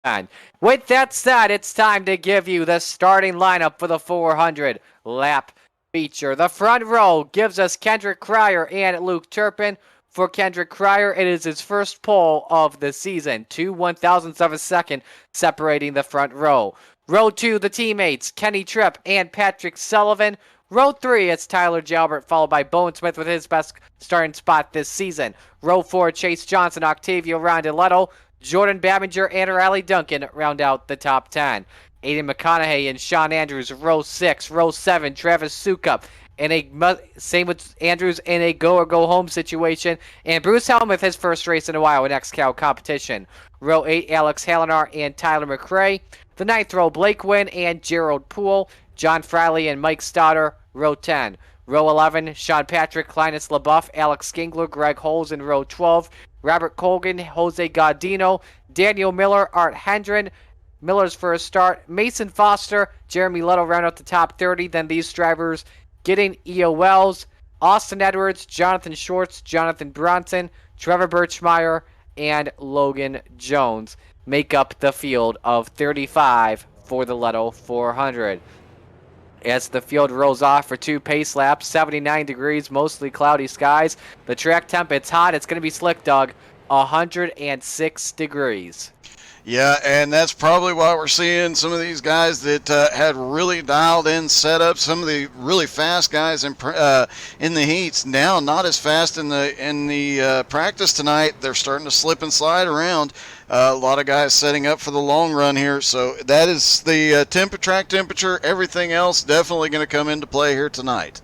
And with that said, it's time to give you the starting lineup for the 400 lap feature. The front row gives us Kendrick Cryer and Luke Turpin. For Kendrick Cryer, it is his first pole of the season, 2/1000ths of a second separating the front row. Row 2, the teammates, Kenny Tripp and Patrick Sullivan. Row 3, it's Tyler Jalbert, followed by Bowen Smith with his best starting spot this season. Row 4, Chase Johnson, Octavio Rondeletto, Jordan Babinger, and Riley Duncan round out the top 10. Aiden McConaughey and Sean Andrews, row 6. Row 7, Travis Sukup. Same with Andrews in a go or go home situation. And Bruce Helmuth, his first race in a while in XCAL competition. Row 8, Alex Hallinar and Tyler McRae. The 9th row, Blake Wynn and Gerald Poole. John Friley and Mike Stoddard, row 10. Row 11, Sean Patrick, Linus LaBeouf, Alex Skingler, Greg Holes in row 12. Robert Colgan, Jose Gaudino, Daniel Miller, Art Hendren, Miller's first start, Mason Foster, Jeremy Little round out the top 30. Then these drivers getting EOLs, Austin Edwards, Jonathan Schwartz, Jonathan Bronson, Trevor Birchmeyer, and Logan Jones make up the field of 35 for the Leto 400. As the field rolls off for 2 pace laps, 79 degrees, mostly cloudy skies. The track temp, it's hot. It's going to be slick, Doug. 106 degrees. Yeah, and that's probably why we're seeing some of these guys that had really dialed in setups. Some of the really fast guys in the heats now not as fast in the practice tonight. They're starting to slip and slide around. A lot of guys setting up for the long run here. So that is the track temperature. Everything else definitely going to come into play here tonight.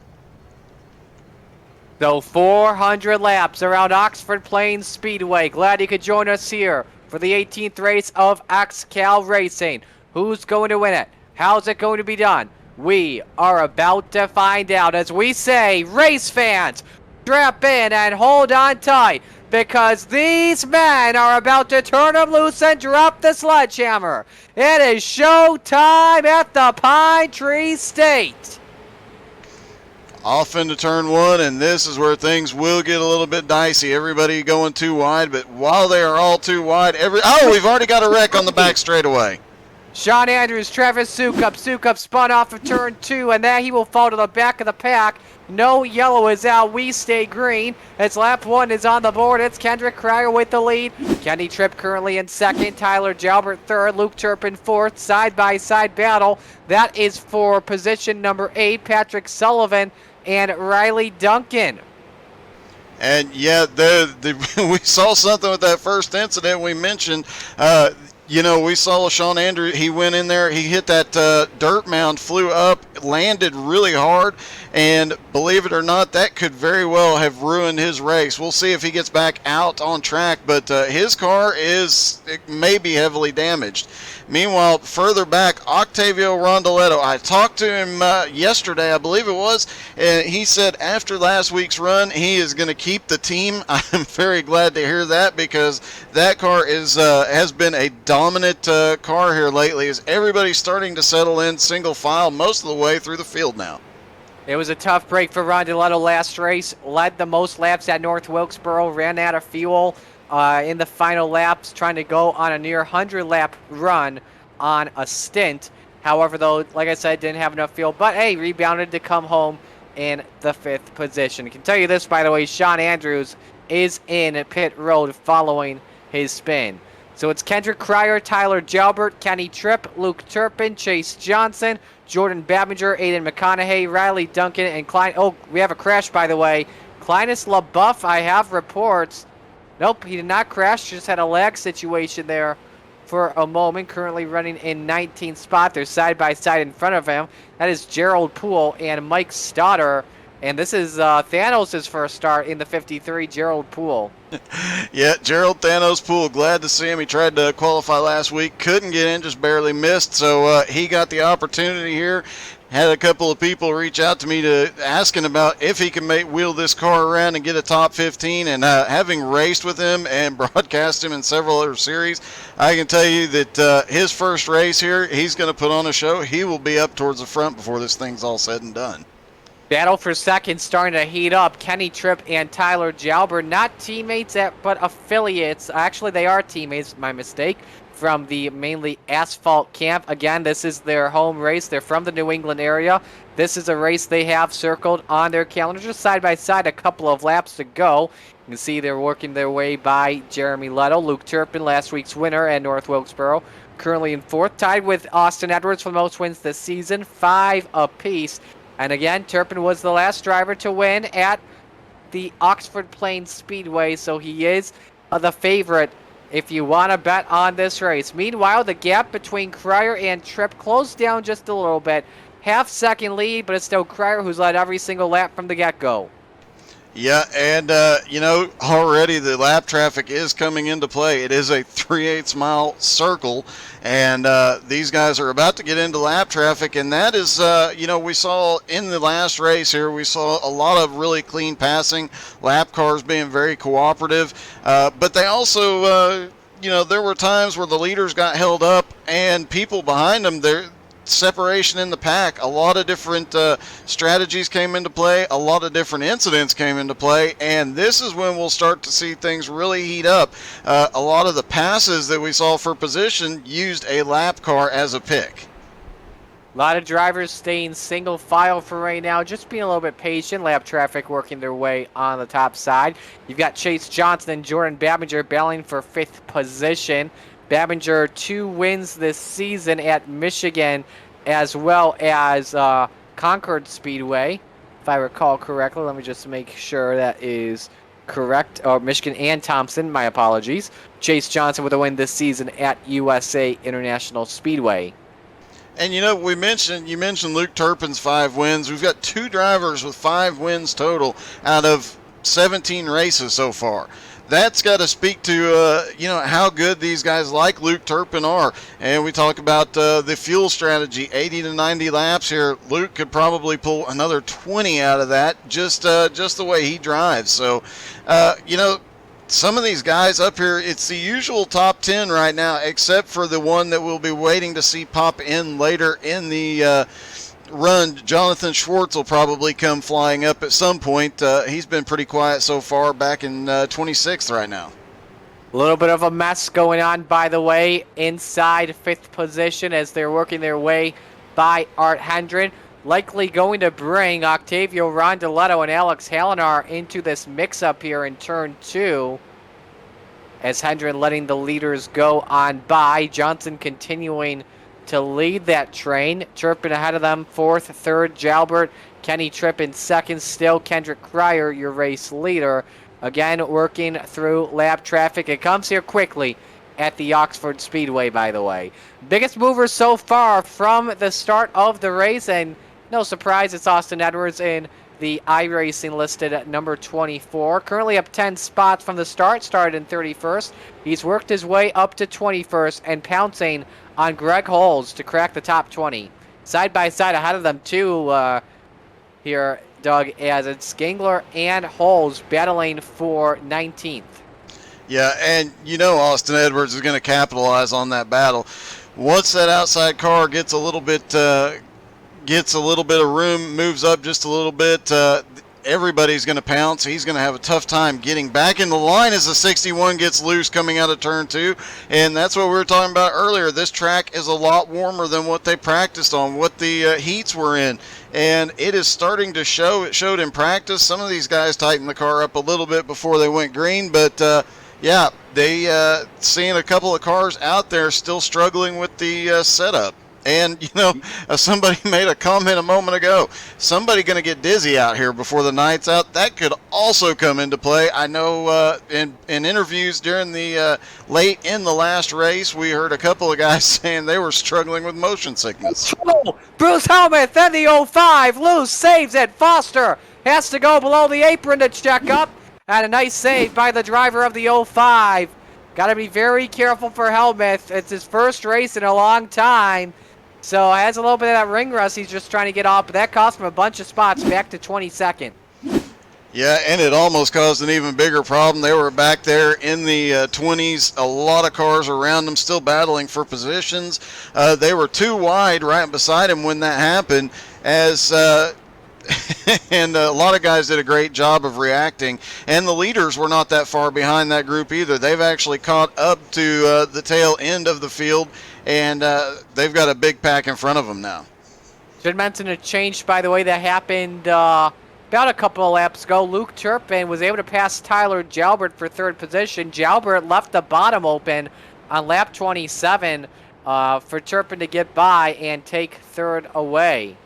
So 400 laps around Oxford Plains Speedway. Glad you could join us here for the 18th race of XCAL Racing. Who's going to win it? How's it going to be done? We are about to find out. As we say, race fans, strap in and hold on tight, because these men are about to turn them loose and drop the sledgehammer. It is show time at the Pine Tree State. Off into turn 1, and this is where things will get a little bit dicey. Everybody going too wide, but while they are all too wide, we've already got a wreck on the back straightaway. Sean Andrews, Travis Sukup. Sukup spun off of turn 2, and then he will fall to the back of the pack. No yellow is out. We stay green. As lap 1 is on the board, it's Kendrick Cryer with the lead. Kenny Tripp currently in second. Tyler Jalbert third. Luke Turpin fourth. Side-by-side battle. That is for position number 8, Patrick Sullivan and Riley Duncan. And yeah, we saw something with that first incident we mentioned. We saw Sean Andrews. He went in there, he hit that dirt mound, flew up, landed really hard, and believe it or not, that could very well have ruined his race. We'll see if he gets back out on track, but his car may be heavily damaged. Meanwhile, further back, Octavio Rondeletto. I talked to him yesterday, I believe it was, and he said after last week's run, he is going to keep the team. I'm very glad to hear that, because that car has been a dominant car here lately, as everybody's starting to settle in single file most of the way through the field now. It was a tough break for Rondeletto last race. Led the most laps at North Wilkesboro, ran out of fuel in the final laps, trying to go on a near 100-lap run on a stint. However, though, like I said, didn't have enough fuel. But, hey, rebounded to come home in the 5th position. I can tell you this, by the way, Sean Andrews is in pit road following his spin. So it's Kendrick Cryer, Tyler Jalbert, Kenny Tripp, Luke Turpin, Chase Johnson, Jordan Babinger, Aiden McConaughey, Riley Duncan, and Klein. Oh, we have a crash, by the way. Linus LaBeouf, I have reports. Nope, he did not crash. Just had a lag situation there for a moment. Currently running in 19th spot. They're side by side in front of him. That is Gerald Poole and Mike Stoddard. And this is Thanos' first start in the 53, Gerald Poole. Yeah, Gerald Thanos Poole, glad to see him. He tried to qualify last week, couldn't get in, just barely missed. So he got the opportunity here. Had a couple of people reach out to me asking about if he can wheel this car around and get a top 15. And having raced with him and broadcast him in several other series, I can tell you that his first race here, he's going to put on a show. He will be up towards the front before this thing's all said and done. Battle for second starting to heat up. Kenny Tripp and Tyler Jalbert, not teammates but affiliates. Actually, they are teammates, my mistake. from the mainly asphalt camp. Again, this is their home race. They're from the New England area. This is a race they have circled on their calendar, just side by side, a couple of laps to go. You can see they're working their way by Jeremy Letto, Luke Turpin, last week's winner at North Wilkesboro, currently in fourth, tied with Austin Edwards for the most wins this season, 5 apiece. And again, Turpin was the last driver to win at the Oxford Plains Speedway, so he is the favorite if you want to bet on this race. Meanwhile, the gap between Cryer and Tripp closed down just a little bit. Half-second lead, but it's still Cryer who's led every single lap from the get-go. Yeah, and, already the lap traffic is coming into play. It is a 3/8 mile circle, and these guys are about to get into lap traffic, and that is, we saw in the last race here, we saw a lot of really clean passing, lap cars being very cooperative, but they also, there were times where the leaders got held up, and people behind them, separation in the pack. A lot of different strategies came into play. A lot of different incidents came into play. And this is when we'll start to see things really heat up. A lot of the passes that we saw for position used a lap car as a pick. A lot of drivers staying single file for right now, just being a little bit patient. Lap traffic working their way on the top side. You've got Chase Johnson and Jordan Babinger battling for 5th position. Babinger 2 wins this season at Michigan as well as Concord Speedway, if I recall correctly. Let me just make sure that is correct. Oh, Michigan and Thompson, my apologies. Chase Johnson with a win this season at USA International Speedway. And you mentioned Luke Turpin's 5 wins. We've got 2 drivers with 5 wins total out of 17 races so far. That's got to speak to, how good these guys like Luke Turpin are. And we talk about the fuel strategy, 80 to 90 laps here. Luke could probably pull another 20 out of that, just the way he drives. So, some of these guys up here, it's the usual top 10 right now, except for the one that we'll be waiting to see pop in later in the run. Jonathan Schwartz will probably come flying up at some point. He's been pretty quiet so far, back in 26th right now. A little bit of a mess going on, by the way, inside 5th position as they're working their way by Art Hendren. Likely going to bring Octavio Rondoletto and Alex Hallinar into this mix-up here in turn 2. As Hendren letting the leaders go on by. Johnson continuing to lead that train. Turpin ahead of them, 4th, 3rd, Jalbert, Kenny Tripp in 2nd still. Kendrick Cryer, your race leader. Again, working through lap traffic. It comes here quickly at the Oxford Speedway, by the way. Biggest mover so far from the start of the race, and no surprise, it's Austin Edwards in the iRacing listed at number 24. Currently up 10 spots from the start, started in 31st. He's worked his way up to 21st and pouncing on Greg Holes to crack the top 20. Side by side ahead of them too here, Doug, as it's Gangler and Holes battling for 19th. Yeah, and Austin Edwards is going to capitalize on that battle. Once that outside car gets a little bit of room, moves up just a little bit, everybody's going to pounce. He's going to have a tough time getting back in the line as the 61 gets loose coming out of turn 2. And that's what we were talking about earlier. This track is a lot warmer than what they practiced on, what the heats were in. And it is starting to show. It showed in practice. Some of these guys tightened the car up a little bit before they went green. But, they seeing a couple of cars out there still struggling with the setup. And, somebody made a comment a moment ago. Somebody going to get dizzy out here before the night's out. That could also come into play. I know in interviews during the late in the last race, we heard a couple of guys saying they were struggling with motion sickness. Oh, Bruce Helmuth, then the 05. Loose saves it. Foster has to go below the apron to check up. And a nice save by the driver of the 05. Got to be very careful for Helmuth. It's his first race in a long time. So has a little bit of that ring rust he's just trying to get off, but that cost him a bunch of spots back to 22nd. Yeah, and it almost caused an even bigger problem. They were back there in the 20s, a lot of cars around them still battling for positions. They were too wide right beside him when that happened, as and a lot of guys did a great job of reacting. And the leaders were not that far behind that group either. They've actually caught up to the tail end of the field, and they've got a big pack in front of them now. Should mention a change, by the way, that happened about a couple of laps ago. Luke Turpin was able to pass Tyler Jalbert for third position. Jalbert left the bottom open on lap 27 for Turpin to get by and take third away.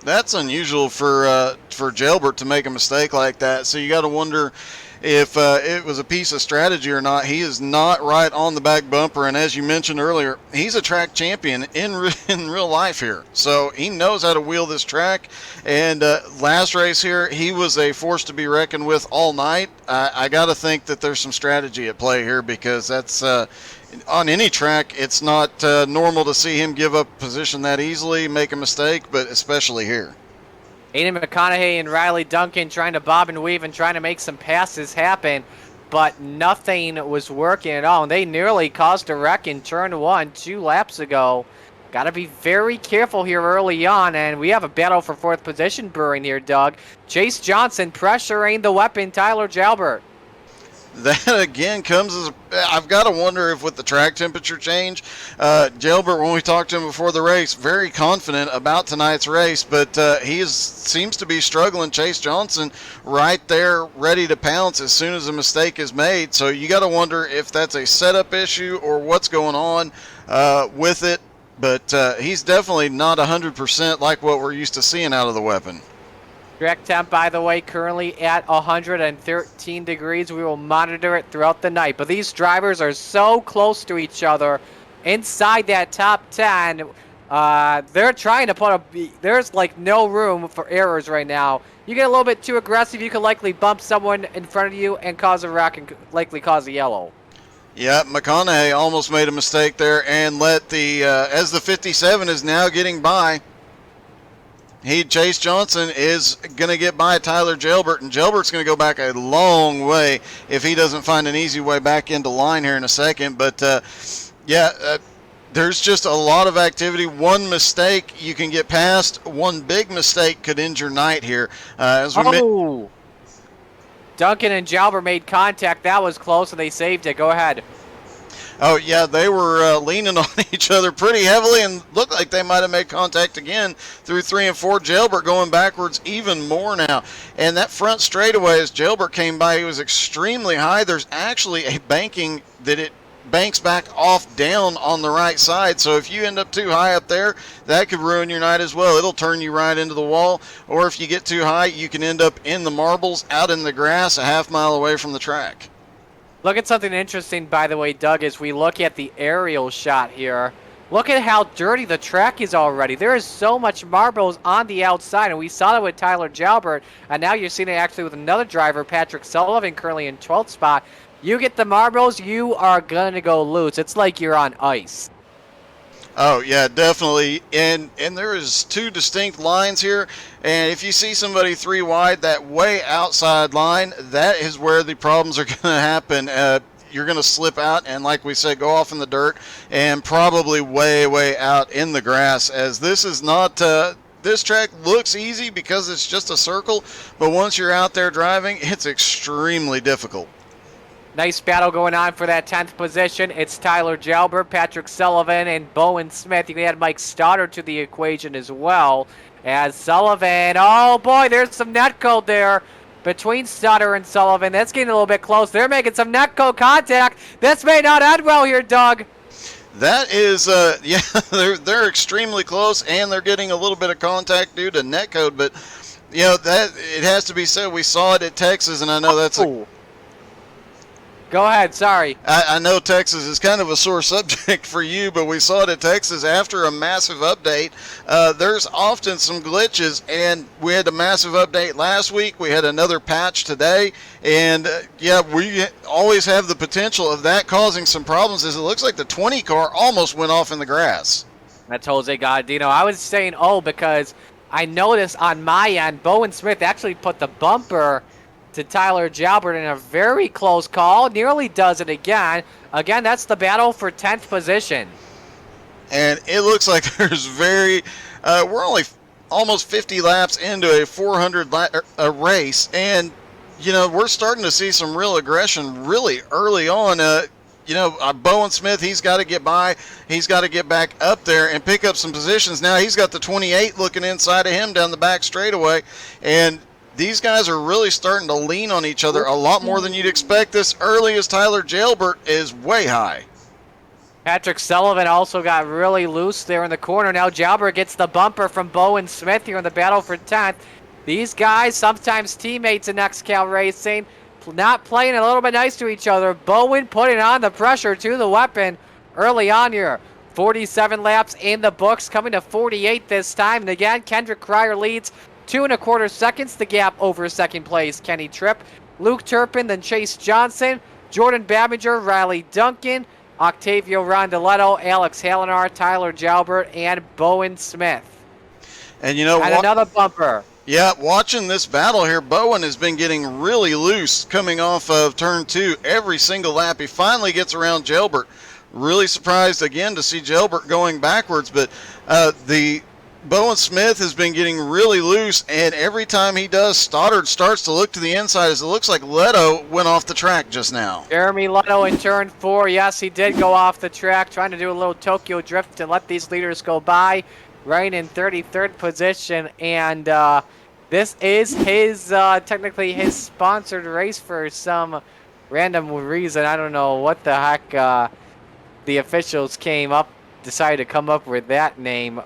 That's unusual for Jalbert to make a mistake like that. So you got to wonder if it was a piece of strategy or not. He is not right on the back bumper, and as you mentioned earlier, he's a track champion in real life here. So he knows how to wheel this track. And last race here, he was a force to be reckoned with all night. I got to think that there's some strategy at play here, because that's on any track, it's not normal to see him give up position that easily, make a mistake, but especially here. Aiden McConaughey and Riley Duncan trying to bob and weave and trying to make some passes happen, but nothing was working at all. And they nearly caused a wreck in turn 1 2 laps ago. Got to be very careful here early on, and we have a battle for fourth position brewing here, Doug. Chase Johnson pressuring the weapon, Tyler Jalbert. That again comes as I've got to wonder if with the track temperature change, Jalbert, when we talked to him before the race, very confident about tonight's race, but he seems to be struggling. Chase Johnson right there ready to pounce as soon as a mistake is made. So you got to wonder if that's a setup issue or what's going on with it. But he's definitely not 100% like what we're used to seeing out of the weapon. Track temp, by the way, currently at 113 degrees. We will monitor it throughout the night. But these drivers are so close to each other inside that top 10. They're trying to put there's like no room for errors right now. You get a little bit too aggressive, you could likely bump someone in front of you and cause a wreck and likely cause a yellow. Yeah, McConaughey almost made a mistake there and let as the 57 is now getting by, Chase Johnson is going to get by Tyler Jalbert, and Jalbert's going to go back a long way if he doesn't find an easy way back into line here in a second. But, there's just a lot of activity. One mistake you can get past. One big mistake could end your night here. Duncan and Jalbert made contact. That was close, and they saved it. Go ahead. Oh, yeah, they were leaning on each other pretty heavily and looked like they might have made contact again through 3 and 4. Jalbert going backwards even more now. And that front straightaway, as Jalbert came by, he was extremely high. There's actually a banking that it banks back off down on the right side. So if you end up too high up there, that could ruin your night as well. It'll turn you right into the wall. Or if you get too high, you can end up in the marbles out in the grass a half mile away from the track. Look at something interesting, by the way, Doug, as we look at the aerial shot here. Look at how dirty the track is already. There is so much marbles on the outside, and we saw that with Tyler Jalbert, and now you're seeing it actually with another driver, Patrick Sullivan, currently in 12th spot. You get the marbles, you are going to go loose. It's like you're on ice. Oh, yeah, definitely. And there is two distinct lines here. And if you see somebody 3 wide, that way outside line, that is where the problems are going to happen. You're going to slip out and, like we said, go off in the dirt and probably way, way out in the grass, as this is not this track looks easy because it's just a circle, but once you're out there driving, it's extremely difficult. Nice battle going on for that 10th position. It's Tyler Jalbert, Patrick Sullivan, and Bowen Smith. You can add Mike Stoddard to the equation as well. As Sullivan, oh boy, there's some netcode there between Stoddard and Sullivan. That's getting a little bit close. They're making some netcode contact. This may not end well here, Doug. That is, yeah, they're extremely close, and they're getting a little bit of contact due to netcode. But you know that it has to be said. We saw it at Texas, and I know that's Go ahead, sorry. I know Texas is kind of a sore subject for you, but we saw it at Texas after a massive update. There's often some glitches, and we had a massive update last week. We had another patch today, and yeah, we always have the potential of that causing some problems, as it looks like the 20 car almost went off in the grass. That's Jose Gaudino. I was saying, because I noticed on my end, Bowen Smith actually put the bumper to Tyler Jalbert in a very close call. Nearly does it again. Again, that's the battle for 10th position. And it looks like there's we're only almost 50 laps into a 400 race, and we're starting to see some real aggression really early on. Bowen Smith, he's got to get by. He's got to get back up there and pick up some positions. Now he's got the 28 looking inside of him down the back straightaway, and these guys are really starting to lean on each other a lot more than you'd expect this early, as Tyler Jalbert is way high. Patrick Sullivan also got really loose there in the corner. Now Jalbert gets the bumper from Bowen Smith here in the battle for 10th. These guys, sometimes teammates in XCAL Racing, not playing a little bit nice to each other. Bowen putting on the pressure to the weapon early on here. 47 laps in the books, coming to 48 this time. And again, Kendrick Cryer leads 2.25 seconds, the gap over second place. Kenny Tripp, Luke Turpin, then Chase Johnson, Jordan Babinger, Riley Duncan, Octavio Rondeletto, Alex Halinar, Tyler Jalbert, and Bowen Smith. And another bumper. Yeah, watching this battle here, Bowen has been getting really loose coming off of turn 2 every single lap. He finally gets around Jalbert. Really surprised again to see Jalbert going backwards, but the Bowen Smith has been getting really loose, and every time he does, Stoddard starts to look to the inside, as it looks like Leto went off the track just now. Jeremy Leto in turn 4. Yes, he did go off the track, trying to do a little Tokyo drift and let these leaders go by. Right in 33rd position, and this is his technically his sponsored race for some random reason. I don't know what the heck the officials decided to come up with that name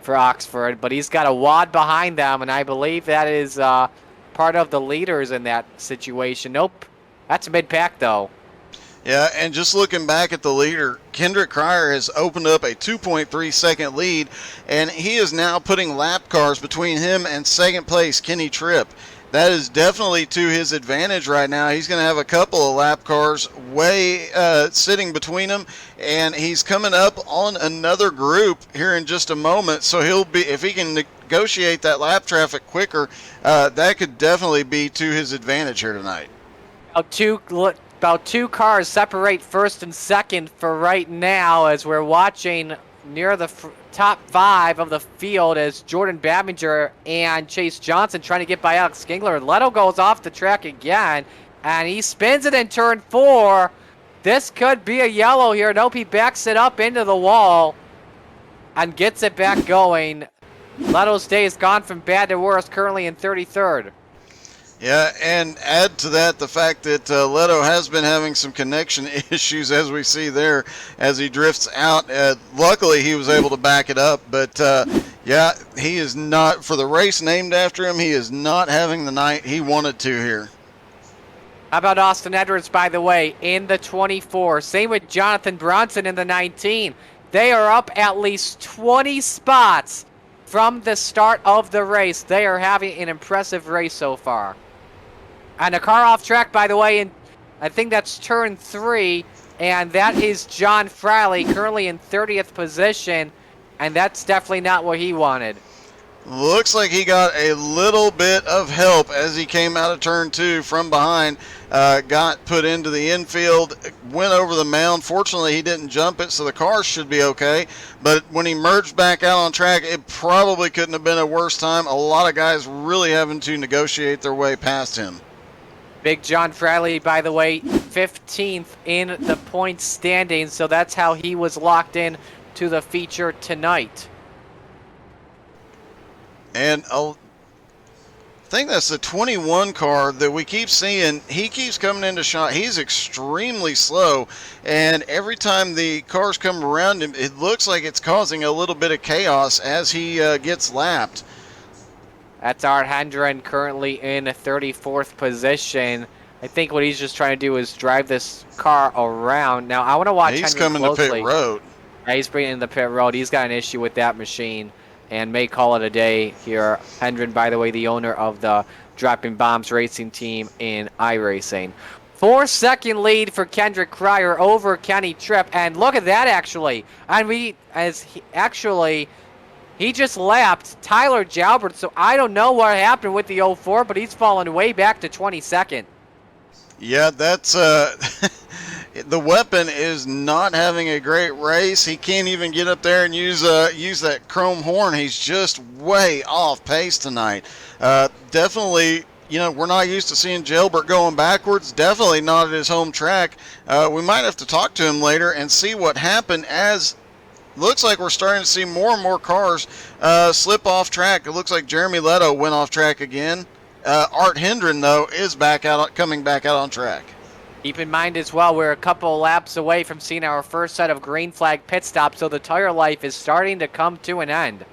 for Oxford, but he's got a WOD behind them, and I believe that is part of the leaders in that situation. Nope, that's mid-pack though. Yeah, and just looking back at the leader, Kendrick Cryer has opened up a 2.3 second lead, and he is now putting lap cars between him and second place Kenny Tripp. That is definitely to his advantage right now. He's going to have a couple of lap cars sitting between him, and he's coming up on another group here in just a moment. So if he can negotiate that lap traffic quicker, that could definitely be to his advantage here tonight. About two cars separate first and second for right now, as we're watching near the top 5 of the field as Jordan Babinger and Chase Johnson trying to get by Alex Skingler. Leto goes off the track again, and he spins it in turn 4. This could be a yellow here. Nope, he backs it up into the wall and gets it back going. Leto's day has gone from bad to worse, currently in 33rd. Yeah, and add to that the fact that Leto has been having some connection issues, as we see there, as he drifts out. Luckily, he was able to back it up, but yeah, he is not, for the race named after him, he is not having the night he wanted to here. How about Austin Edwards, by the way, in the 24? Same with Jonathan Bronson in the 19. They are up at least 20 spots from the start of the race. They are having an impressive race so far. And a car off track, by the way, I think that's turn 3, and that is John Friley, currently in 30th position, and that's definitely not what he wanted. Looks like he got a little bit of help as he came out of turn 2 from behind, got put into the infield, went over the mound. Fortunately, he didn't jump it, so the car should be okay. But when he merged back out on track, it probably couldn't have been a worse time. A lot of guys really having to negotiate their way past him. Big John Friley, by the way, 15th in the points standing, so that's how he was locked in to the feature tonight. And I think that's the 21 car that we keep seeing. He keeps coming into shot. He's extremely slow, and every time the cars come around him, it looks like it's causing a little bit of chaos as he gets lapped. That's Art Hendren, currently in 34th position. I think what he's just trying to do is drive this car around. Now, I want to watch He's Hendren coming closely. to pit road. Yeah, he's bringing in the pit road. He's got an issue with that machine and may call it a day here. Hendren, by the way, the owner of the Dropping Bombs racing team in iRacing. 4-second lead for Kendrick Cryer over Kenny Tripp. And look at that, actually. He just lapped Tyler Jalbert, so I don't know what happened with the 04, but he's fallen way back to 22nd. Yeah, that's the weapon is not having a great race. He can't even get up there and use that chrome horn. He's just way off pace tonight. Definitely, we're not used to seeing Jailbert going backwards. Definitely not at his home track. We might have to talk to him later and see what happened, as looks like we're starting to see more and more cars slip off track. It looks like Jeremy Leto went off track again. Art Hendren, though, is coming back out on track. Keep in mind as well, we're a couple laps away from seeing our first set of green flag pit stops, so the tire life is starting to come to an end.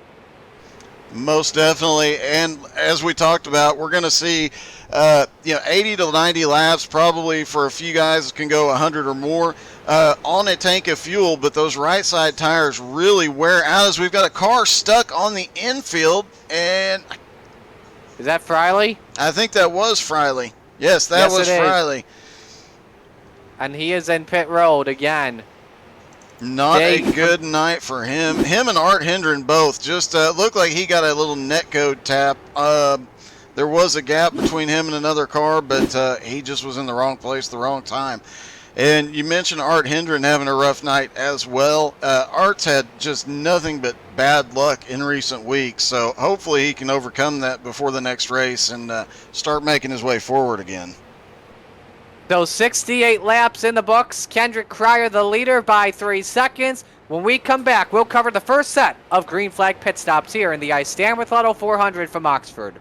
Most definitely, and as we talked about, we're going to see 80 to 90 laps, probably for a few guys can go 100 or more on a tank of fuel, but those right side tires really wear out as we've got a car stuck on the infield. And is that Friley? I think that was Friley. Yes, that was Friley. And he is in pit road again. Not a good night for him. Him and Art Hendren both just looked like he got a little netcode tap. There was a gap between him and another car, but he just was in the wrong place at the wrong time. And you mentioned Art Hendren having a rough night as well. Art's had just nothing but bad luck in recent weeks, so hopefully he can overcome that before the next race and start making his way forward again. So 68 laps in the books. Kendrick Cryer the leader by 3 seconds. When we come back, we'll cover the first set of green flag pit stops here in the I Stand With Auto 400 from Oxford.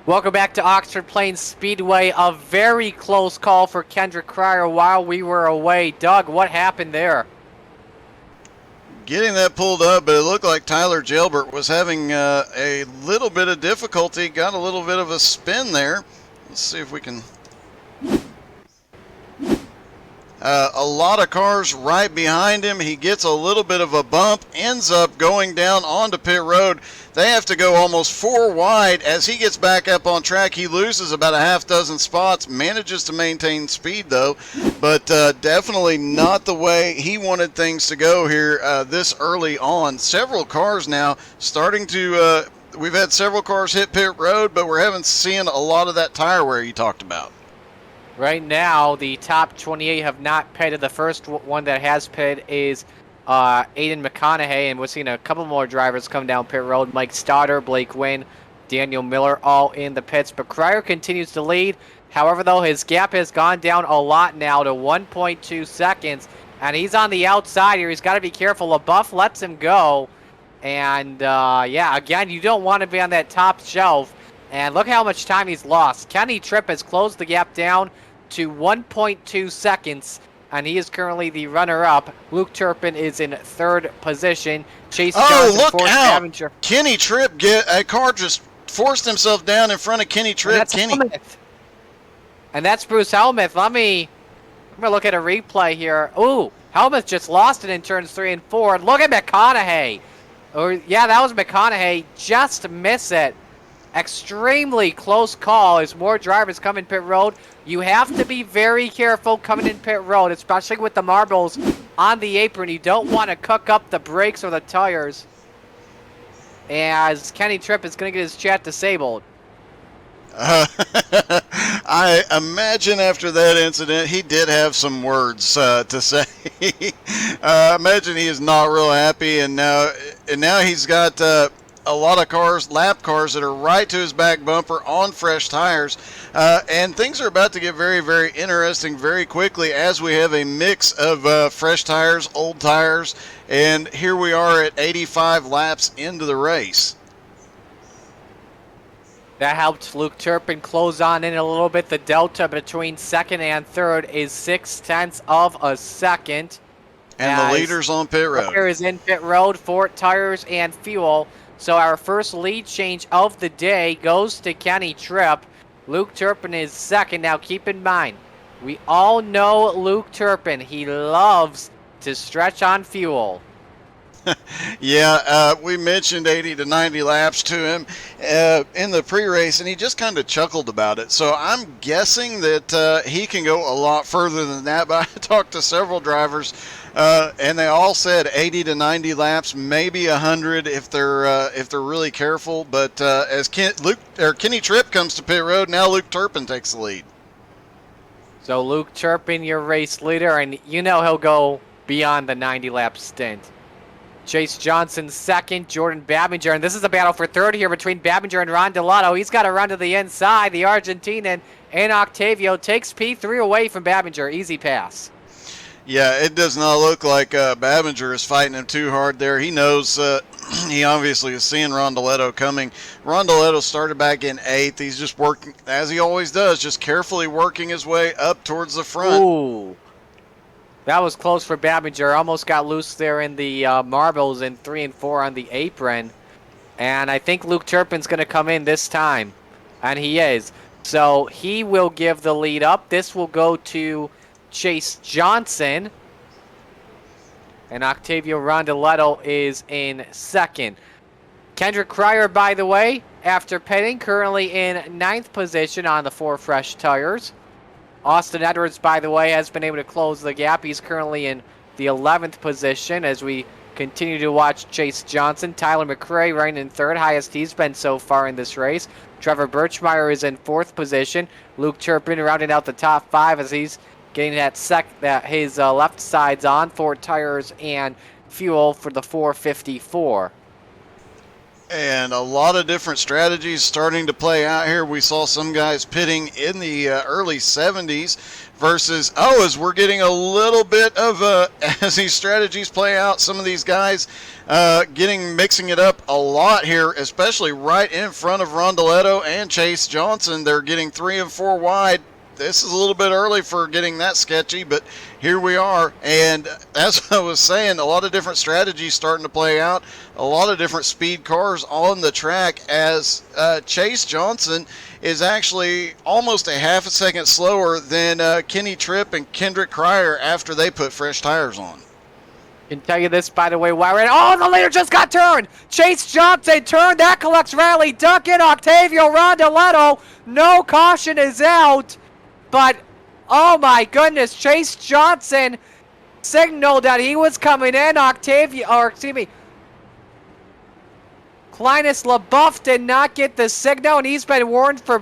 Welcome back to Oxford Plains Speedway. A very close call for Kendrick Cryer while we were away. Doug, what happened there? Getting that pulled up, but it looked like Tyler Jailbert was having a little bit of difficulty. Got a little bit of a spin there. Let's see if we can... a lot of cars right behind him. He gets a little bit of a bump, ends up going down onto pit road. They have to go almost 4 wide. As he gets back up on track, he loses about a half dozen spots, manages to maintain speed though, but definitely not the way he wanted things to go here this early on. Several cars now starting to, we've had several cars hit pit road, but we're having seen a lot of that tire wear you talked about. Right now, the top 28 have not pitted. The first one that has pitted is Aiden McConaughey, and we're seeing a couple more drivers come down pit road. Mike Stoddard, Blake Wynn, Daniel Miller, all in the pits. But Cryer continues to lead. However, though, his gap has gone down a lot now to 1.2 seconds, and he's on the outside here. He's got to be careful. LaBeouf lets him go, and yeah, again, you don't want to be on that top shelf. And look how much time he's lost. Kenny Tripp has closed the gap down to 1.2 seconds and he is currently the runner-up. Luke Turpin is in 3rd position. Chase Oh, Johnson, look 4th. out! Babinger. Kenny Tripp a car just forced himself down in front of Kenny And Tripp. that's Helmuth. And that's Bruce Helmuth. I'm gonna look at a replay here. Ooh, Helmuth just lost it in turns 3 and 4. Look at McConaughey. Or yeah, that was McConaughey. Just miss it. Extremely close call as more drivers come in pit road. You have to be very careful coming in pit road, especially with the marbles on the apron. You don't want to cook up the brakes or the tires, as Kenny Tripp is going to get his chat disabled. I imagine after that incident, he did have some words to say. I imagine he is not real happy, and now he's got a lot of cars, lap cars, that are right to his back bumper on fresh tires, and things are about to get very, very interesting very quickly as we have a mix of fresh tires, old tires, and here we are at 85 laps into the race. That helped Luke Turpin close on in a little bit. The delta between 2nd and 3rd is 0.6 of a second. And the leader's on pit road. Here is in pit road for tires and fuel. So our first lead change of the day goes to Kenny Tripp. Luke Turpin is 2nd. Now keep in mind, we all know Luke Turpin. He loves to stretch on fuel. Yeah, we mentioned 80 to 90 laps to him in the pre-race, and he just kind of chuckled about it. So I'm guessing that he can go a lot further than that. But I talked to several drivers, and they all said 80 to 90 laps, maybe 100 if they're really careful. But as Kenny Tripp comes to pit road, now Luke Turpin takes the lead. So Luke Turpin, your race leader, and you know he'll go beyond the 90-lap stint. Chase Johnson 2nd, Jordan Babinger, and this is a battle for 3rd here between Babinger and Ron Delato. He's got to run to the inside. The Argentinian and Octavio takes P3 away from Babinger. Easy pass. Yeah, it does not look like Babinger is fighting him too hard there. He knows he obviously is seeing Rondeletto coming. Rondeletto started back in 8th. He's just working, as he always does, just carefully working his way up towards the front. Ooh. That was close for Babinger. Almost got loose there in the marbles in 3 and 4 on the apron. And I think Luke Turpin's going to come in this time. And he is. So he will give the lead up. This will go to Chase Johnson. And Octavio Rondeletto is in 2nd. Kendrick Cryer, by the way, after pitting, currently in 9th position on the 4 fresh tires. Austin Edwards, by the way, has been able to close the gap. He's currently in the 11th position as we continue to watch Chase Johnson. Tyler McRae running in 3rd, highest he's been so far in this race. Trevor Birchmeyer is in 4th position. Luke Turpin rounding out the top 5 as he's getting his left side's on for tires and fuel for the 454. And a lot of different strategies starting to play out here. We saw some guys pitting in the early 70s versus, as we're getting a little bit of, as these strategies play out, some of these guys mixing it up a lot here, especially right in front of Rondeletto and Chase Johnson. They're getting 3 and 4 wide. This is a little bit early for getting that sketchy, but here we are. And as I was saying, a lot of different strategies starting to play out. A lot of different speed cars on the track as Chase Johnson is actually almost a half a second slower than Kenny Tripp and Kendrick Cryer after they put fresh tires on. Can tell you this, by the way, while we're in, the leader just got turned. Chase Johnson turned. That collects rally. Duncan Octavio Rondeletto. No caution is out. But, oh my goodness, Chase Johnson signaled that he was coming in. Clinus LaBeouf did not get the signal, and he's been warned for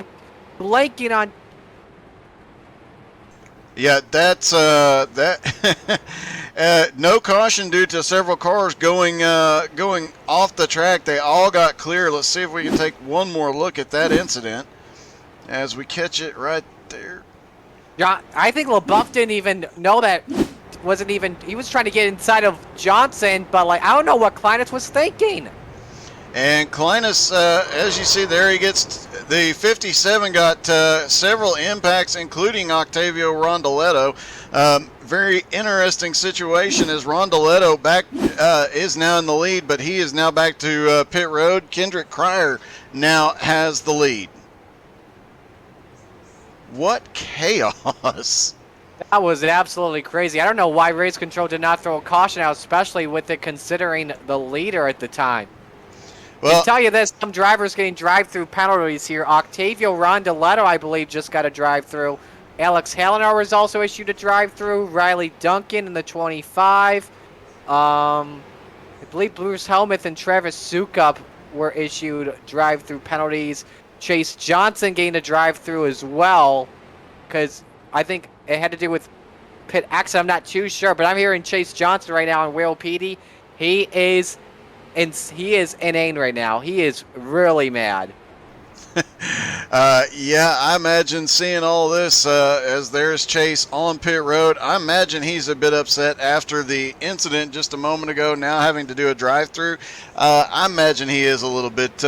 blanking on. Yeah, that's no caution due to several cars going off the track. They all got clear. Let's see if we can take one more look at that incident as we catch it right there. Yeah, I think LaBeouf didn't even know that. He was trying to get inside of Johnson, but I don't know what Klinus was thinking. And Kleinis, as you see there, he gets the 57, got several impacts, including Octavio Rondoletto. Very interesting situation as Rondoletto back is now in the lead, but he is now back to pit road. Kendrick Cryer now has the lead. What chaos! That was absolutely crazy. I don't know why race control did not throw a caution out, especially with it considering the leader at the time. Well, I tell you this, some drivers getting drive-through penalties here. Octavio Rondoletto, I believe, just got a drive-through. Alex Halenar was also issued a drive-through. Riley Duncan in the 25. I believe Bruce Helmuth and Travis Sukup were issued drive-through penalties. Chase Johnson gained a drive-through as well, because I think it had to do with pit exit. I'm not too sure, but I'm hearing Chase Johnson right now on Will PD. He is inane right now. He is really mad. Yeah, I imagine seeing all this as there's Chase on pit road. I imagine he's a bit upset after the incident just a moment ago, now having to do a drive-through. I imagine he is a little bit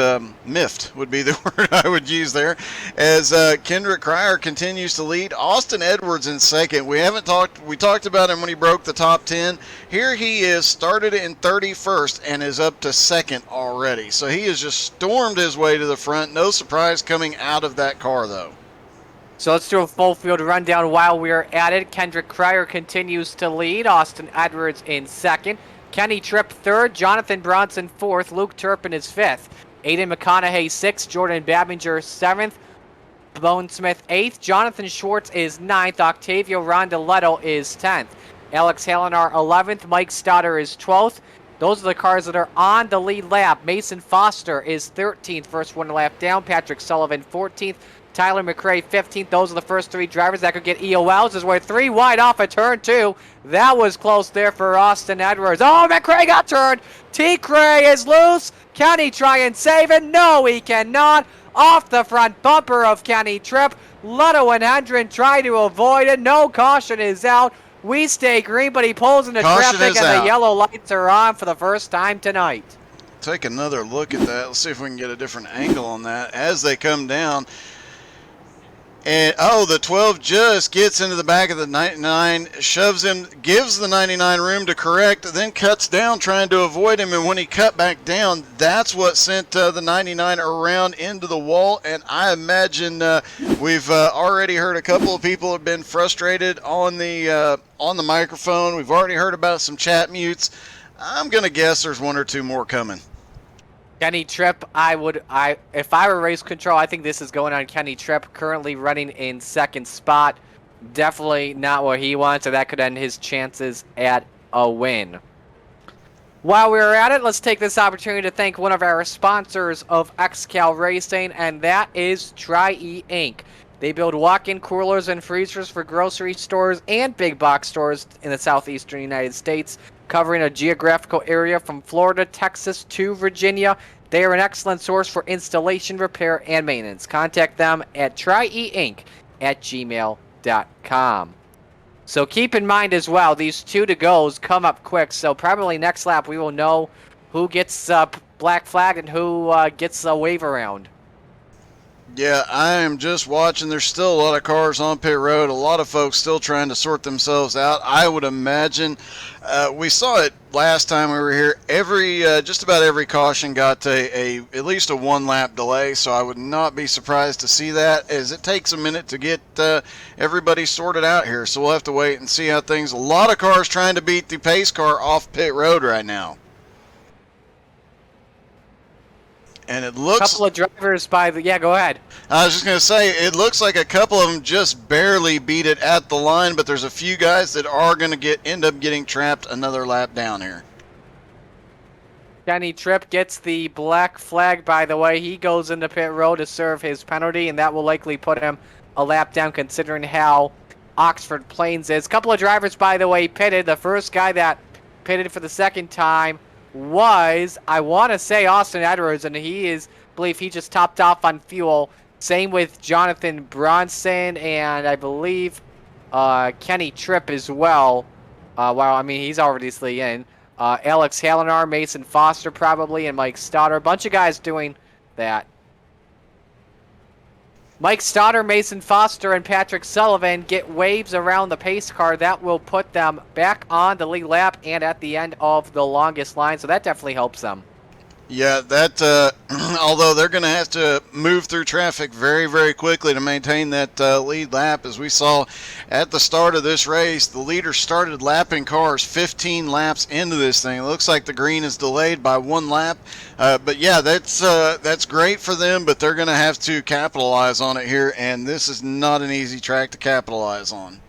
miffed, would be the word I would use there, as Kendrick Cryer continues to lead. Austin Edwards in second. We talked about him when he broke the top 10. Here he is, started in 31st and is up to second already. So he has just stormed his way to the front. No surprise coming out of that car, though. So let's do a full field rundown while we're at it. Kendrick Cryer continues to lead. Austin Edwards in second. Kenny Tripp third. Jonathan Bronson fourth. Luke Turpin is fifth. Aiden McConaughey sixth. Jordan Babinger seventh. Bone Smith eighth. Jonathan Schwartz is ninth. Octavio Rondoletto is 10th. Alex Halenar 11th. Mike Stoddard is 12th. Those are the cars that are on the lead lap. Mason Foster is 13th, first one lap down. Patrick Sullivan 14th. Tyler McRae 15th. Those are the first three drivers that could get EOLs as we're three wide off at turn two. That was close there for Austin Edwards. Oh, McRae got turned. T-Cray is loose. Kenny try and save it. No, he cannot. Off the front bumper of Kenny Tripp. Lotto and Hendren try to avoid it. No caution is out. We stay green, but he pulls into traffic and the yellow lights are on for the first time tonight. Take another look at that. Let's see if we can get a different angle on that as they come down. And the 12 just gets into the back of the 99, shoves him, gives the 99 room to correct, then cuts down trying to avoid him. And when he cut back down, that's what sent the 99 around into the wall. And I imagine we've already heard a couple of people have been frustrated on the microphone. We've already heard about some chat mutes. I'm gonna guess there's one or two more coming. Kenny Tripp, if I were race control, I think this is going on Kenny Tripp, currently running in second spot. Definitely not what he wants, so that could end his chances at a win. While we're at it, let's take this opportunity to thank one of our sponsors of XCAL Racing, and that is Tri-E Inc. They build walk-in coolers and freezers for grocery stores and big box stores in the southeastern United States, covering a geographical area from Florida, Texas to Virginia. They are an excellent source for installation, repair, and maintenance. Contact them at tryieinc@gmail.com. So keep in mind as well, these 2-to-goes come up quick, so probably next lap we will know who gets black flag and who gets a wave around. Yeah, I am just watching. There's still a lot of cars on pit road. A lot of folks still trying to sort themselves out. I would imagine we saw it last time we were here. Just about every caution got at least a 1-lap delay. So I would not be surprised to see that, as it takes a minute to get everybody sorted out here. So we'll have to wait and see how things. A lot of cars trying to beat the pace car off pit road right now. And it looks... A couple of drivers yeah, go ahead. I was just going to say, it looks like a couple of them just barely beat it at the line, but there's a few guys that are going to end up getting trapped another lap down here. Kenny Tripp gets the black flag, by the way. He goes into pit road to serve his penalty, and that will likely put him a lap down considering how Oxford Plains is. A couple of drivers, by the way, pitted. The first guy that pitted for the second time was, I want to say, Austin Edwards, and I believe he just topped off on fuel. Same with Jonathan Bronson, and I believe Kenny Tripp as well. Well, I mean, he's obviously in. Alex Halinar, Mason Foster probably, and Mike Stoddard. A bunch of guys doing that. Mike Stoddard, Mason Foster, and Patrick Sullivan get waves around the pace car. That will put them back on the lead lap and at the end of the longest line, so that definitely helps them. Yeah, that although they're going to have to move through traffic very, very quickly to maintain that lead lap. As we saw at the start of this race, the leader started lapping cars 15 laps into this thing. It looks like the green is delayed by 1 lap. But yeah, that's great for them, but they're going to have to capitalize on it here, and this is not an easy track to capitalize on.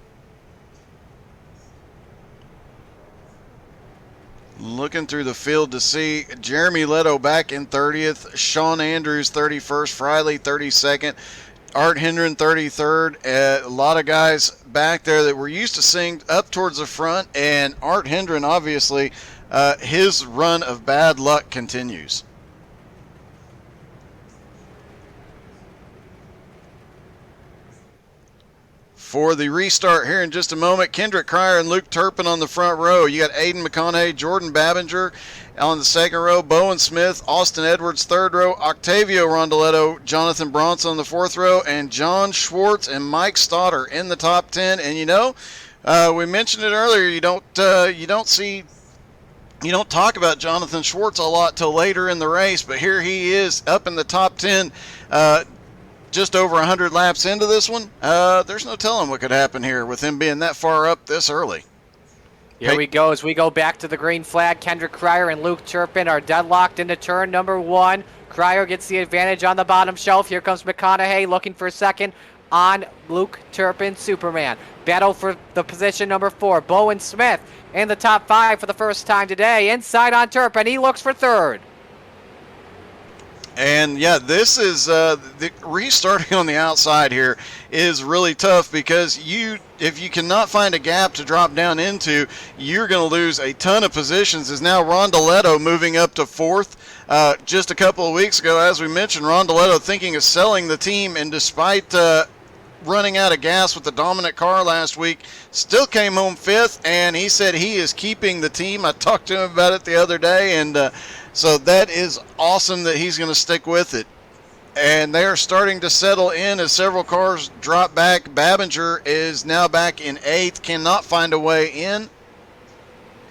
Looking through the field to see Jeremy Leto back in 30th, Sean Andrews 31st, Friley 32nd, Art Hendren 33rd. A lot of guys back there that we're used to seeing up towards the front, and Art Hendren, obviously, his run of bad luck continues. For the restart here in just a moment, Kendrick Cryer and Luke Turpin on the front row. You got Aiden McConaughey, Jordan Babinger on the second row, Bowen Smith, Austin Edwards third row, Octavio Rondoletto, Jonathan Bronson on the fourth row, and John Schwartz and Mike Stoddard in the top 10. And you know, we mentioned it earlier. You don't talk about Jonathan Schwartz a lot till later in the race, but here he is up in the top 10. Just over 100 laps into this one. There's no telling what could happen here with him being that far up this early. Here we go as we go back to the green flag. Kendrick Cryer and Luke Turpin are deadlocked into turn number 1. Cryer gets the advantage on the bottom shelf. Here comes McConaughey looking for second on Luke Turpin, Superman. Battle for the position number 4. Bowen Smith in the top 5 for the first time today. Inside on Turpin. He looks for third. And yeah, this is the restarting on the outside here is really tough because if you cannot find a gap to drop down into, you're going to lose a ton of positions. Is now Rondoletto moving up to 4th. Just a couple of weeks ago, as we mentioned, Rondoletto thinking of selling the team, and despite running out of gas with the dominant car last week, still came home 5th, and he said he is keeping the team. I talked to him about it the other day, and so that is awesome that he's going to stick with it. And they are starting to settle in as several cars drop back. Babinger is now back in 8th, cannot find a way in.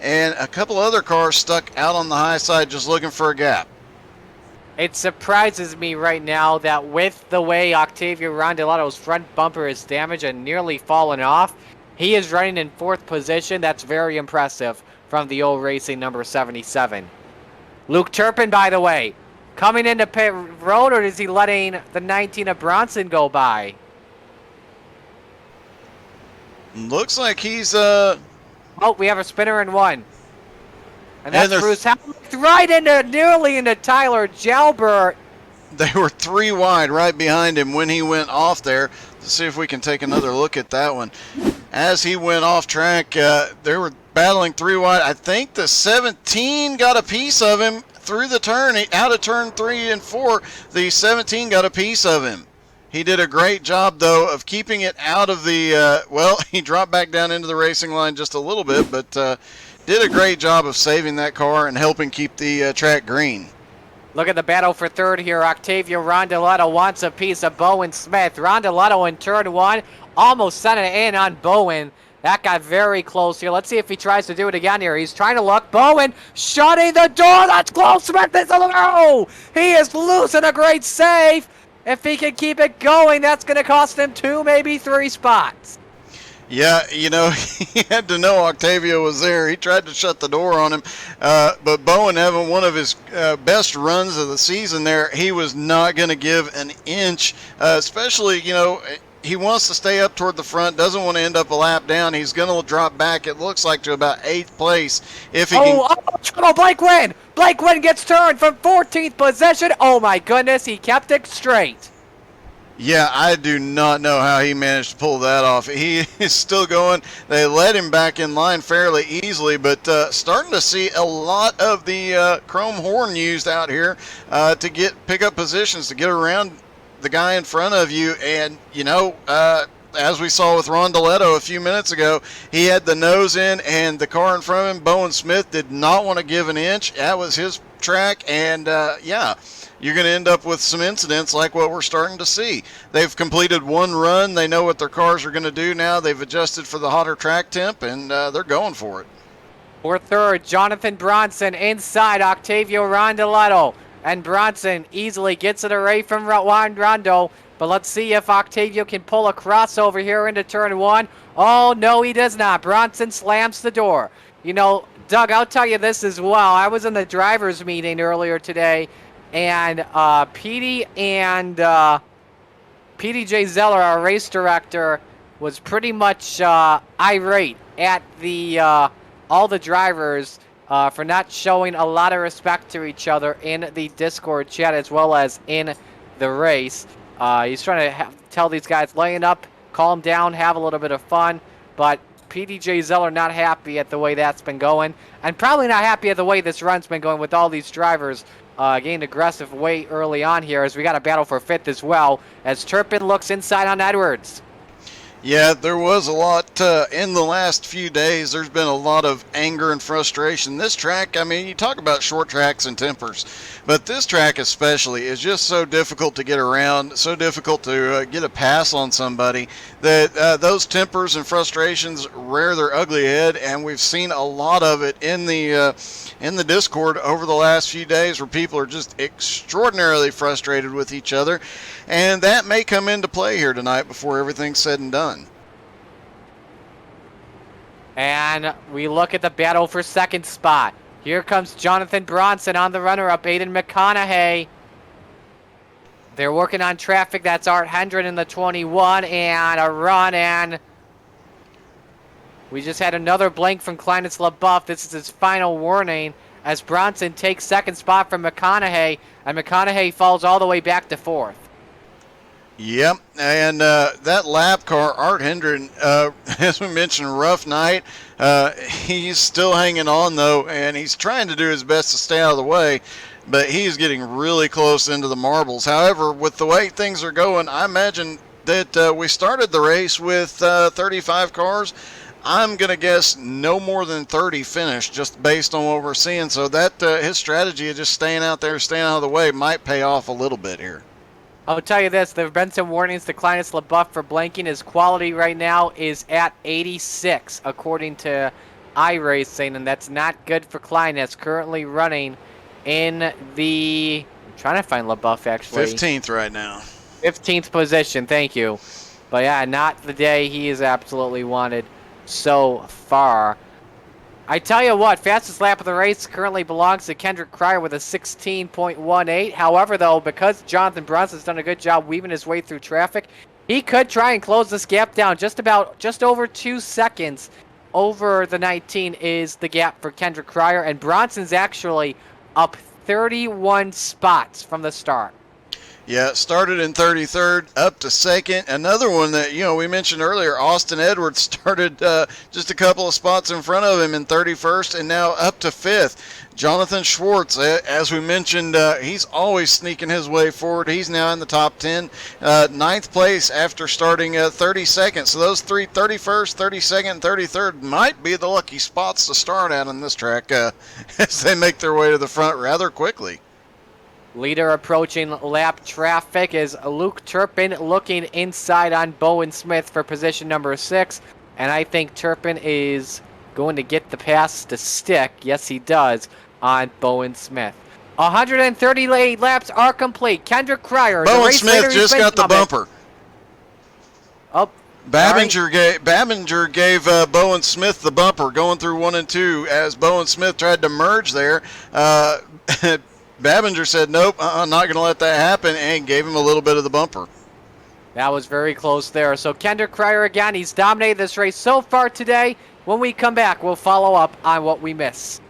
And a couple other cars stuck out on the high side just looking for a gap. It surprises me right now that with the way Octavio Rondoletto's front bumper is damaged and nearly fallen off, he is running in 4th position. That's very impressive from the iRacing number 77. Luke Turpin, by the way, coming into pit road, or is he letting the 19 of Bronson go by? Looks like he's Oh, we have a spinner in 1. And that's Bruce Hamilton right nearly into Tyler Jalbert. They were 3 wide right behind him when he went off there. Let's see if we can take another look at that one. As he went off track, they were battling 3 wide. I think the 17 got a piece of him through the turn. Out of turn 3 and 4, the 17 got a piece of him. He did a great job, though, of keeping it out of the, he dropped back down into the racing line just a little bit, but did a great job of saving that car and helping keep the track green. Look at the battle for third here. Octavio Rondoletto wants a piece of Bowen Smith. Rondoletto in turn 1 almost sent it in on Bowen. That got very close here. Let's see if he tries to do it again here. He's trying to look. Bowen shutting the door. That's close. Smith is oh, he is losing a great save. If he can keep it going, that's going to cost him 2, maybe 3 spots. Yeah, you know, he had to know Octavio was there. He tried to shut the door on him. But Bowen, having one of his best runs of the season there, he was not going to give an inch, especially, you know, he wants to stay up toward the front, doesn't want to end up a lap down. He's going to drop back, it looks like, to about 8th place. If he can... Blake Wynn! Blake Wynn gets turned from 14th position. Oh, my goodness, he kept it straight. Yeah, I do not know how he managed to pull that off. He is still going. They let him back in line fairly easily, but starting to see a lot of the chrome horn used out here to pick up positions, to get around the guy in front of you. And, you know, as we saw with Rondeletto a few minutes ago, he had the nose in, and the car in front of him, Bowen Smith, did not want to give an inch. That was his track, and yeah, you're going to end up with some incidents like what we're starting to see. They've completed one run. They know what their cars are going to do now. They've adjusted for the hotter track temp, and they're going for it. For third, Jonathan Bronson inside Octavio Rondeletto. And Bronson easily gets it away from Juan Rondo. But let's see if Octavio can pull a crossover here into turn one. Oh, no, he does not. Bronson slams the door. You know, Doug, I'll tell you this as well. I was in the drivers' meeting earlier today, and Petey and PDJ Zeller, our race director, was pretty much irate at the all the drivers for not showing a lot of respect to each other in the Discord chat as well as in the race. He's trying to tell these guys, laying up, calm down, have a little bit of fun. But PDJ Zeller not happy at the way that's been going. And probably not happy at the way this run's been going with all these drivers getting aggressive way early on here as we got a battle for fifth as well as Turpin looks inside on Edwards. Yeah, there was a lot in the last few days. There's been a lot of anger and frustration. This track, I mean, you talk about short tracks and tempers, but this track especially is just so difficult to get around, so difficult to get a pass on somebody that those tempers and frustrations rear their ugly head, and we've seen a lot of it in the Discord over the last few days where people are just extraordinarily frustrated with each other, and that may come into play here tonight before everything's said and done. And we look at the battle for second spot. Here comes Jonathan Bronson on the runner-up, Aiden McConaughey. They're working on traffic. That's Art Hendren in the 21 and a run. And we just had another blank from Clinus LaBeouf. This is his final warning as Bronson takes second spot from McConaughey. And McConaughey falls all the way back to fourth. Yep, and that lap car, Art Hendren, as we mentioned, rough night. He's still hanging on, though, and he's trying to do his best to stay out of the way, but he's getting really close into the marbles. However, with the way things are going, I imagine that we started the race with 35 cars. I'm going to guess no more than 30 finished, just based on what we're seeing. So that his strategy of just staying out there, staying out of the way, might pay off a little bit here. I'll tell you this, there have been some warnings to Clinus LaBeouf for blanking. His quality right now is at 86, according to iRacing, and that's not good for Clinus, currently running in the... I'm trying to find LaBeouf, actually. 15th right now. 15th position, thank you. But yeah, not the day he is absolutely wanted so far. I tell you what, fastest lap of the race currently belongs to Kendrick Cryer with a 16.18. However, though, because Jonathan Bronson's done a good job weaving his way through traffic, he could try and close this gap down. Just over 2 seconds over the 19 is the gap for Kendrick Cryer, and Bronson's actually up 31 spots from the start. Yeah, started in 33rd, up to second. Another one that, we mentioned earlier, Austin Edwards started just a couple of spots in front of him in 31st and now up to 5th. Jonathan Schwartz, as we mentioned, he's always sneaking his way forward. He's now in the top 10. 9th place after starting 32nd. So those 31st, 32nd, and 33rd might be the lucky spots to start at on this track as they make their way to the front rather quickly. Leader approaching lap traffic is Luke Turpin looking inside on Bowen Smith for position number 6. And I think Turpin is going to get the pass to stick. Yes, he does on Bowen Smith. 138 laps are complete. Kendrick Cryer. Bowen Smith just got the bumper. Oh, Babinger gave Bowen Smith the bumper going through 1 and 2 as Bowen Smith tried to merge there. Babinger said, nope, I'm not going to let that happen, and gave him a little bit of the bumper. That was very close there. So Kendrick Cryer again, he's dominated this race so far today. When we come back, we'll follow up on what we miss.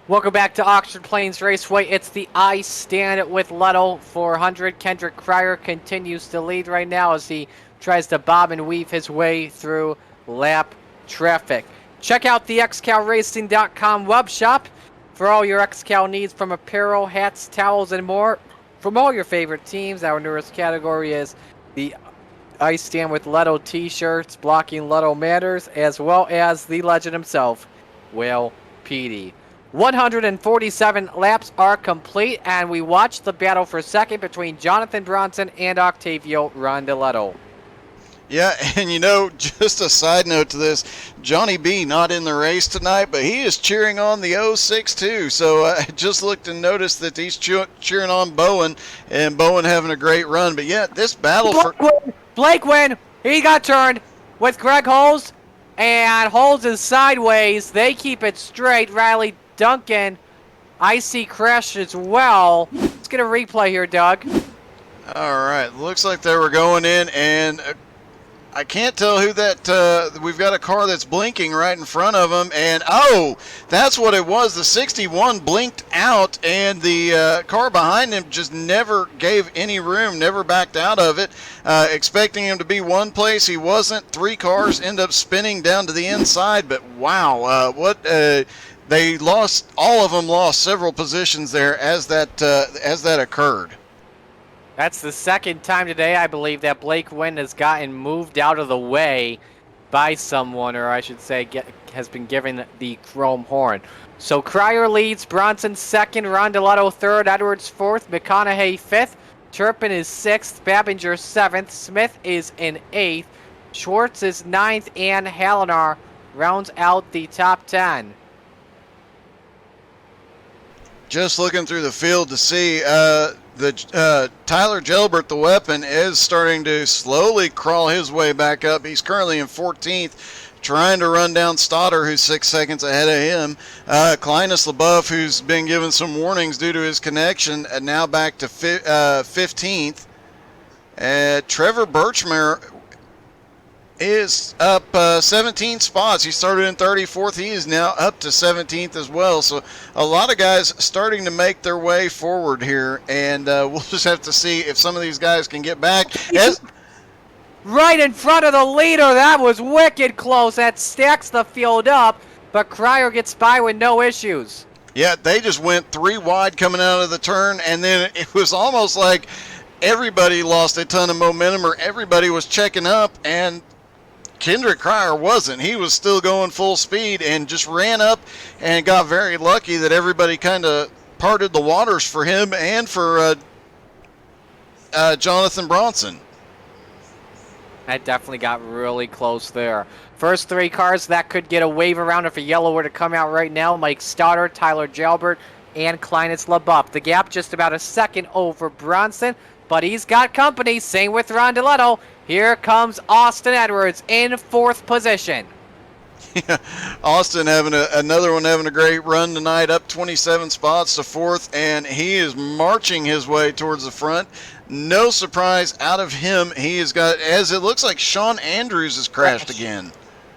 Welcome back to Oxford Plains Raceway. It's the I Stand with Leto 400. Kendrick Cryer continues to lead right now as he tries to bob and weave his way through lap traffic. Check out the XCALRacing.com web shop for all your XCAL needs, from apparel, hats, towels, and more from all your favorite teams. Our newest category is the I Stand with Leto t-shirts, blocking Leto matters, as well as the legend himself, Will Petey. 147 laps are complete, and we watched the battle for second between Jonathan Bronson and Octavio Rondeletto. Yeah, and you know, just a side note to this, Johnny B not in the race tonight, but he is cheering on the 06 too. So I just looked and noticed that he's cheering on Bowen, and Bowen having a great run. But yeah, this battle for Blake win. He got turned with Greg Holes, and Holes is sideways. They keep it straight. Riley Duncan, I see crash as well. Let's get a replay here, Doug. All right, looks like they were going in, and I can't tell who that. We've got a car that's blinking right in front of them, and oh, that's what it was. The 61 blinked out, and the car behind him just never gave any room, never backed out of it. Expecting him to be one place, he wasn't. 3 cars end up spinning down to the inside, but wow, they lost. All of them lost several positions there as that occurred. That's the second time today, I believe, that Blake Wynn has gotten moved out of the way by someone, or I should say has been given the chrome horn. So Cryer leads, Bronson second, Rondeletto third, Edwards fourth, McConaughey fifth, Turpin is sixth, Babinger seventh, Smith is in eighth, Schwartz is ninth, and Hallinar rounds out the top 10. Just looking through the field to see Tyler Gelbert, the weapon, is starting to slowly crawl his way back up. He's currently in 14th, trying to run down Stoddard, who's 6 seconds ahead of him. Klinus LaBeouf, who's been given some warnings due to his connection, and now back to 15th. Trevor Birchmere is up 17 spots. He started in 34th. He is now up to 17th as well. So a lot of guys starting to make their way forward here, and we'll just have to see if some of these guys can get back. Right in front of the leader. That was wicked close. That stacks the field up, but Cryer gets by with no issues. Yeah, they just went 3 wide coming out of the turn, and then it was almost like everybody lost a ton of momentum, or everybody was checking up, and Kendrick Cryer wasn't. He was still going full speed and just ran up and got very lucky that everybody kind of parted the waters for him and for Jonathan Bronson. That definitely got really close there. First 3 cars that could get a wave around if a yellow were to come out right now: Mike Stoddard, Tyler Gelbert, and Klinus LaBeouf. The gap just about a second over Bronson, but he's got company. Same with Rondeletto. Here comes Austin Edwards in 4th position. Yeah, Austin having another one having a great run tonight, up 27 spots to 4th, and he is marching his way towards the front. No surprise out of him. He has got, as it looks like, Sean Andrews has crashed again.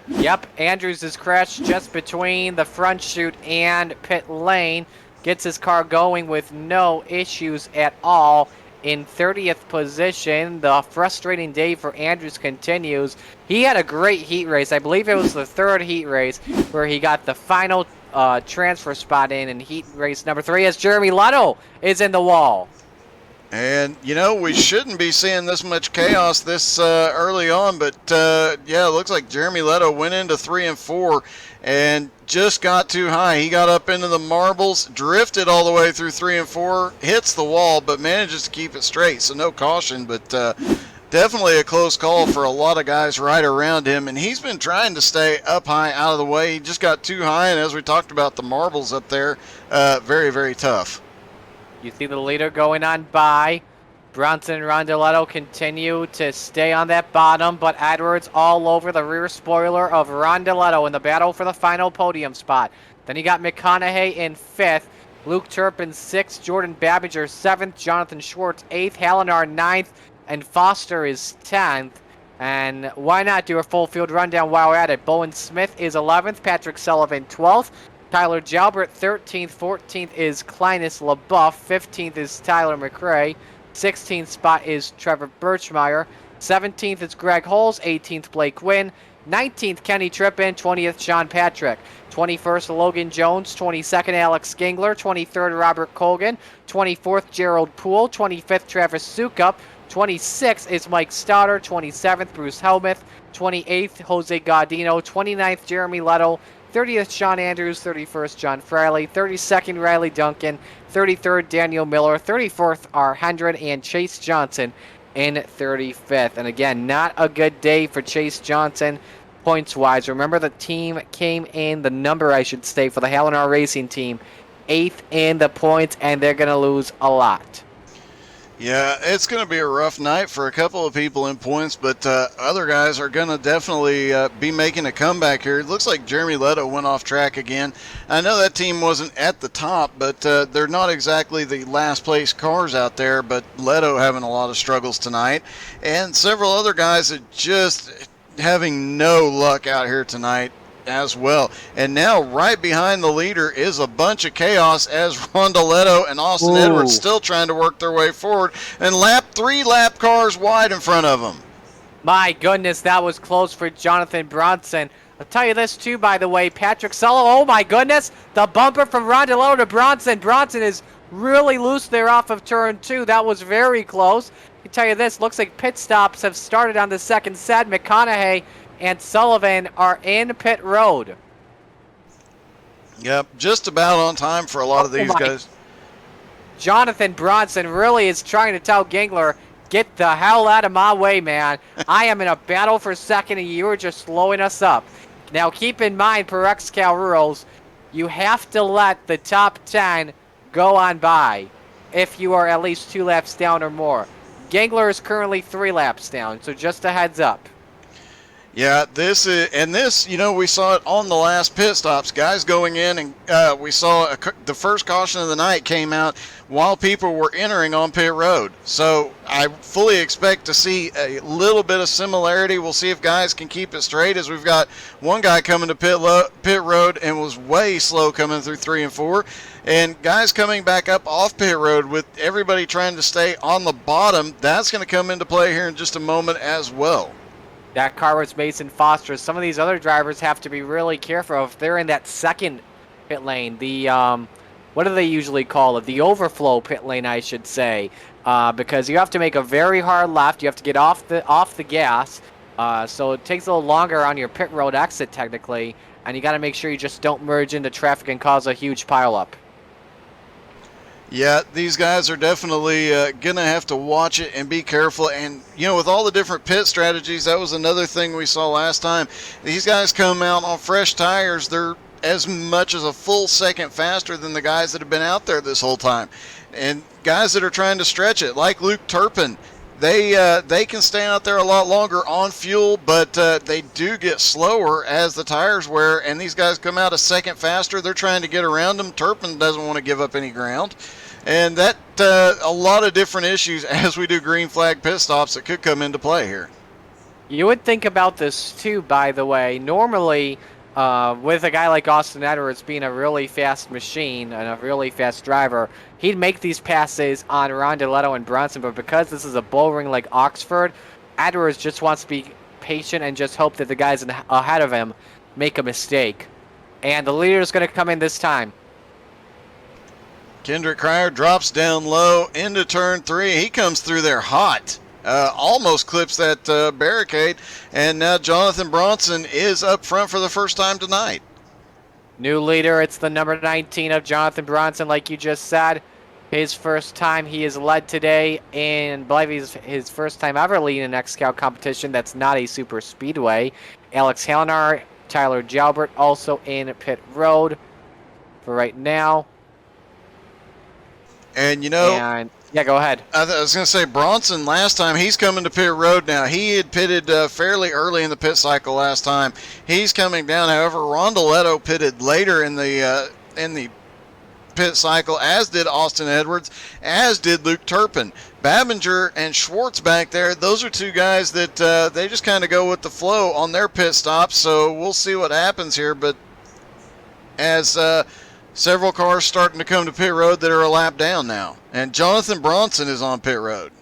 Yep, Andrews has crashed just between the front chute and pit lane. Gets his car going with no issues at all. In 30th position, the frustrating day for Andrews continues. He had a great heat race. I believe it was the 3rd heat race where he got the final transfer spot in heat race number 3, as Jeremy Leto is in the wall. And, you know, we shouldn't be seeing this much chaos this early on, but, yeah, it looks like Jeremy Leto went into 3 and 4 and just got too high. He got up into the marbles, drifted all the way through 3 and 4, hits the wall, but manages to keep it straight, so no caution, but definitely a close call for a lot of guys right around him, and he's been trying to stay up high, out of the way. He just got too high, and as we talked about, the marbles up there, very, very tough. You see the leader going on by. Bronson and Rondeletto continue to stay on that bottom, but Edwards all over the rear spoiler of Rondeletto in the battle for the final podium spot. Then you got McConaughey in 5th, Luke Turpin 6th, Jordan Babinger 7th, Jonathan Schwartz 8th, Hallinar 9th, and Foster is 10th. And why not do a full field rundown while we're at it? Bowen Smith is 11th, Patrick Sullivan 12th, Tyler Jalbert, 13th. 14th is Clinus LaBeouf. 15th is Tyler McRae. 16th spot is Trevor Birchmeyer. 17th is Greg Holes. 18th, Blake Wynn. 19th, Kenny Trippin. 20th, Sean Patrick. 21st, Logan Jones. 22nd, Alex Gingler. 23rd, Robert Colgan. 24th, Gerald Poole. 25th, Travis Sukup. 26th is Mike Stoddard. 27th, Bruce Helmuth. 28th, Jose Gaudino. 29th, Jeremy Leto. 30th, Sean Andrews. 31st, John Friley. 32nd, Riley Duncan. 33rd, Daniel Miller. 34th, R. Hendren and Chase Johnson in 35th. And again, not a good day for Chase Johnson points-wise. Remember, the team came in, the number, I should say, for the Halinar Racing team, 8th in the points, and they're going to lose a lot. Yeah, it's going to be a rough night for a couple of people in points, but other guys are going to definitely be making a comeback here. It looks like Jeremy Leto went off track again. I know that team wasn't at the top, but they're not exactly the last place cars out there, but Leto having a lot of struggles tonight. And several other guys are just having no luck out here tonight as well. And now right behind the leader is a bunch of chaos as Rondoletto and Austin Edwards still trying to work their way forward, and three lap cars wide in front of them. My goodness, that was close for Jonathan Bronson. I'll tell you this too, by the way, Patrick Sullivan, oh my goodness, the bumper from Rondoletto to Bronson. Bronson is really loose there off of turn 2. That was very close. I can tell you this, looks like pit stops have started on the second set. McConaughey and Sullivan are in pit road. Yep, just about on time for a lot of these guys. Jonathan Bronson really is trying to tell Gingler, get the hell out of my way, man. I am in a battle for second, and you are just slowing us up. Now, keep in mind, per XCAL rules, you have to let the top 10 go on by if you are at least 2 laps down or more. Gingler is currently 3 laps down, so just a heads up. Yeah, this, we saw it on the last pit stops. Guys going in, and we saw the first caution of the night came out while people were entering on pit road. So I fully expect to see a little bit of similarity. We'll see if guys can keep it straight, as we've got one guy coming to pit road and was way slow coming through 3 and 4. And guys coming back up off pit road with everybody trying to stay on the bottom. That's going to come into play here in just a moment as well. That car was Mason Foster. Some of these other drivers have to be really careful if they're in that second pit lane. The, what do they usually call it? The overflow pit lane, I should say. Because you have to make a very hard left. You have to get off the gas. So it takes a little longer on your pit road exit, technically. And you got to make sure you just don't merge into traffic and cause a huge pileup. Yeah, these guys are definitely going to have to watch it and be careful. And, with all the different pit strategies, that was another thing we saw last time. These guys come out on fresh tires. They're as much as a full second faster than the guys that have been out there this whole time. And guys that are trying to stretch it, like Luke Turpin, they can stay out there a lot longer on fuel, but they do get slower as the tires wear, and these guys come out a second faster. They're trying to get around them. Turpin doesn't want to give up any ground. And that a lot of different issues as we do green flag pit stops that could come into play here. You would think about this too, by the way. Normally, with a guy like Austin Edwards being a really fast machine and a really fast driver, he'd make these passes on Rondoletto and Bronson, but because this is a bull ring like Oxford, Edwards just wants to be patient and just hope that the guys ahead of him make a mistake. And the leader is going to come in this time. Kendrick Cryer drops down low into turn 3. He comes through there hot. Almost clips that barricade. And now Jonathan Bronson is up front for the first time tonight. New leader, it's the number 19 of Jonathan Bronson, like you just said. His first time he has led today, and I believe he's his first time ever leading an XCAL competition that's not a super speedway. Alex Halinar, Tyler Jalbert also in pit road for right now. And yeah, go ahead. I was going to say, Bronson last time, he's coming to pit road now. He had pitted fairly early in the pit cycle last time. He's coming down. However, Rondoletto pitted later in the pit cycle, as did Austin Edwards, as did Luke Turpin. Babinger and Schwartz back there, those are two guys that they just kind of go with the flow on their pit stops, so we'll see what happens here. But as several cars starting to come to pit road that are a lap down now. And Jonathan Bronson is on pit road.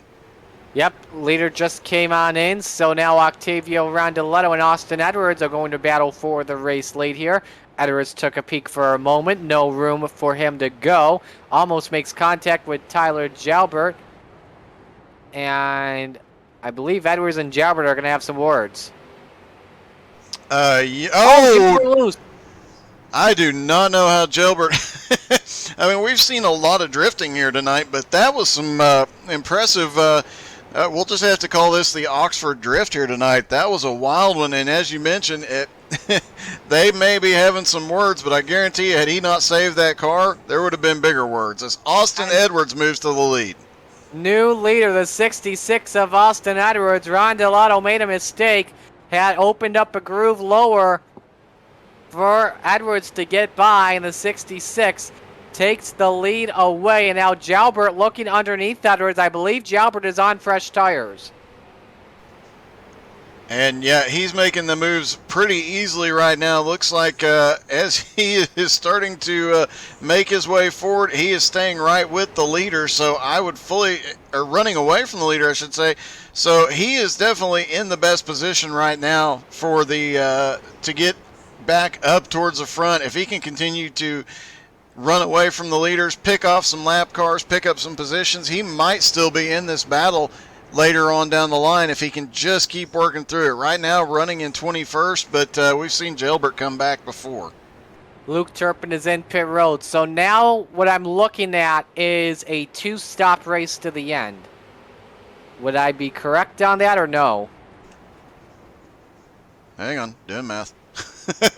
Yep, leader just came on in, so now Octavio Rondoletto and Austin Edwards are going to battle for the race lead here. Edwards took a peek for a moment, no room for him to go. Almost makes contact with Tyler Jalbert. And I believe Edwards and Jalbert are going to have some words. Oh, I do not know how Jalbert... I mean, we've seen a lot of drifting here tonight, but that was some impressive... we'll just have to call this the Oxford Drift here tonight. That was a wild one, and as you mentioned, they may be having some words, but I guarantee you, had he not saved that car, there would have been bigger words. As Austin Edwards moves to the lead. New leader, the 66 of Austin Edwards. Rondoletto made a mistake, had opened up a groove lower for Edwards to get by, and the 66 takes the lead away. And now Jalbert looking underneath Edwards. I believe Jalbert is on fresh tires. And yeah, he's making the moves pretty easily right now. Looks like as he is starting to make his way forward, he is staying right with the leader. So I would or running away from the leader, I should say. So he is definitely in the best position right now for the to get back up towards the front. If he can continue to run away from the leaders, pick off some lap cars, pick up some positions, he might still be in this battle later on down the line if he can just keep working through it. Right now running in 21st, but we've seen Jalbert come back before. Luke Turpin is in pit road. So now what I'm looking at is a 2-stop race to the end. Would I be correct on that or no? Hang on, doing math.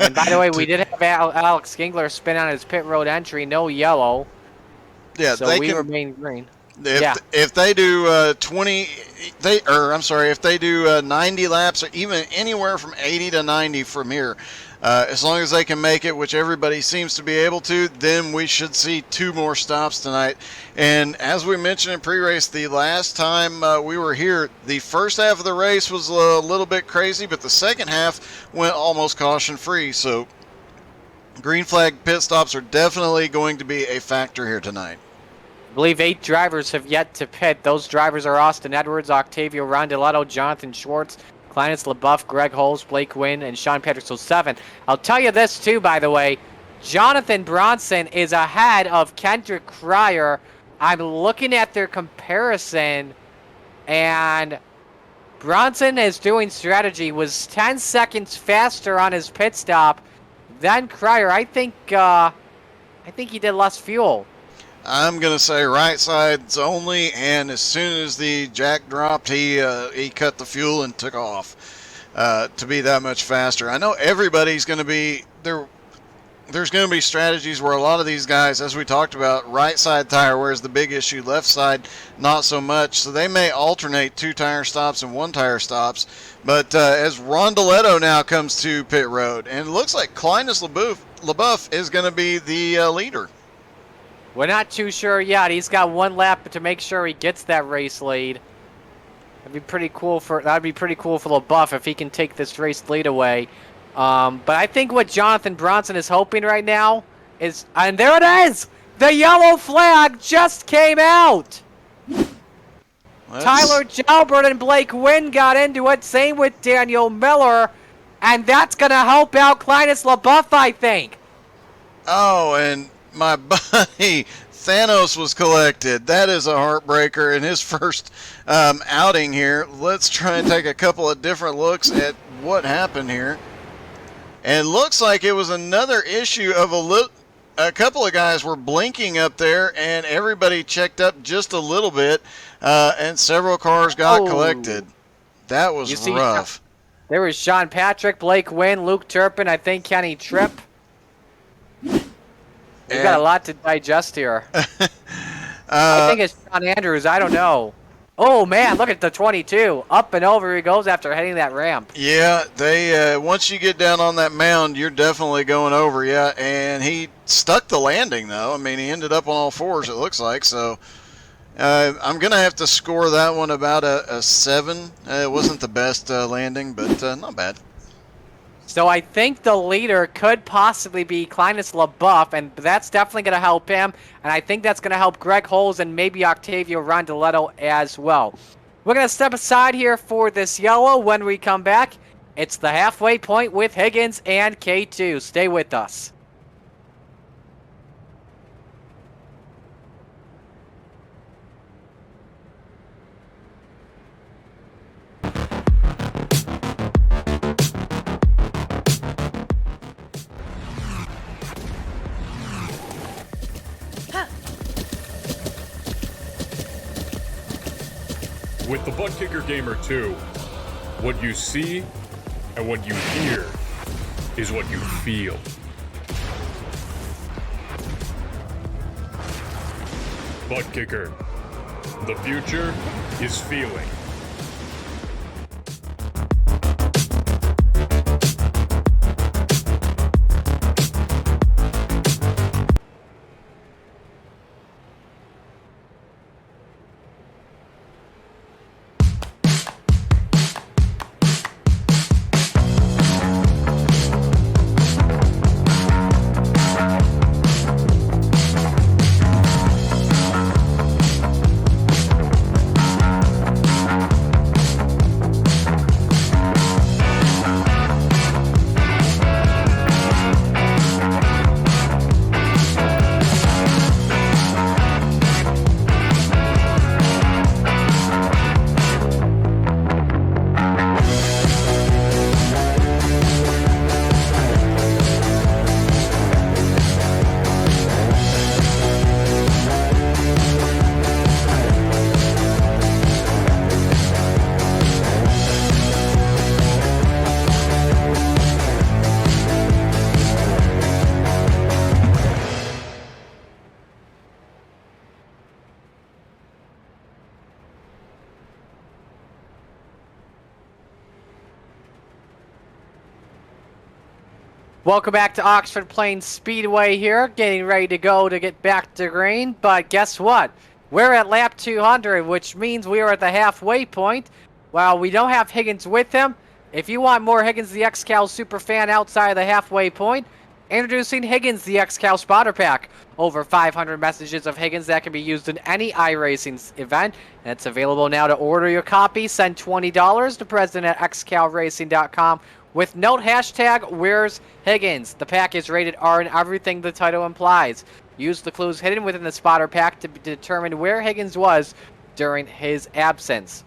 And by the way, we did have Alex Gingler spin on his pit road entry, no yellow. Yeah, so we remain green. If they do if they do 90 laps or even anywhere from 80 to 90 from here, as long as they can make it, which everybody seems to be able to, then we should see 2 more stops tonight. And as we mentioned in pre-race, the last time we were here, the first half of the race was a little bit crazy, but the second half went almost caution-free. So green flag pit stops are definitely going to be a factor here tonight. I believe 8 drivers have yet to pit. Those drivers are Austin Edwards, Octavio Rondoletto, Jonathan Schwartz, Clinus LaBeouf, Greg Holes, Blake Wynn, and Sean Patrick. So 7. I'll tell you this too, by the way. Jonathan Bronson is ahead of Kendrick Cryer. I'm looking at their comparison, and Bronson is doing strategy, was 10 seconds faster on his pit stop than Cryer. I think he did less fuel. I'm going to say right sides only, and as soon as the jack dropped, he cut the fuel and took off to be that much faster. I know everybody's going to be there. There's going to be strategies where a lot of these guys, as we talked about, right side tire, whereas the big issue, left side, not so much. So they may alternate 2 tire stops and 1 tire stops. But as Rondoletto now comes to pit road, and it looks like Clinus LaBeouf is going to be the leader. We're not too sure yet. He's got 1 lap to make sure he gets that race lead. That'd be pretty cool for LaBeouf if he can take this race lead away. But I think what Jonathan Bronson is hoping right now is, and there it is! The yellow flag just came out! Tyler Jalbert and Blake Wynn got into it, same with Daniel Miller, and that's going to help out Clinus LaBeouf, I think. Oh, and my buddy Thanos was collected. That is a heartbreaker in his first outing here. Let's try and take a couple of different looks at what happened here. And it looks like it was another issue of a couple of guys were blinking up there, and everybody checked up just a little bit, and several cars got collected. That was rough. There was Sean Patrick, Blake Wynn, Luke Turpin, I think Kenny Tripp. We've got a lot to digest here. I think it's Sean Andrews. I don't know. Oh, man, look at the 22. Up and over he goes after hitting that ramp. Yeah, they once you get down on that mound, you're definitely going over, yeah. And he stuck the landing, though. I mean, he ended up on all 4s, it looks like. So I'm going to have to score that one about a 7. It wasn't the best landing, but not bad. So I think the leader could possibly be Clinus LaBeouf, and that's definitely going to help him. And I think that's going to help Greg Holes and maybe Octavio Rondoletto as well. We're going to step aside here for this yellow. When we come back, it's the halfway point with Higgins and K2. Stay with us. With the Butt Kicker Gamer 2, what you see and what you hear is what you feel. Butt Kicker. The future is feeling. Welcome back to Oxford Plains Speedway here, getting ready to go to get back to green, but guess what? We're at lap 200, which means we are at the halfway point. While we don't have Higgins with him, if you want more Higgins the XCAL superfan outside of the halfway point, introducing Higgins the XCAL spotter pack. Over 500 messages of Higgins that can be used in any iRacing event, and it's available now to order your copy. Send $20 to president@xcalracing.com with note hashtag Where's Higgins. The pack is rated R in everything the title implies. Use the clues hidden within the spotter pack to determine where Higgins was during his absence.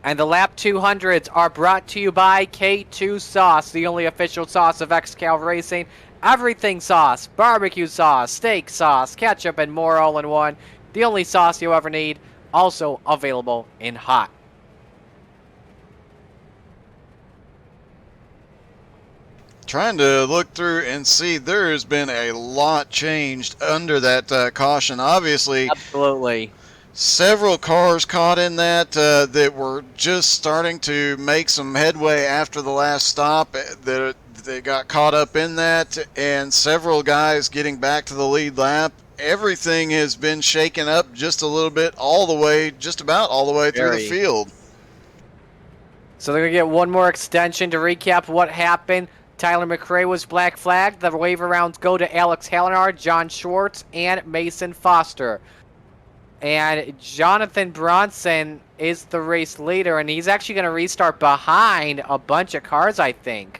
And the lap 200s are brought to you by K2 Sauce, the only official sauce of XCAL Racing. Everything sauce, barbecue sauce, steak sauce, ketchup, and more all in one. The only sauce you'll ever need, also available in hot. Trying to look through and see, there has been a lot changed under that caution. Obviously, Absolutely. several cars caught in that that were just starting to make some headway after the last stop. That they got caught up in that, and several guys getting back to the lead lap. Everything has been shaken up just a little bit, just about all the way through the field. So they're going to get one more extension to recap what happened. Tyler McRae was black flagged. The waiver rounds go to Alex Hallinar, John Schwartz, and Mason Foster. And Jonathan Bronson is the race leader, and he's actually going to restart behind a bunch of cars, I think.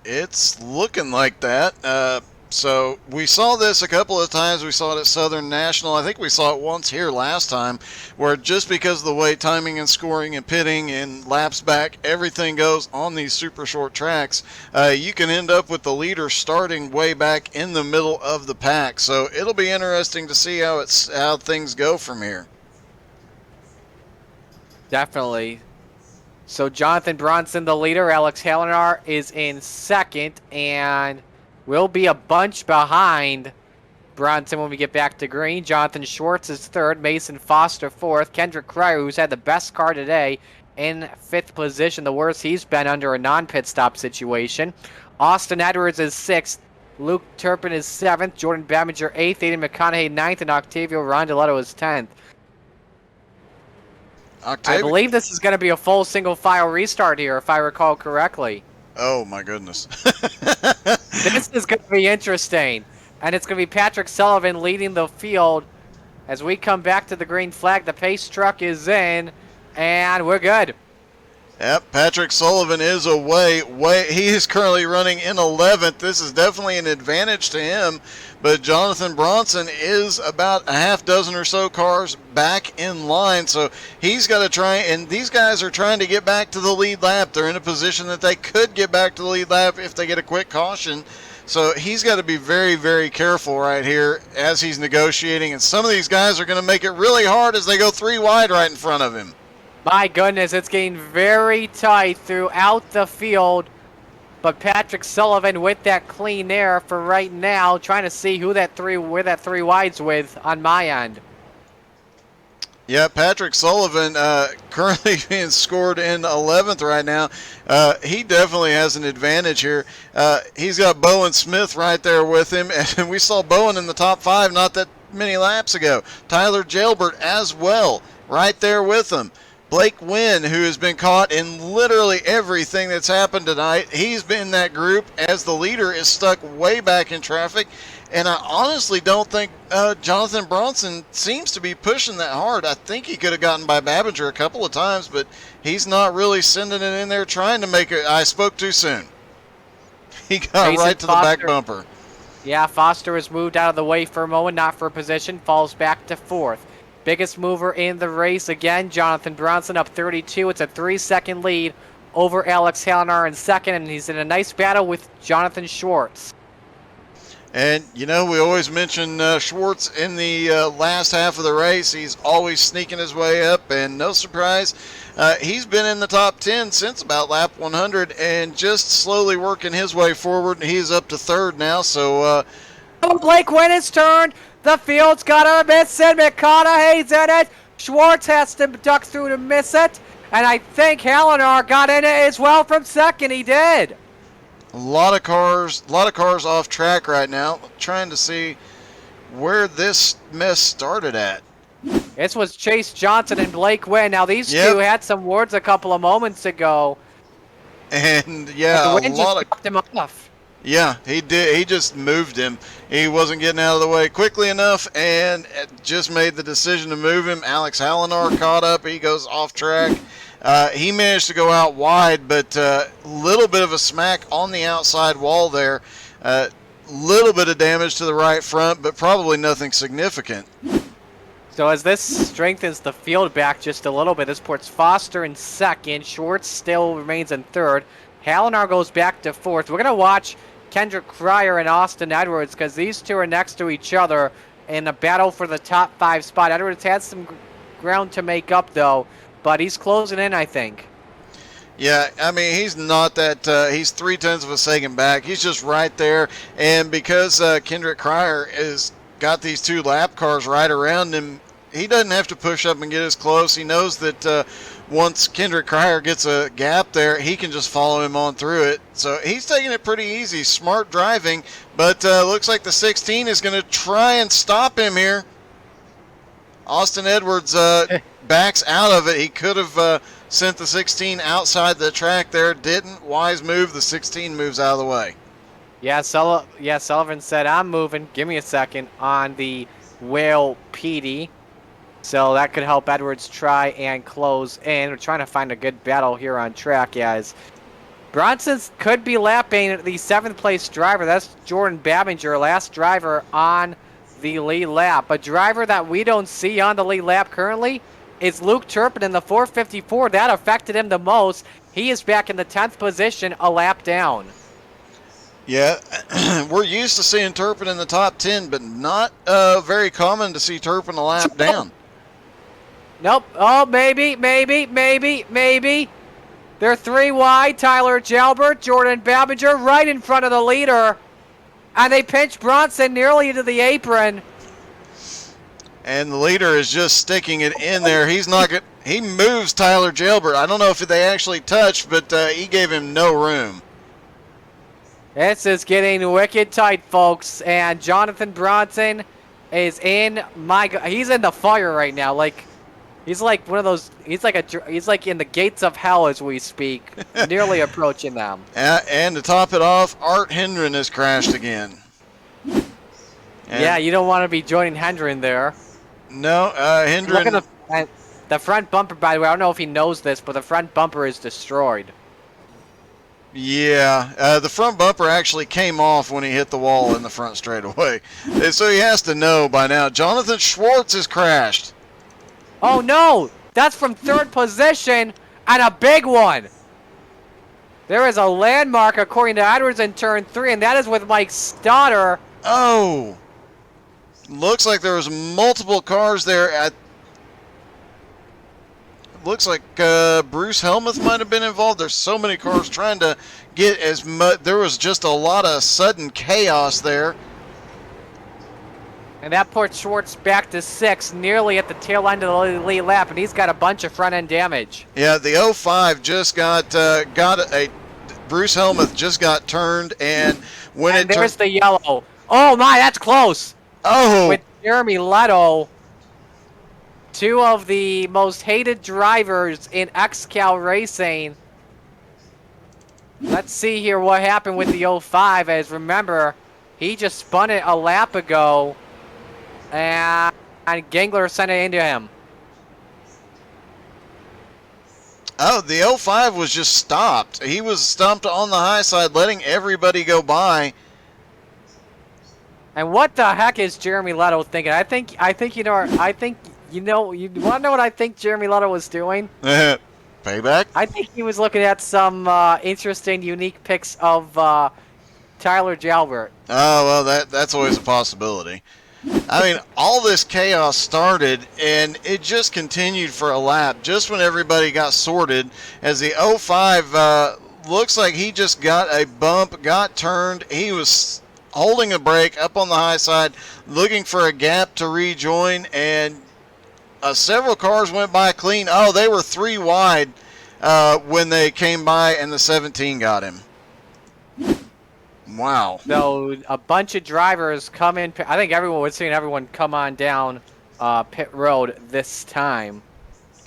It's looking like that. So we saw this a couple of times. We saw it at Southern National. I think we saw it once here last time, where just because of the way timing and scoring and pitting and laps back, everything goes on these super short tracks, you can end up with the leader starting way back in the middle of the pack. So it'll be interesting to see how things go from here. Definitely. So Jonathan Bronson, the leader. Alex Hallinar is in second, and will be a bunch behind Bronson when we get back to green. Jonathan Schwartz is third. Mason Foster fourth. Kendrick Cryer, who's had the best car today, in fifth position. The worst he's been under a non-pit stop situation. Austin Edwards is sixth. Luke Turpin is seventh. Jordan Bamager eighth. Aiden McConaughey ninth. And Octavio Rondoletto is 10th. I Octavia. believe this is going to be a full single file restart here, if I recall correctly. Oh my goodness. This is going to be interesting. And it's going to be Patrick Sullivan leading the field as we come back to the green flag. The pace truck is in, and we're good. Yep, Patrick Sullivan is away. He is currently running in 11th. This is definitely an advantage to him, but Jonathan Bronson is about a half dozen or so cars back in line, so he's got to try, and these guys are trying to get back to the lead lap. They're in a position that they could get back to the lead lap if they get a quick caution. So he's got to be very, very careful right here as he's negotiating, and some of these guys are going to make it really hard as they go 3 wide right in front of him. My goodness, it's getting very tight throughout the field. But Patrick Sullivan with that clean air for right now, trying to see where that three wide's with on my end. Yeah, Patrick Sullivan currently being scored in 11th right now. He definitely has an advantage here. He's got Bowen Smith right there with him, and we saw Bowen in the top 5 not that many laps ago. Tyler Jalbert as well, right there with him. Blake Wynn, who has been caught in literally everything that's happened tonight, he's been in that group as the leader is stuck way back in traffic. And I honestly don't think Jonathan Bronson seems to be pushing that hard. I think he could have gotten by Babinger a couple of times, but he's not really sending it in there trying to make it. I spoke too soon. He got Mason right to Foster. the back bumper. Yeah, Foster has moved out of the way for a moment, not for a position, falls back to 4th. Biggest mover in the race again, Jonathan Bronson up 32. It's a 3-second lead over Alex Halinar in 2nd, and he's in a nice battle with Jonathan Schwartz. And, you know, we always mention Schwartz in the last half of the race. He's always sneaking his way up, and no surprise, he's been in the top 10 since about lap 100 and just slowly working his way forward. He's up to 3rd now, so... Blake Wynn has turned. The field's got to miss it. McConaughey's in it. Schwartz has to duck through to miss it. And I think Halinar got in it as well from 2nd. He did. A lot of cars off track right now. Trying to see where this mess started at. This was Chase Johnson and Blake Wynn. Now these two had some words a couple of moments ago. And yeah, the wind just knocked him off. Yeah, he did. He just moved him. He wasn't getting out of the way quickly enough and just made the decision to move him. Alex Halinar caught up. He goes off track. He managed to go out wide, but a little bit of a smack on the outside wall there. Little bit of damage to the right front, but probably nothing significant. So as this strengthens the field back just a little bit, this puts Foster in 2nd. Schwartz still remains in 3rd. Halinar goes back to 4th. We're going to watch Kendrick Cryer and Austin Edwards because these two are next to each other in a battle for the top 5 spot. Edwards had some ground to make up, though, but he's closing in, I think. Yeah, I mean, he's not that, he's 0.3 of a second back. He's just right there, and because Kendrick Cryer has got these 2 lap cars right around him, he doesn't have to push up and get as close. He knows that once Kendrick Cryer gets a gap there, he can just follow him on through it. So he's taking it pretty easy. Smart driving, but looks like the 16 is going to try and stop him here. Austin Edwards backs out of it. He could have sent the 16 outside the track there. Didn't. Wise move. The 16 moves out of the way. Yeah, Sullivan said, I'm moving. Give me a second on the Whale PD. So that could help Edwards try and close in. We're trying to find a good battle here on track, as Bronson could be lapping the 7th place driver. That's Jordan Babinger, last driver on the lead lap. A driver that we don't see on the lead lap currently is Luke Turpin in the 454. That affected him the most. He is back in the 10th position, a lap down. Yeah, we're used to seeing Turpin in the top 10, but not very common to see Turpin a lap down. Nope. Oh, maybe. They're 3 wide. Tyler Jalbert, Jordan Babinger right in front of the leader. And they pinch Bronson nearly into the apron. And the leader is just sticking it in there. He's not good. He moves Tyler Jalbert. I don't know if they actually touched, but he gave him no room. This is getting wicked tight, folks. And Jonathan Bronson is in he's in the fire right now. Like, He's like one of those. He's like in the gates of hell as we speak, nearly approaching them. And to top it off, Art Hendren has crashed again. Yeah, And you don't want to be joining Hendren there. no, Look Hendren. at the front bumper. By the way, I don't know if he knows this, but the front bumper is destroyed. Yeah, the front bumper actually came off when he hit the wall in the front straightaway. And so he has to know by now. Jonathan Schwartz has crashed. Oh no! That's from third position and a big one. There is a landmark according to Edwards in turn 3, and that is with Mike Stoddard. Oh, looks like there was multiple cars there. Looks like Bruce Helmuth might have been involved. There's so many cars trying to get as much. There was just a lot of sudden chaos there. And that puts Schwartz back to 6, nearly at the tail end of the lead lap, and he's got a bunch of front-end damage. Yeah, the 05 just got Bruce Helmuth just got turned, and when And it there's the yellow. Oh my, that's close. oh, With Jeremy Leto, two of the most hated drivers in XCAL racing. Let's see here what happened with the 05, as remember, he just spun it a lap ago, and Gangler sent it into him. oh, the 05 was just stopped. He was stumped on the high side, letting everybody go by. And what the heck is Jeremy Leto thinking? I think you want to know what I think Jeremy Leto was doing? Payback? I think he was looking at some interesting, unique pics of Tyler Jalbert. Oh, well, that's always a possibility. I mean, all this chaos started, and it just continued for a lap, just when everybody got sorted, as the 05 looks like he just got a bump, got turned. He was holding a brake up on the high side, looking for a gap to rejoin, and several cars went by clean. Oh, they were 3 wide when they came by, and the 17 got him. Wow. So a bunch of drivers come in. I think we're seeing everyone come on down pit road this time.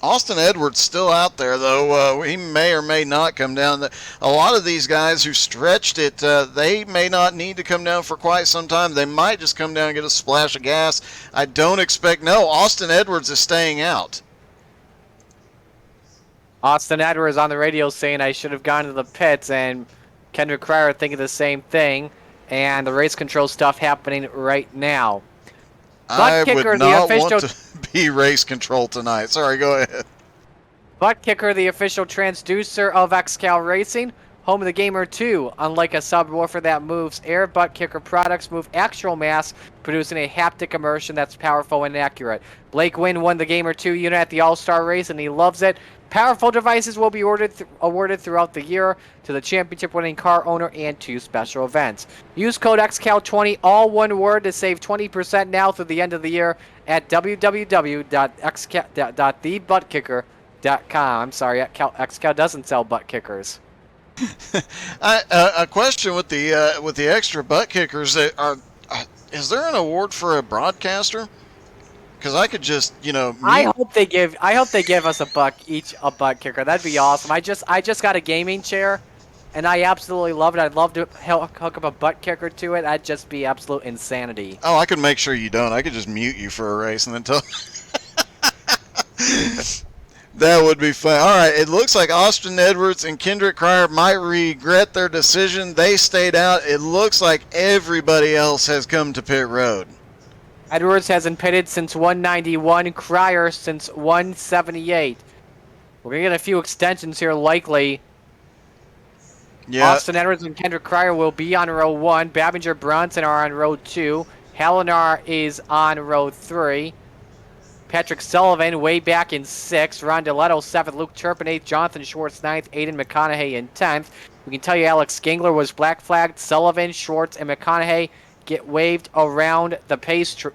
Austin Edwards still out there, though. He may or may not come down. A lot of these guys who stretched it, they may not need to come down for quite some time. They might just come down and get a splash of gas. I don't expect. No, Austin Edwards is staying out. Austin Edwards on the radio saying I should have gone to the pits, and Kendrick Cryer thinking the same thing, and the race control stuff happening right now. I Kicker, would not want to be race control tonight. Sorry, go ahead. Butt Kicker, the official transducer of XCAL Racing, home of the Gamer 2. Unlike a subwoofer that moves air, Butt Kicker products move actual mass, producing a haptic immersion that's powerful and accurate. Blake Wynn won the Gamer 2 unit at the All-Star race, and he loves it. Powerful devices will be awarded throughout the year to the championship-winning car owner and 2 special events. Use code XCAL20, all one word, to save 20% now through the end of the year at www.thebuttkicker.com. I'm sorry, XCAL doesn't sell butt kickers. A question with the extra butt kickers. Is there an award for a broadcaster? Because I could just, I hope they give us a butt kicker. That'd be awesome. I just got a gaming chair, and I absolutely love it. I'd love to hook up a butt kicker to it. That'd just be absolute insanity. Oh, I could make sure you don't. I could just mute you for a race and then tell. That would be fun. All right, it looks like Austin Edwards and Kendrick Cryer might regret their decision. They stayed out. It looks like everybody else has come to pit road. Edwards hasn't pitted since 191, Cryer since 178. We're going to get a few extensions here, likely. Yeah. Austin Edwards and Kendrick Cryer will be on row 1. Babinger Bronson are on row 2. Hallinar is on row 3. Patrick Sullivan way back in 6th. Ron DeLetto 7th. Luke Turpin 8th. Jonathan Schwartz 9th. Aiden McConaughey in 10th. We can tell you Alex Gangler was black flagged. Sullivan, Schwartz, and McConaughey get waved around the pace truck.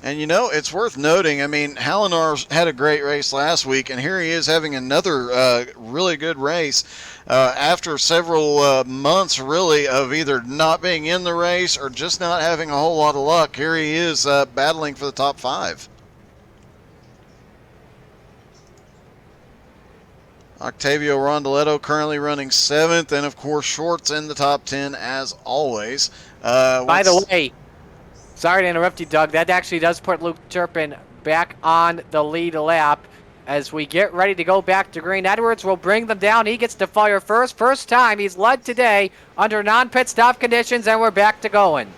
And it's worth noting, I mean, Hallinar had a great race last week, and here he is having another really good race after several months, really, of either not being in the race or just not having a whole lot of luck. Here he is battling for the top 5. Octavio Rondoletto currently running 7th, and of course Shorts in the top 10 as always. By the way, sorry to interrupt you, Doug. That actually does put Luke Turpin back on the lead lap. As we get ready to go back to green, Edwards will bring them down. He gets to fire first. First time he's led today under non-pit stop conditions, and we're back to going.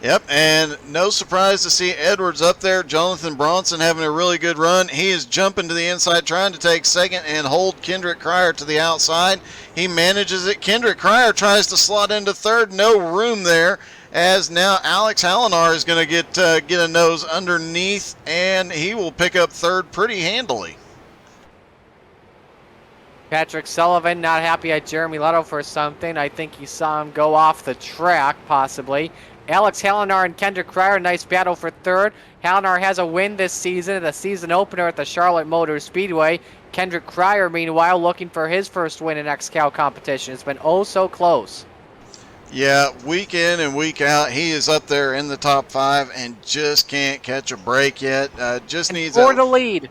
Yep, and no surprise to see Edwards up there. Jonathan Bronson having a really good run. He is jumping to the inside, trying to take second and hold Kendrick Cryer to the outside. He manages it. Kendrick Cryer tries to slot into third. No room there, as now Alex Hallinar is going to get a nose underneath, and he will pick up third pretty handily. Patrick Sullivan not happy at Jeremy Lotto for something. I think he saw him go off the track, possibly. Alex Hallinar and Kendrick Cryer, nice battle for third. Hallinar has a win this season, the season opener at the Charlotte Motor Speedway. Kendrick Cryer, meanwhile, looking for his first win in XCAL competition. It's been oh so close. Yeah, week in and week out, he is up there in the top 5 and just can't catch a break yet. Just needs for the lead.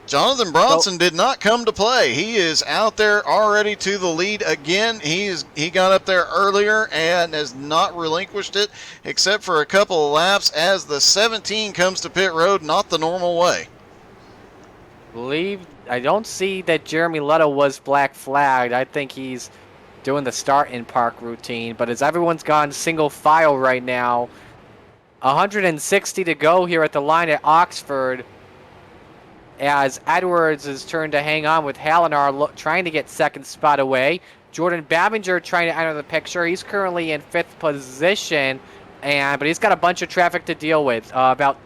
Jonathan Bronson did not come to play. He is out there already to the lead again. He got up there earlier and has not relinquished it except for a couple of laps as the 17 comes to pit road, not the normal way. I don't see that Jeremy Lotto was black flagged. I think he's doing the start in park routine, but as everyone's gone single file right now, 160 to go here at the line at Oxford, as Edwards is turned to hang on with Hallinar trying to get second spot away. Jordan Babinger trying to enter the picture. He's currently in 5th position, but he's got a bunch of traffic to deal with. About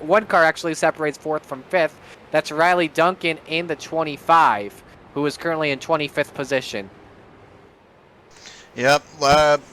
one car actually separates 4th from 5th. That's Riley Duncan in the 25, who is currently in 25th position. Yep,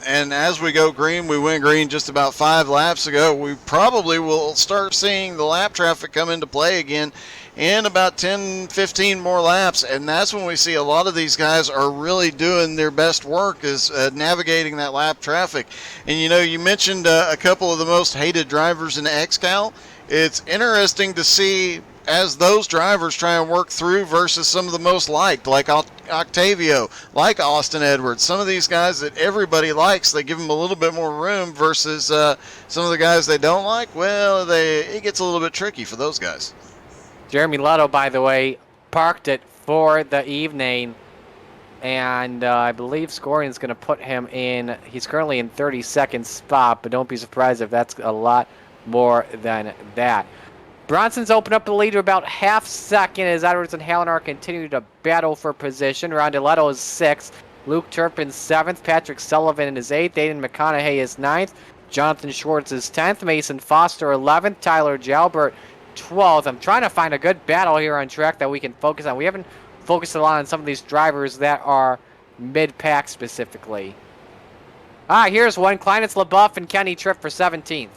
and as we go green, we went green just about 5 laps ago. We probably will start seeing the lap traffic come into play again in about 10, 15 more laps, and that's when we see a lot of these guys are really doing their best work is navigating that lap traffic. And you mentioned a couple of the most hated drivers in XCAL. It's interesting to see as those drivers try and work through versus some of the most liked, like Octavio, like Austin Edwards. Some of these guys that everybody likes, they give them a little bit more room versus some of the guys they don't like. Well, it gets a little bit tricky for those guys. Jeremy Lotto, by the way, parked it for the evening, and I believe scoring is going to put him in. He's currently in 32nd spot, but don't be surprised if that's a lot more than that. Bronson's opened up the lead to about half second as Edwards and Hallinar continue to battle for position. Rondoletto is 6th. Luke Turpin 7th. Patrick Sullivan is 8th. Aiden McConaughey is 9th. Jonathan Schwartz is 10th. Mason Foster 11th. Tyler Jalbert 12th. I'm trying to find a good battle here on track that we can focus on. We haven't focused a lot on some of these drivers that are mid-pack specifically. Here's one. Kleinitz, LaBeouf, and Kenny Tripp for 17th.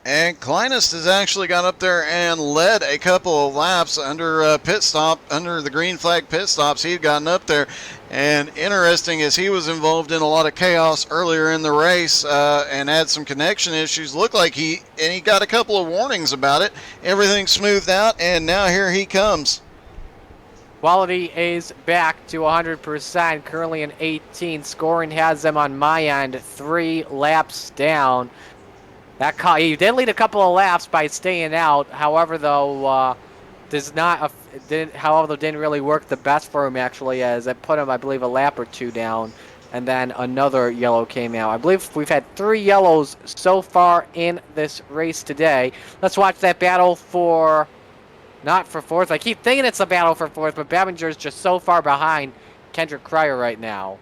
And Kleinist has actually got up there and led a couple of laps under the green flag pit stops. He had gotten up there, and interesting as he was involved in a lot of chaos earlier in the race and had some connection issues. Looked like he got a couple of warnings about it. Everything smoothed out, and now here he comes. Quality is back to 100%, currently in 18th. Scoring has them on my end 3 laps down. He did lead a couple of laps by staying out. However, though, didn't really work the best for him actually, as it put him, I believe, a lap or 2 down, and then another yellow came out. I believe we've had 3 yellows so far in this race today. Let's watch that battle not for 4th. I keep thinking it's a battle for 4th, but Babinger's just so far behind Kendrick Cryer right now.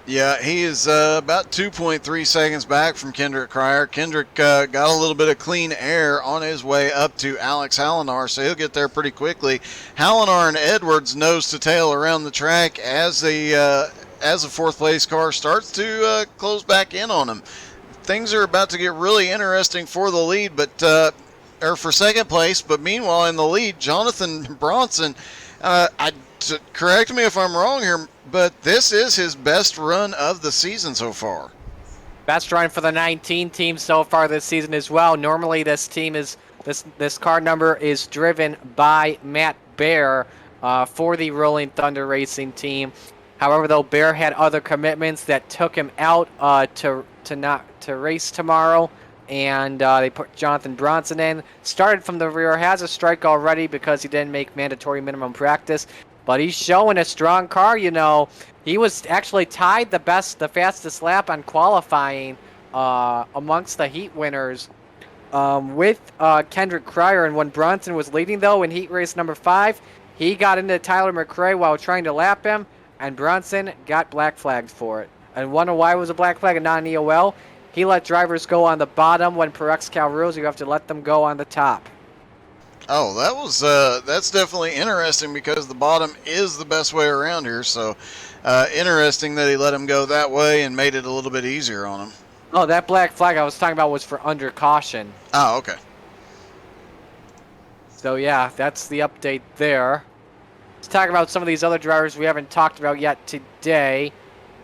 Yeah, he is about 2.3 seconds back from Kendrick Cryer. Kendrick got a little bit of clean air on his way up to Alex Hallinar, so he'll get there pretty quickly. Hallinar and Edwards nose to tail around the track as the 4th place car starts to close back in on him. Things are about to get really interesting for the lead, or for 2nd place. But meanwhile, in the lead, Jonathan Bronson. Correct me if I'm wrong here, but this is his best run of the season so far. Best run for the 19 team so far this season as well. Normally this team is this car number is driven by Matt Bear for the Rolling Thunder Racing team. However, though, Bear had other commitments that took him out to race tomorrow, and they put Jonathan Bronson in. Started from the rear, has a strike already because he didn't make mandatory minimum practice, but he's showing a strong car. He was actually tied the fastest lap on qualifying amongst the heat winners with Kendrick Cryer. And when Bronson was leading, though, in heat race number 5, he got into Tyler McRae while trying to lap him, and Bronson got black flagged for it. And wonder why it was a black flag and not an EOL? He let drivers go on the bottom when per XCAL rules. You have to let them go on the top. Oh, that's definitely interesting because the bottom is the best way around here. So interesting that he let him go that way and made it a little bit easier on him. Oh, that black flag I was talking about was for under caution. Oh, okay. So yeah, that's the update there. Let's talk about some of these other drivers we haven't talked about yet today.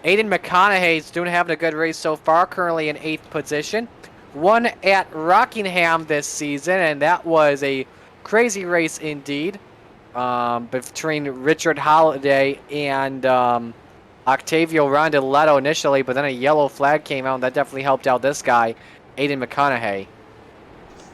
Aiden McConaughey's having a good race so far, currently in 8th position. Won at Rockingham this season, and that was a crazy race indeed between Richard Holiday and Octavio Rondeletto initially, but then a yellow flag came out, and that definitely helped out this guy, Aiden McConaughey.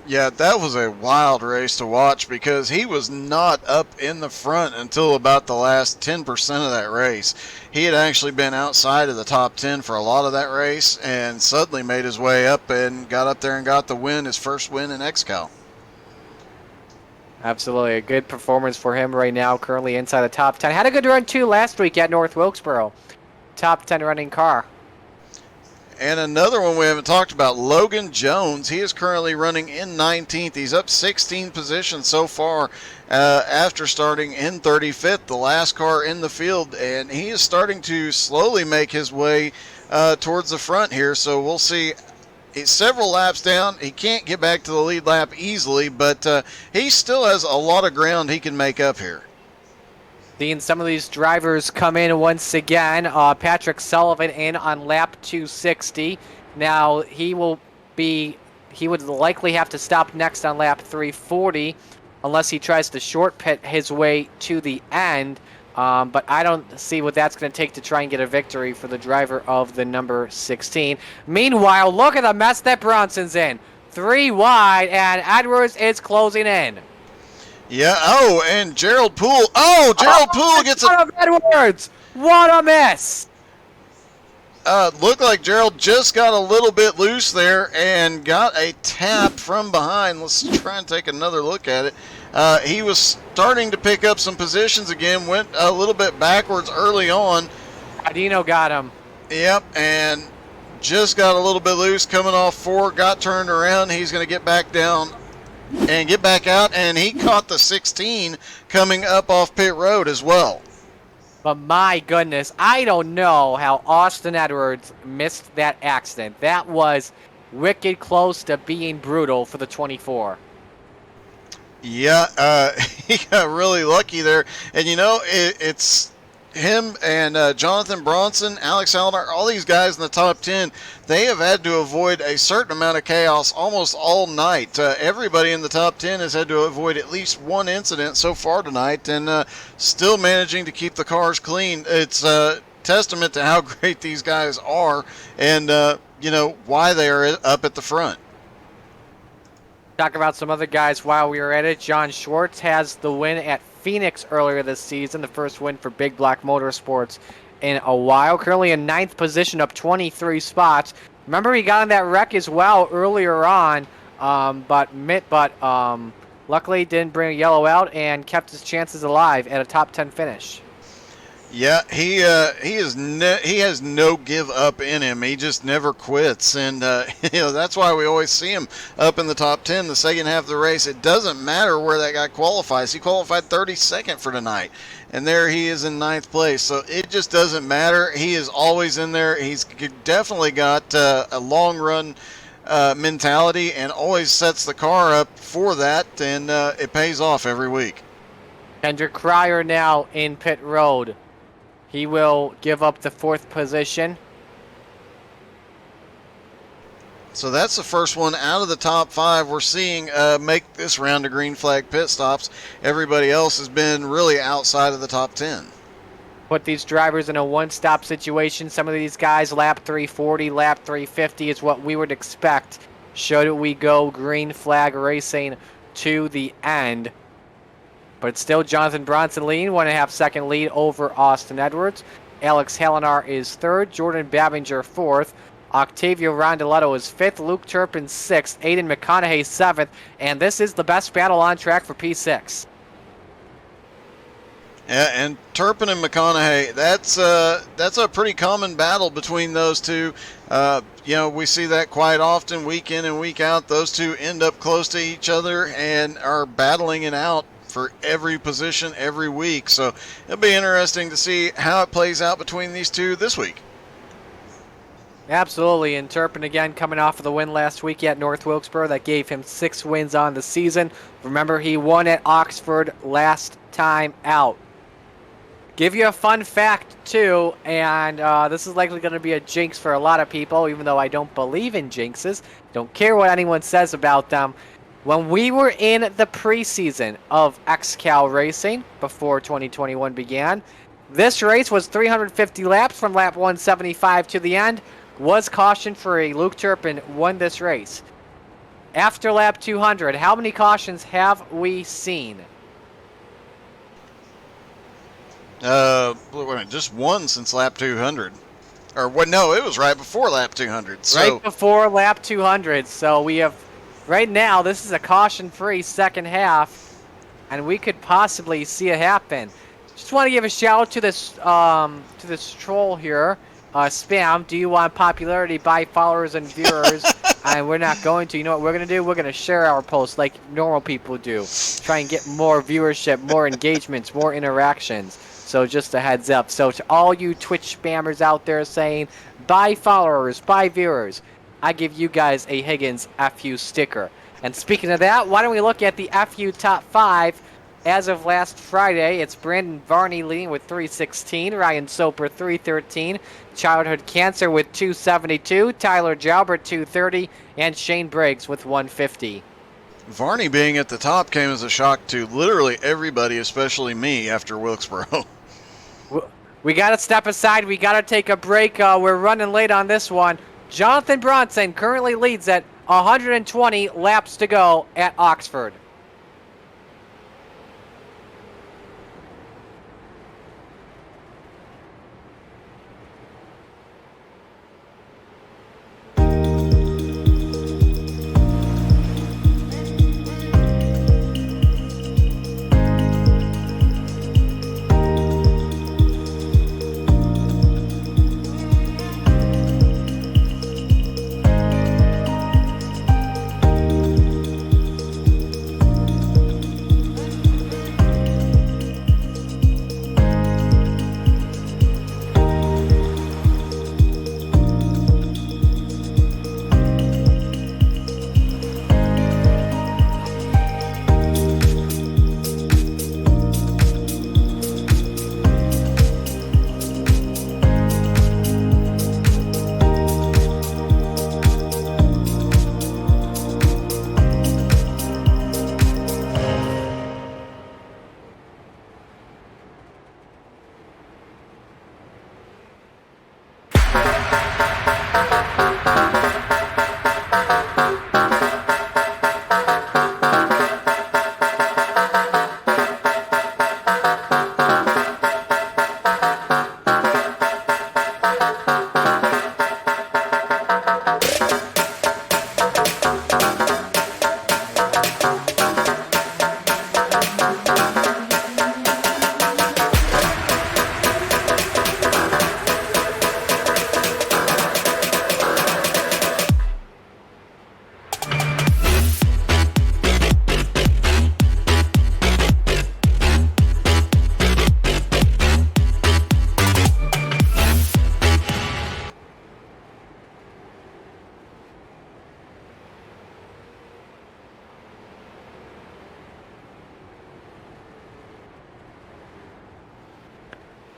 Yeah, that was a wild race to watch because he was not up in the front until about the last 10% of that race. He had actually been outside of the top 10 for a lot of that race and suddenly made his way up and got up there and got the win, his first win in XCAL. Absolutely, a good performance for him right now, currently inside the top 10. Had a good run too last week at North Wilkesboro. Top 10 running car. And another one we haven't talked about, Logan Jones. He is currently running in 19th. He's up 16 positions so far after starting in 35th, the last car in the field. And he is starting to slowly make his way towards the front here. So we'll see. He's several laps down. He can't get back to the lead lap easily, but he still has a lot of ground he can make up here. Seeing some of these drivers come in once again. Patrick Sullivan in on lap 260. Now he would likely have to stop next on lap 340 unless he tries to short pit his way to the end. But I don't see what that's going to take to try and get a victory for the driver of the number 16. Meanwhile, look at the mess that Bronson's in. 3 wide, and Edwards is closing in. Yeah, oh, and Gerald Poole. Oh, Gerald Poole gets a... Of Edwards! What a miss! Looked like Gerald just got a little bit loose there and got a tap from behind. Let's try and take another look at it. He was starting to pick up some positions again, went a little bit backwards early on. Adino got him. Yep, and just got a little bit loose coming off 4, got turned around. He's going to get back down and get back out, and he caught the 16 coming up off pit road as well. But my goodness, I don't know how Austin Edwards missed that accident. That was wicked close to being brutal for the 24. Yeah, he got really lucky there. And, it's him and Jonathan Bronson, Alex Allender, all these guys in the top 10, they have had to avoid a certain amount of chaos almost all night. Everybody in the top 10 has had to avoid at least one incident so far tonight and still managing to keep the cars clean. It's a testament to how great these guys are and, why they are up at the front. Talk about some other guys while we were at it. John Schwartz has the win at Phoenix earlier this season, the first win for Big Black Motorsports in a while. Currently in 9th position, up 23 spots. Remember, he got in that wreck as well earlier on, but luckily didn't bring a yellow out and kept his chances alive at a top 10 finish. Yeah, he has no give up in him. He just never quits, and that's why we always see him up in the top 10 the second half of the race. It doesn't matter where that guy qualifies. He qualified 32nd for tonight, and there he is in 9th place. So it just doesn't matter. He is always in there. He's definitely got a long run mentality and always sets the car up for that, and it pays off every week. Kendrick Cryer now in pit road. He will give up the 4th position. So that's the first one out of the top 5 we're seeing make this round of green flag pit stops. Everybody else has been really outside of the top 10. Put these drivers in a one-stop situation. Some of these guys, lap 340, lap 350 is what we would expect should we go green flag racing to the end. But it's still Jonathan Bronson leading, 1.5 second lead over Austin Edwards. Alex Halinar is 3rd, Jordan Babinger 4th, Octavio Rondeletto is 5th, Luke Turpin 6th, Aiden McConaughey 7th, and this is the best battle on track for P6. Yeah, and Turpin and McConaughey, that's a pretty common battle between those two. We see that quite often, week in and week out. Those two end up close to each other and are battling it out for every position every week. So it'll be interesting to see how it plays out between these two this week. Absolutely, and Turpin again coming off of the win last week at North Wilkesboro. That gave him 6 wins on the season. Remember, he won at Oxford last time out. Give you a fun fact, too, and this is likely going to be a jinx for a lot of people, even though I don't believe in jinxes. Don't care what anyone says about them. When we were in the preseason of XCAL racing, before 2021 began, this race was 350 laps from lap 175 to the end. Was caution-free. Luke Turpin won this race. After lap 200, how many cautions have we seen? Just one since lap 200. Or what? No, it was right before lap 200. So right before lap 200. So we have, right now, this is a caution-free second half, and we could possibly see it happen. Just want to give a shout out to this troll here. Spam, do you want popularity by followers and viewers? And we're not going to. You know what we're going to do? We're going to share our posts like normal people do. Try and get more viewership, more engagements, more interactions. So just a heads up. So to all you Twitch spammers out there saying, buy followers, buy viewers, I give you guys a Higgins FU sticker. And speaking of that, why don't we look at the FU top 5? As of last Friday, it's Brandon Varney leading with 316, Ryan Soper 313, Childhood Cancer with 272, Tyler Jalbert 230, and Shane Briggs with 150. Varney being at the top came as a shock to literally everybody, especially me, after Wilkesboro. We got to step aside. We got to take a break. We're running late on this one. Jonathan Bronson currently leads at 120 laps to go at Oxford.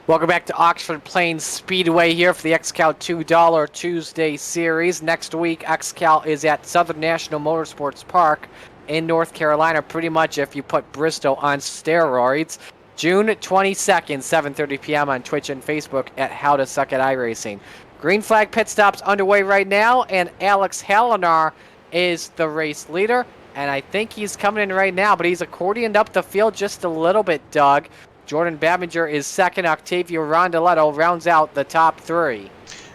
Welcome back to Oxford Plains Speedway here for the XCAL $2 Tuesday series. Next week, XCAL is at Southern National Motorsports Park in North Carolina, pretty much if you put Bristol on steroids. June 22nd, 7:30 p.m. on Twitch and Facebook at How to Suck at iRacing. Green flag pit stops underway right now, and Alex Hallinar is the race leader. And I think he's coming in right now, but he's accordioned up the field just a little bit, Doug. Jordan Babinger is second. Octavio Rondeletto rounds out the top three.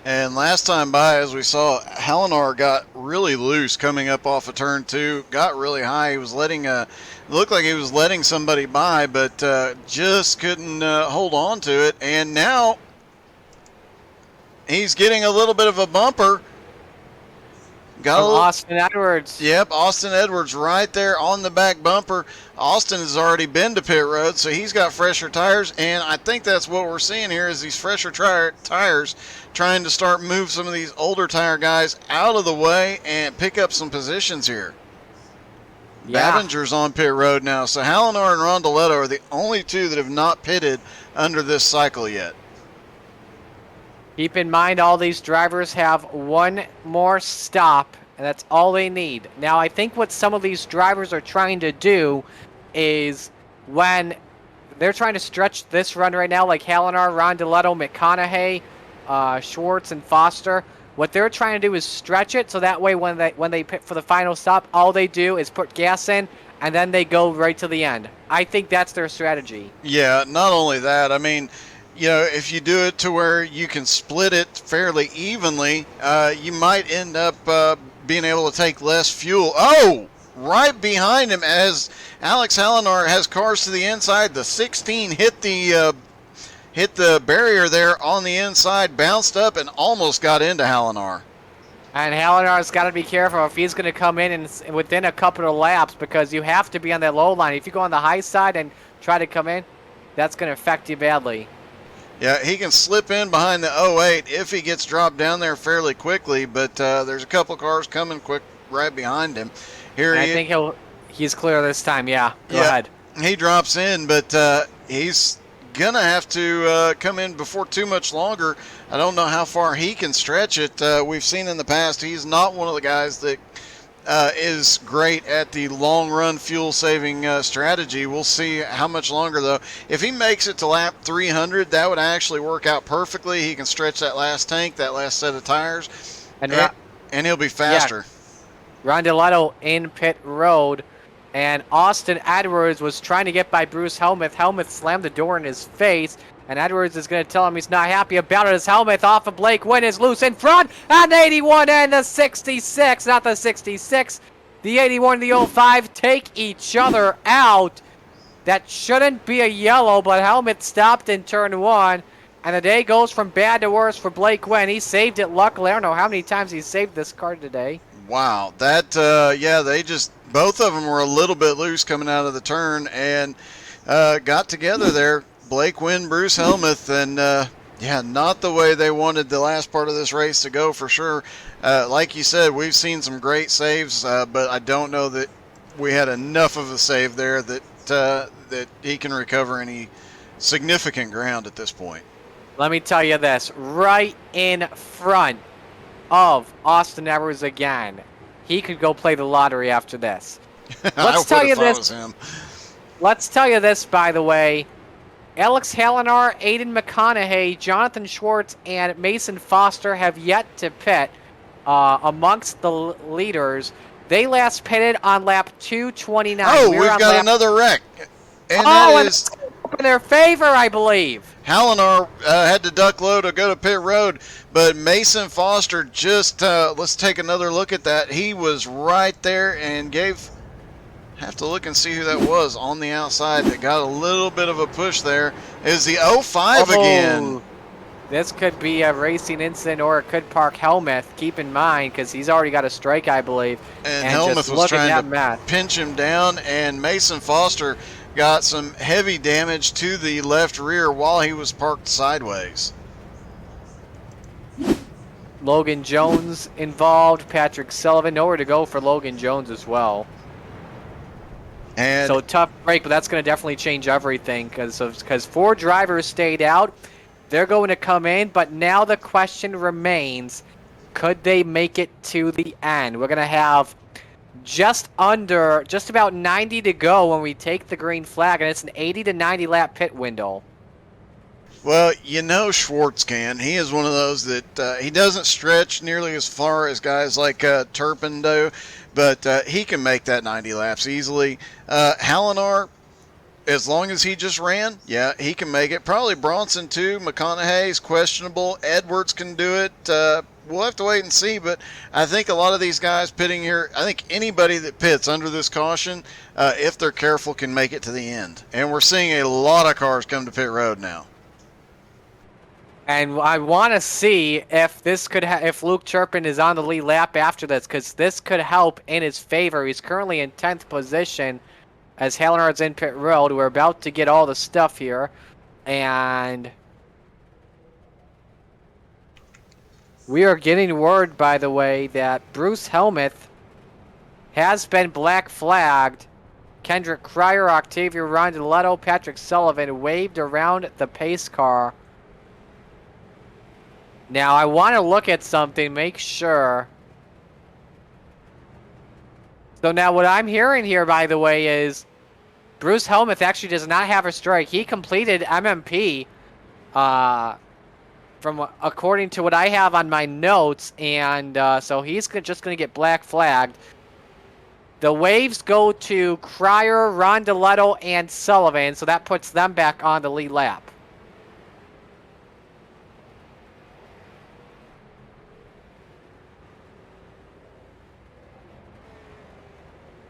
And last time by, as we saw, Hallinar got really loose coming up off of turn 2. Got really high. He was letting, looked like he was letting somebody by, but just couldn't hold on to it. And now he's getting a little bit of a bumper. Got a little, Austin Edwards. Yep, Austin Edwards right there on the back bumper. Austin has already been to pit road, so he's got fresher tires, and I think that's what we're seeing here is these fresher tires trying to start move some of these older tire guys out of the way and pick up some positions here. Yeah. Babinger's on pit road now, so Hallinar and Rondeletto are the only two that have not pitted under this cycle yet. Keep in mind, all these drivers have one more stop, and that's all they need. Now, I think what some of these drivers are trying to do is when they're trying to stretch this run right now, like Hallinar, Rondeletto, McConaughey, Schwartz, and Foster, what they're trying to do is stretch it so that way when they pit for the final stop, all they do is put gas in, and then they go right to the end. I think that's their strategy. Yeah, not only that, I mean, you know, if you do it to where you can split it fairly evenly, you might end up being able to take less fuel. Oh, right behind him as Alex Hallinar has cars to the inside. The 16 hit the barrier there on the inside, bounced up, and almost got into Hallinar. And Hallinar's got to be careful if he's going to come in and within a couple of laps, because you have to be on that low line. If you go on the high side and try to come in, that's going to affect you badly. Yeah, he can slip in behind the 08 if he gets dropped down there fairly quickly, but there's a couple cars coming quick right behind him. Here I think he's clear this time, yeah. Go ahead. He drops in, but he's going to have to come in before too much longer. I don't know how far he can stretch it. We've seen in the past he's not one of the guys that is great at the long-run fuel-saving strategy. We'll see how much longer, though. If he makes it to lap 300, that would actually work out perfectly. He can stretch that last tank, that last set of tires, and he'll be faster. Yeah. Rondeletto in pit road, and Austin Edwards was trying to get by Bruce Helmuth. Helmuth slammed the door in his face, and Edwards is going to tell him he's not happy about it as Helmuth off of Blake Wynn is loose in front. And the 81 and the 66, not the 66, the 81 and the 05 take each other out. That shouldn't be a yellow, but Helmuth stopped in turn 1. And the day goes from bad to worse for Blake Wynn. He saved it luckily. I don't know how many times he saved this car today. Wow. That, both of them were a little bit loose coming out of the turn and got together there. Blake Wynn, Bruce Helmuth, and not the way they wanted the last part of this race to go for sure. Like you said, we've seen some great saves, but I don't know that we had enough of a save there that he can recover any significant ground at this point. Let me tell you this, right in front of Austin Edwards again. He could go play the lottery after this. Let's tell you this. Let's tell you this, by the way. Alex Hallinar, Aiden McConaughey, Jonathan Schwartz, and Mason Foster have yet to pit amongst the leaders. They last pitted on lap 229. Oh, we've got another wreck. And that is in their favor, I believe. Hallinar had to duck low to go to pit road, but Mason Foster just, let's take another look at that. He was right there and have to look and see who that was on the outside that got a little bit of a push there. It was the 05 again. This could be a racing incident, or it could park Helmuth. Keep in mind, because he's already got a strike, I believe. And Helmuth was trying to pinch him down, and Mason Foster got some heavy damage to the left rear while he was parked sideways. Logan Jones involved, Patrick Sullivan. Nowhere to go for Logan Jones as well. And so tough break, but that's going to definitely change everything because 4 drivers stayed out. They're going to come in, but now the question remains, could they make it to the end? We're going to have just about 90 to go when we take the green flag, and it's an 80 to 90 lap pit window. Well, you know Schwartz can. He is one of those that he doesn't stretch nearly as far as guys like Turpin do, but he can make that 90 laps easily. Hallinar, as long as he just ran, yeah, he can make it. Probably Bronson too. McConaughey's questionable. Edwards can do it. We'll have to wait and see, but I think a lot of these guys pitting here, I think anybody that pits under this caution, if they're careful, can make it to the end. And we're seeing a lot of cars come to pit road now. And I want to see if this could if Luke Turpin is on the lead lap after this, because this could help in his favor. He's currently in 10th position as Hallinar's in pit road. We're about to get all the stuff here, and we are getting word, by the way, that Bruce Helmuth has been black flagged. Kendrick Cryer, Octavia Rondeletto, Patrick Sullivan waved around the pace car. Now, I want to look at something, make sure. So now what I'm hearing here, by the way, is Bruce Helmuth actually does not have a strike. He completed MMP from according to what I have on my notes, and so he's just going to get black flagged. The waves go to Cryer, Rondeletto, and Sullivan, so that puts them back on the lead lap.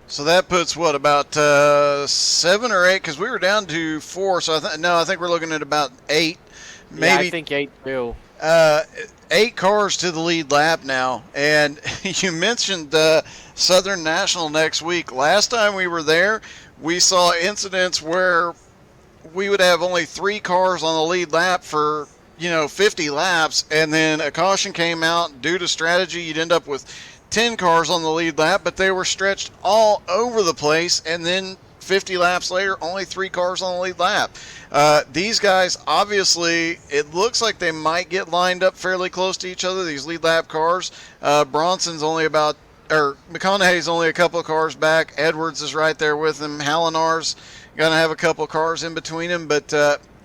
So that puts what, about 7 or 8? Because we were down to 4. So I think we're looking at about 8. Maybe. Yeah, I think 8 too. 8 cars to the lead lap now. And you mentioned Southern National next week. Last time we were there, we saw incidents where we would have only 3 cars on the lead lap for 50 laps, and then a caution came out due to strategy. You'd end up with 10 cars on the lead lap, but they were stretched all over the place, and then 50 laps later, only 3 cars on the lead lap. These guys, obviously, it looks like they might get lined up fairly close to each other, these lead lap cars. McConaughey's only a couple of cars back. Edwards is right there with him. Hallinar's going to have a couple of cars in between him, but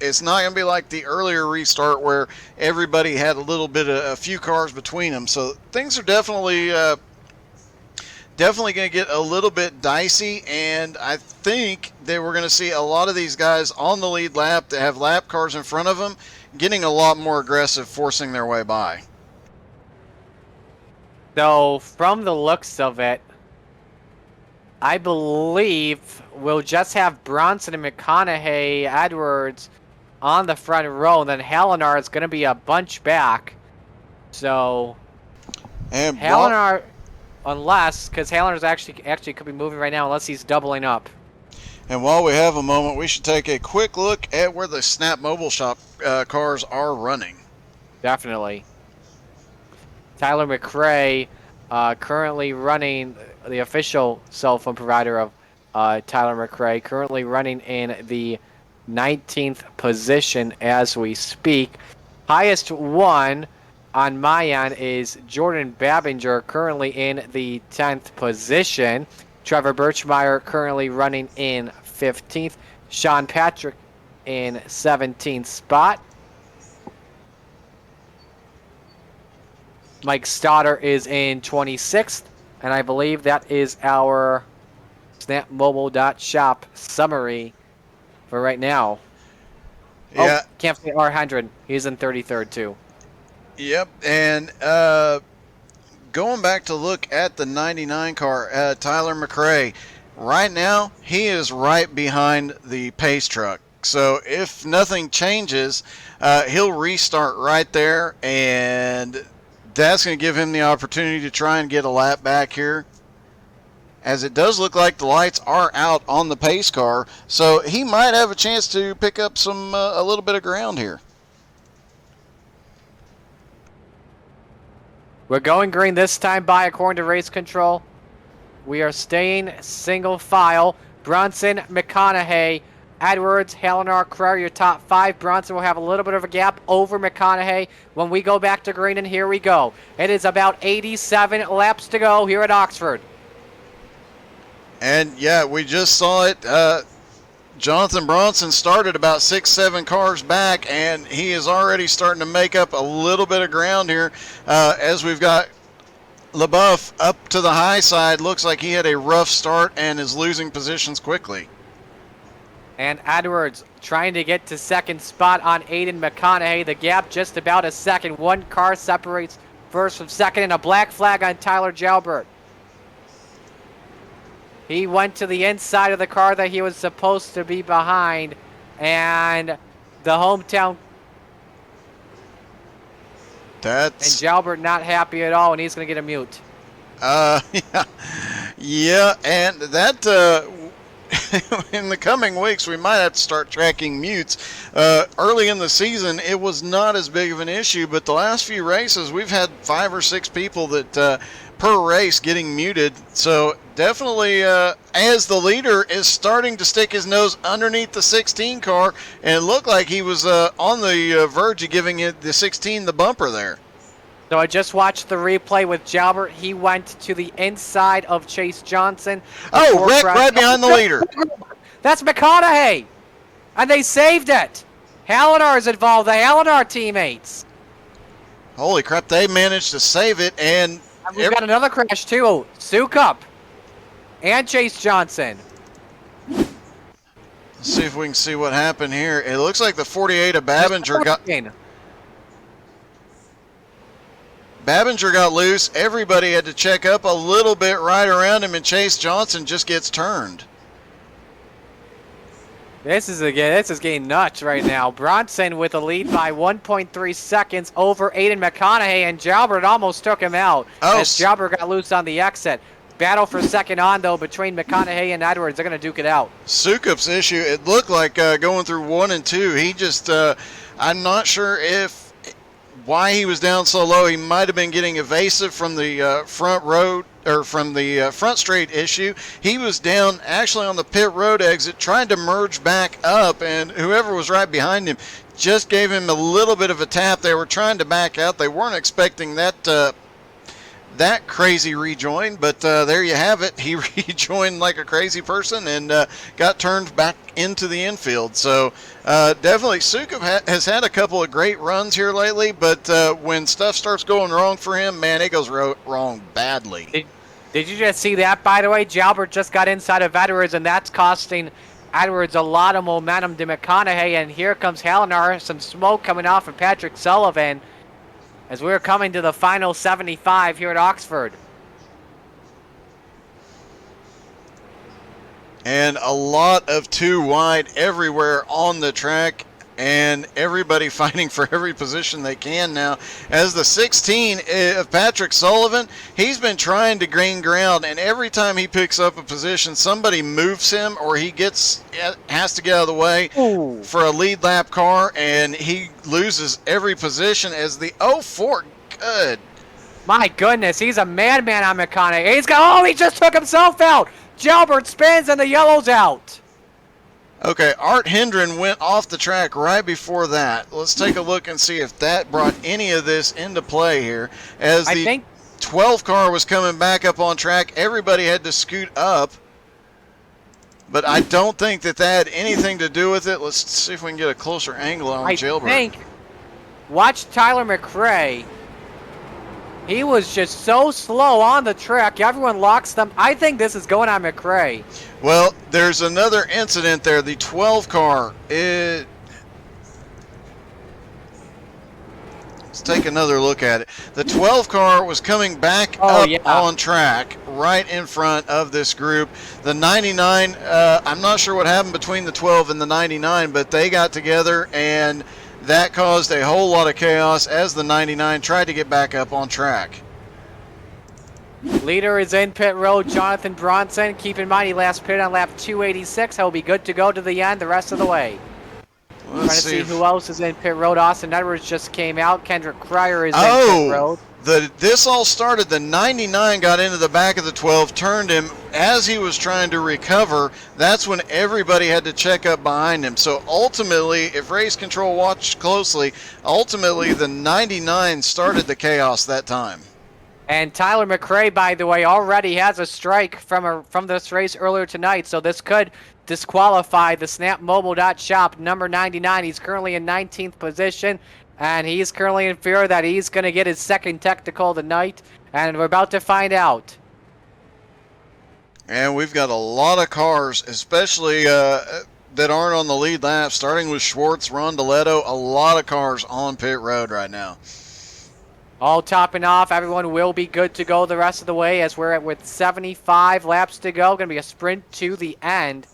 it's not going to be like the earlier restart where everybody had a few cars between them. So things are definitely going to get a little bit dicey, and I think that we're going to see a lot of these guys on the lead lap that have lap cars in front of them getting a lot more aggressive, forcing their way by. So from the looks of it, I believe we'll just have Bronson and McConaughey, Edwards on the front row, and then Hallinar is going to be a bunch back. So, And Hallinar, because Hallinar's actually could be moving right now, unless he's doubling up. And while we have a moment, we should take a quick look at where the Snap Mobile Shop cars are running. Definitely. Tyler McRae, currently running, the official cell phone provider of Tyler McRae, currently running in the 19th position as we speak. Highest one on my end is Jordan Babinger, currently in the 10th position. Trevor Birchmeyer currently running in 15th. Sean Patrick in 17th spot. Mike Stoddard is in 26th, and I believe that is our snapmobile.shop summary for right now. Yeah. Oh, can't forget R100. He's in 33rd too. Yep, and going back to look at the 99 car, Tyler McRae, right now he is right behind the pace truck. So if nothing changes, he'll restart right there, and that's going to give him the opportunity to try and get a lap back here, as it does look like the lights are out on the pace car, so he might have a chance to pick up a little bit of ground here. We're going green this time by according to race control. We are staying single file. Bronson, McConaughey, Edwards, Halenar, Cryer, your top 5. Bronson will have a little bit of a gap over McConaughey when we go back to green, and here we go. It is about 87 laps to go here at Oxford. And yeah, we just saw it. Jonathan Bronson started about 6-7 cars back, and he is already starting to make up a little bit of ground here as we've got LaBeouf up to the high side. Looks like he had a rough start and is losing positions quickly. And Edwards trying to get to second spot on Aiden McConaughey. The gap just about a second. One car separates first from second, and a black flag on Tyler Jalbert. He went to the inside of the car that he was supposed to be behind, and the hometown. And Jalbert not happy at all, and he's going to get a mute. Yeah, and that in the coming weeks we might have to start tracking mutes. Early in the season it was not as big of an issue, but the last few races we've had 5 or 6 people that per race getting muted. So definitely as the leader is starting to stick his nose underneath the 16 car, and it looked like he was on the verge of giving it the 16 the bumper there. So I just watched the replay with Jalbert. He went to the inside of Chase Johnson. Oh, wreck right behind the leader. That's McConaughey. And they saved it. Halenar is involved, the Halenar teammates. Holy crap, they managed to save it. And we've got another crash too. Sukup and Chase Johnson. Let's see if we can see what happened here. It looks like the 48 of Babinger got loose. Everybody had to check up a little bit right around him, and Chase Johnson just gets turned. This is getting nuts right now. Bronson with a lead by 1.3 seconds over Aiden McConaughey, and Jalbert almost took him out as Jalbert got loose on the exit. Battle for second on, though, between McConaughey and Edwards. They're going to duke it out. Sukup's issue, it looked like going through 1 and 2. He just, I'm not sure why he was down so low. He might have been getting evasive from the front road, or from the front straight issue. He was down actually on the pit road exit trying to merge back up, and whoever was right behind him just gave him a little bit of a tap. They were trying to back out. They weren't expecting that crazy rejoin, but there you have it. He rejoined like a crazy person and got turned back into the infield. So definitely Sukup has had a couple of great runs here lately, but when stuff starts going wrong for him, man, it goes wrong badly. Did you just see that, by the way? Jalbert just got inside of Edwards, and that's costing Edwards a lot of momentum to McConaughey, and here comes Halenar. Some smoke coming off of Patrick Sullivan as we're coming to the final 75 here at Oxford. And a lot of 2 wide everywhere on the track, and everybody fighting for every position they can now. As the 16 of Patrick Sullivan, he's been trying to gain ground, and every time he picks up a position, somebody moves him, or he has to get out of the way for a lead lap car, and he loses every position as the 04. Good. My goodness, he's a madman on McConaughey. He just took himself out. Jalbert spins, and the yellow's out. Okay, Art Hendren went off the track right before that. Let's take a look and see if that brought any of this into play here. As the 12 car was coming back up on track, everybody had to scoot up. But I don't think that had anything to do with it. Let's see if we can get a closer angle on Jalbert. Watch Tyler McRae. He was just so slow on the track. Everyone locks them. I think this is going on McRae. Well, there's another incident there. The 12 car, let's take another look at it. The 12 car was coming back up on track right in front of this group. The 99, I'm not sure what happened between the 12 and the 99, but they got together, and that caused a whole lot of chaos as the 99 tried to get back up on track. Leader is in pit road, Jonathan Bronson. Keep in mind he last pitted on lap 286. He'll be good to go to the end the rest of the way. Trying to see who else is in pit road. Austin Edwards just came out. Kendrick Cryer is in pit road. this all started, the 99 got into the back of the 12, turned him as he was trying to recover. That's when everybody had to check up behind him. So ultimately, if race control watched closely, ultimately the 99 started the chaos that time. And Tyler McRae, by the way, already has a strike from this race earlier tonight, so this could disqualify the snapmobile.shop number 99. He's currently in 19th position, and he's currently in fear that he's going to get his second technical tonight, and we're about to find out. And we've got a lot of cars, especially that aren't on the lead lap, starting with Schwartz, Rondeletto, a lot of cars on pit road right now. All topping off, everyone will be good to go the rest of the way as we're at with 75 laps to go. Going to be a sprint to the end.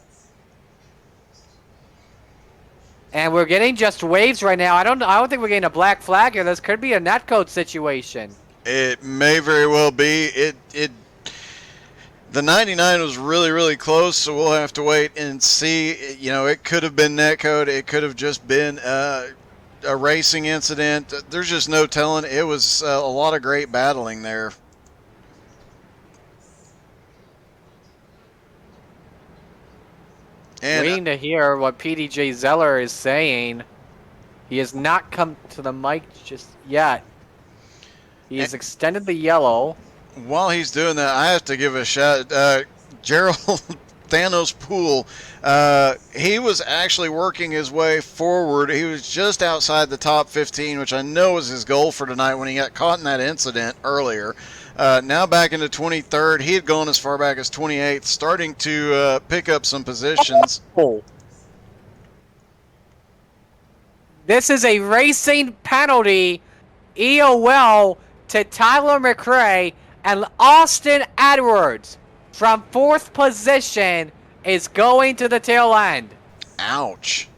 And we're getting just waves right now. I don't think we're getting a black flag here. This could be a netcode situation. It may very well be. The 99 was really, really close, so we'll have to wait and see. You know, it could have been netcode. It could have just been a racing incident. There's just no telling. It was a lot of great battling there. And Waiting to hear what PDJ Zeller is saying. He has not come to the mic just yet. He has extended the yellow. While he's doing that, I have to give a shout. Gerald Thanos Poole, he was actually working his way forward. He was just outside the top 15, which I know was his goal for tonight when he got caught in that incident earlier. Now back into 23rd. He had gone as far back as 28th, starting to pick up some positions. Oh. This is a racing penalty, EOL, to Tyler McRae, and Austin Edwards from 4th position is going to the tail end. Ouch.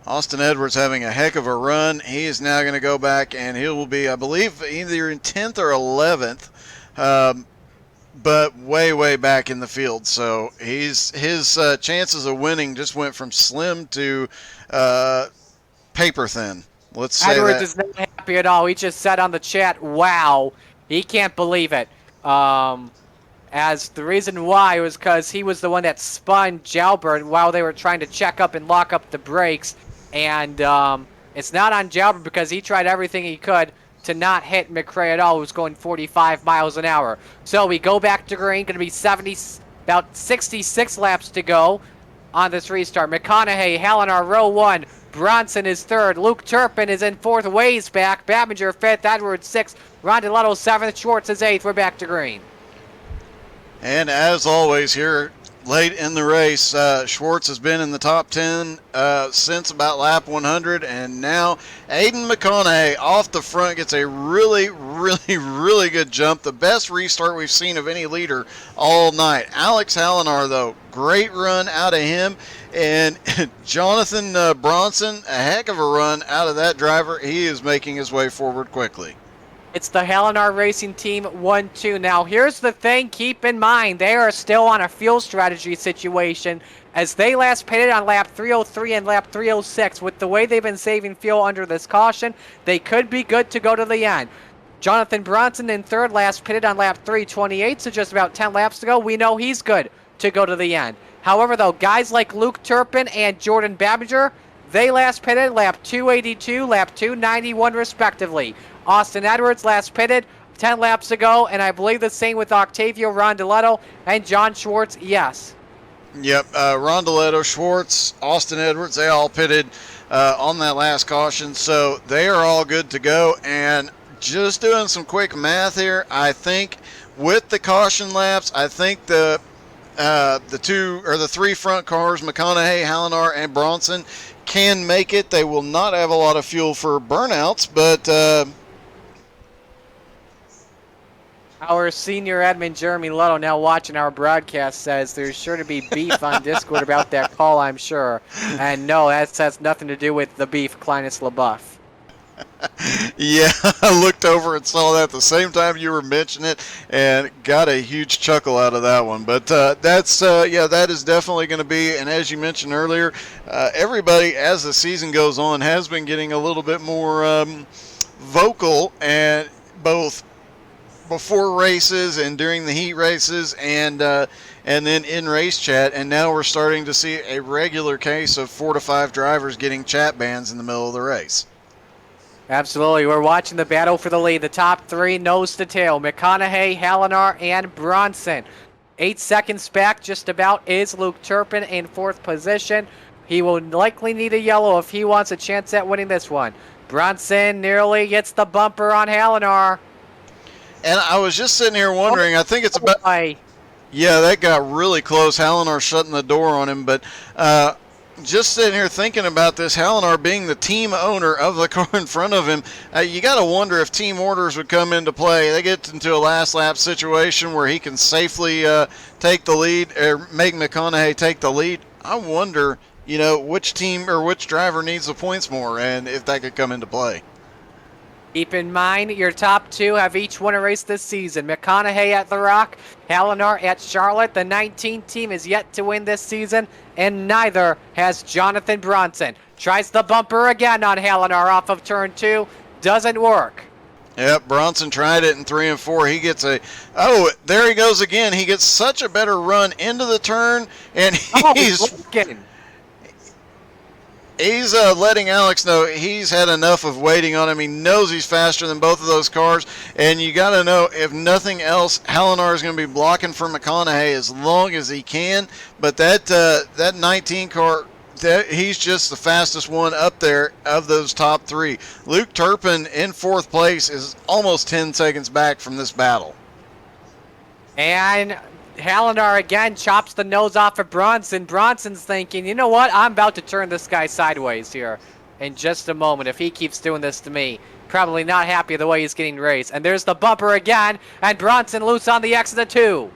Austin Edwards having a heck of a run. He is now going to go back, and he will be, I believe, either in 10th or 11th, but way, way back in the field. So his chances of winning just went from slim to paper thin. Let's say Edwards that. is not happy at all. He just said on the chat, wow, he can't believe it. As the reason why was because he was the one that spun Jalbert while they were trying to check up and lock up the brakes. And it's not on Jalbert because he tried everything he could to not hit McRae at all, who was going 45 miles an hour. So we go back to green, going to be about 66 laps to go on this restart. McConaughey, Hallinar, row 1. Bronson is 3rd. Luke Turpin is in 4th, ways back. Babinger 5th. Edwards 6th. Rondeletto 7th. Schwartz is 8th. We're back to green. And as always here late in the race, Schwartz has been in the top 10 since about lap 100, and now Aiden McConaughey off the front gets a really, really, really good jump. The best restart we've seen of any leader all night. Alex Hallinar, though, great run out of him. And Jonathan Bronson, a heck of a run out of that driver. He is making his way forward quickly. It's the Hallinar Racing Team 1-2. Now, here's the thing. Keep in mind, they are still on a fuel strategy situation as they last pitted on lap 303 and lap 306. With the way they've been saving fuel under this caution, they could be good to go to the end. Jonathan Bronson in 3rd, last pitted on lap 328, so just about 10 laps to go. We know he's good to go to the end. However, though, guys like Luke Turpin and Jordan Babinger, they last pitted lap 282, lap 291 respectively. Austin Edwards last pitted 10 laps ago, and I believe the same with Octavio Rondeletto and John Schwartz, yes. Yep, Rondeletto, Schwartz, Austin Edwards, they all pitted on that last caution, so they are all good to go. And just doing some quick math here, I think with the caution laps, I think the 3 front cars, McConaughey, Hallinar, and Bronson, can make it. They will not have a lot of fuel for burnouts, but our senior admin, Jeremy Lutto, now watching our broadcast, says there's sure to be beef on Discord about that call, I'm sure. And no, that has nothing to do with the beef, Clinus LaBeouf. Yeah, I looked over and saw that at the same time you were mentioning it and got a huge chuckle out of that one. But that is definitely going to be, and as you mentioned earlier, everybody, as the season goes on, has been getting a little bit more vocal, and both before races and during the heat races, and then in race chat. And now we're starting to see a regular case of 4 to 5 drivers getting chat bans in the middle of the race. Absolutely. We're watching the battle for the lead. The top three nose to tail. McConaughey, Hallinar, and Bronson. 8 seconds back just about is Luke Turpin in 4th position. He will likely need a yellow if he wants a chance at winning this one. Bronson nearly gets the bumper on Hallinar. And I was just sitting here wondering, I think it's about... Boy. Yeah, that got really close. Hallinar shutting the door on him, but just sitting here thinking about this, Hallinar being the team owner of the car in front of him, you got to wonder if team orders would come into play. They get into a last lap situation where he can safely take the lead, or make McConaughey take the lead. I wonder, which team or which driver needs the points more, and if that could come into play. Keep in mind, your top two have each won a race this season. McConaughey at The Rock, Hallinar at Charlotte. The 19 team is yet to win this season, and neither has Jonathan Bronson. Tries the bumper again on Hallinar off of turn 2. Doesn't work. Yep, Bronson tried it in 3 and 4. He gets there he goes again. He gets such a better run into the turn, and he's looking. He's letting Alex know he's had enough of waiting on him. He knows he's faster than both of those cars, and you got to know, if nothing else, Hallinar is going to be blocking for McConaughey as long as he can. But that 19 car, he's just the fastest one up there of those top 3. Luke Turpin in 4th place is almost 10 seconds back from this battle. And Hallinar again chops the nose off of Bronson. Bronson's thinking, you know what? I'm about to turn this guy sideways here in just a moment if he keeps doing this to me. Probably not happy the way he's getting raced. And there's the bumper again, and Bronson loose on the exit of 2.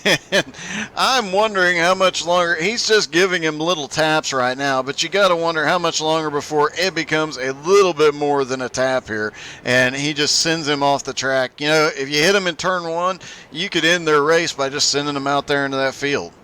And I'm wondering how much longer. He's just giving him little taps right now, but you got to wonder how much longer before it becomes a little bit more than a tap here, and he just sends him off the track. If you hit him in turn 1, you could end their race by just sending him out there into that field.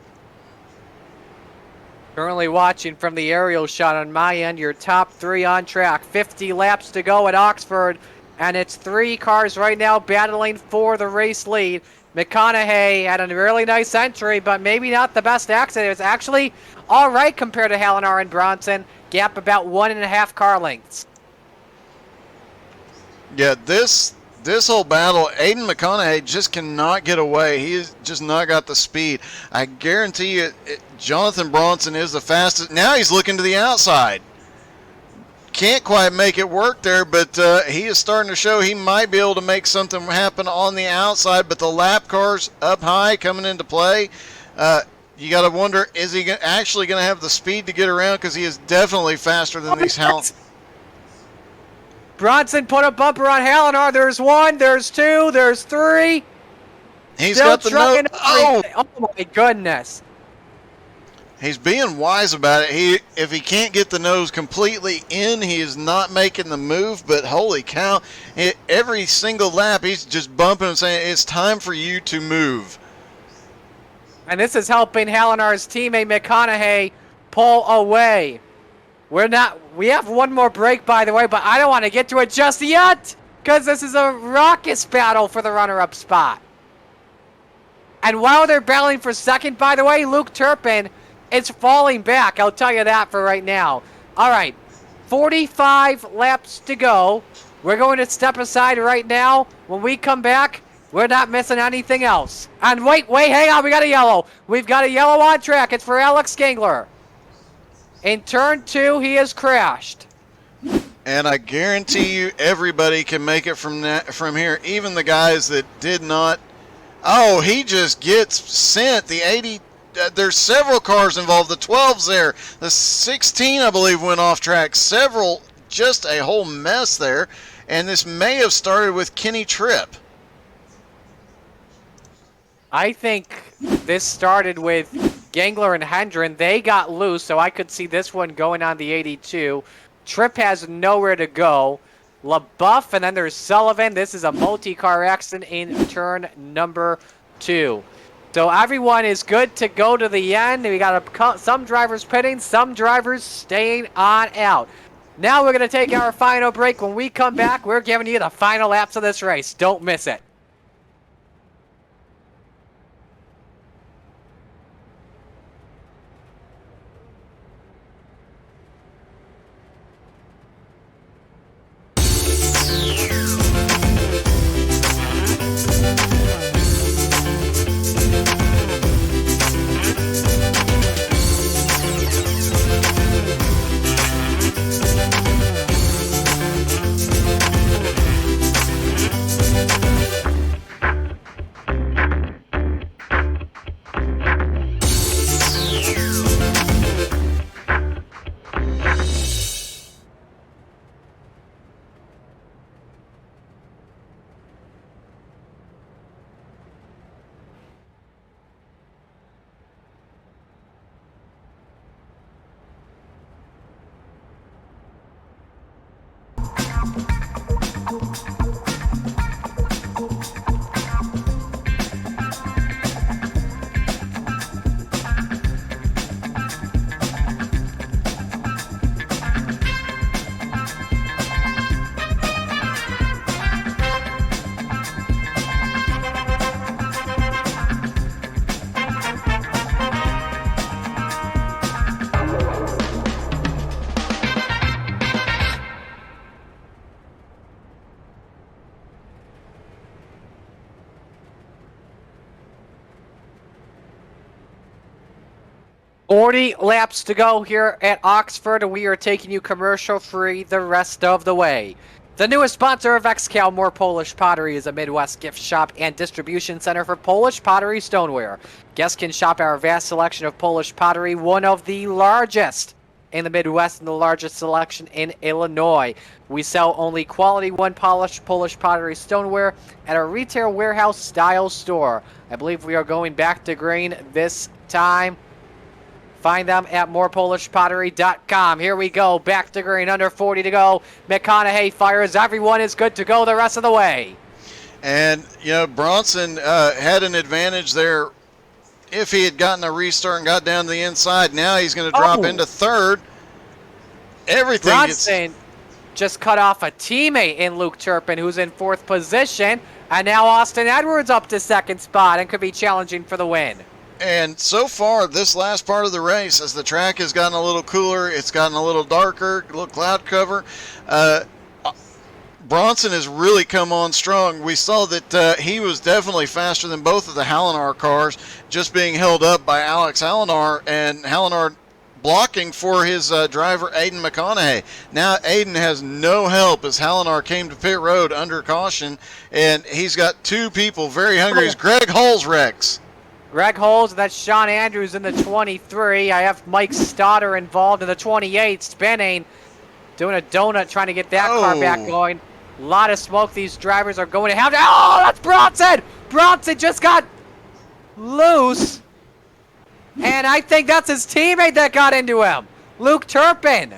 Currently watching from the aerial shot on my end, your top 3 on track. 50 laps to go at Oxford, and it's 3 cars right now battling for the race lead. McConaughey had a really nice entry, but maybe not the best exit. It was actually all right compared to Hallinar and Bronson. Gap about 1.5 car lengths. Yeah, this whole battle, Aiden McConaughey just cannot get away. He's just not got the speed. I guarantee you, Jonathan Bronson is the fastest. Now he's looking to the outside. Can't quite make it work there, but he is starting to show he might be able to make something happen on the outside. But the lap cars up high coming into play. You got to wonder, is he actually going to have the speed to get around? Because he is definitely faster than these Hallinar. Bronson put a bumper on Hallinar. There's 1, there's 2, there's 3. He's Still got the nose. Oh my goodness. He's being wise about it. If he can't get the nose completely in, he is not making the move. But holy cow, every single lap he's just bumping and saying, it's time for you to move. And this is helping Hallinar's teammate McConaughey pull away. We have one more break, by the way, but I don't want to get to it just yet, because this is a raucous battle for the runner-up spot. And while they're battling for second, by the way, Luke Turpin is falling back. I'll tell you that for right now. All right, 45 laps to go. We're going to step aside right now. When we come back, we're not missing anything else. And wait, hang on. We got a yellow. We've got a yellow on track. It's for Alex Gangler. In turn 2, he has crashed. And I guarantee you everybody can make it from here, even the guys that did not. Oh, he just gets sent. The 80, there's several cars involved. The 12's there. The 16, I believe, went off track. Several, just a whole mess there. And this may have started with Kenny Tripp. I think this started with Gangler and Hendren. They got loose, so I could see this one going on the 82. Tripp has nowhere to go. LaBeouf, and then there's Sullivan. This is a multi-car accident in turn number 2. So everyone is good to go to the end. We got some drivers pitting, some drivers staying on out. Now we're going to take our final break. When we come back, we're giving you the final laps of this race. Don't miss it. Forty laps to go here at Oxford, and we are taking you commercial-free the rest of the way. The newest sponsor of XCAL, More Polish Pottery, is a Midwest gift shop and distribution center for Polish pottery stoneware. Guests can shop our vast selection of Polish pottery, one of the largest in the Midwest and the largest selection in Illinois. We sell only quality one-polished Polish pottery stoneware at our retail warehouse-style store. I believe we are going back to green this time. Find them at morepolishpottery.com. Here we go. Back to green. Under 40 to go. McConaughey fires. Everyone is good to go the rest of the way. And, you know, Bronson had an advantage there if he had gotten a restart and got down to the inside. Now he's going to drop into third. Everything Bronson just cut off a teammate in Luke Turpin, who's in fourth position. And now Austin Edwards up to second spot and could be challenging for the win. And so far, this last part of the race, as the track has gotten a little cooler, it's gotten a little darker, a little cloud cover, Bronson has really come on strong. We saw that he was definitely faster than both of the Hallinar cars, just being held up by Alex Hallinar, and Hallinar blocking for his driver, Aiden McConaughey. Now Aiden has no help as Hallinar came to pit road under caution, and he's got two people very hungry. It's Greg Holzrex. Greg Holes, that's Sean Andrews in the 23. I have Mike Stoddard involved in the 28, spinning, doing a donut, trying to get that car back going. A lot of smoke. These drivers are going to have to. Oh, that's Bronson! Bronson just got loose. And I think that's his teammate that got into him. Luke Turpin.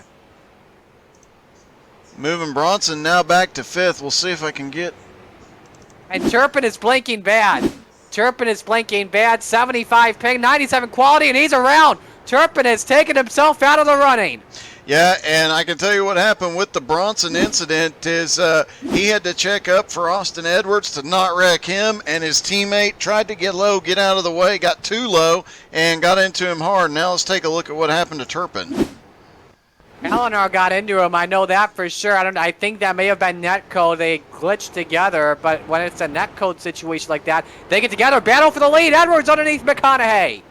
Moving Bronson now back to fifth. We'll see if I can get. And Turpin is blinking bad. Turpin is blinking bad. 75 ping, 97 quality, and he's around. Turpin has taken himself out of the running. Yeah, and I can tell you what happened with the Bronson incident is he had to check up for Austin Edwards to not wreck him, and his teammate tried to get low, get out of the way, got too low, and got into him hard. Now let's take a look at what happened to Turpin. Eleanor got into him, I know that for sure. I think that may have been netcode. They glitched together, but when it's a netcode situation like that, they get together, battle for the lead. Edwards underneath McConaughey.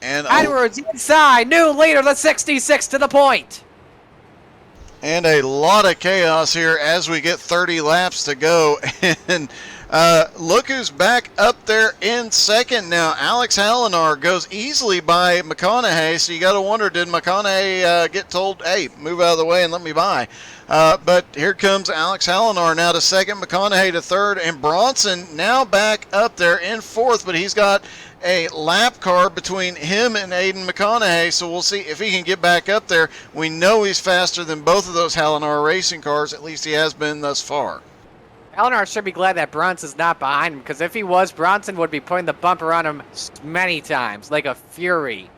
And Edwards inside, new leader, the 66 to the point. And a lot of chaos here as we get 30 laps to go. And look who's back up there in second now. Alex Hallinar goes easily by McConaughey, so you got to wonder, did McConaughey get told, hey, move out of the way and let me by? But here comes Alex Hallinar now to second, McConaughey to third, and Bronson now back up there in fourth, but he's got a lap car between him and Aiden McConaughey, so we'll see if he can get back up there. We know he's faster than both of those Hallinar racing cars, at least he has been thus far. Hallinar should be glad that Bronson's not behind him, because if he was, Bronson would be putting the bumper on him many times, like a fury.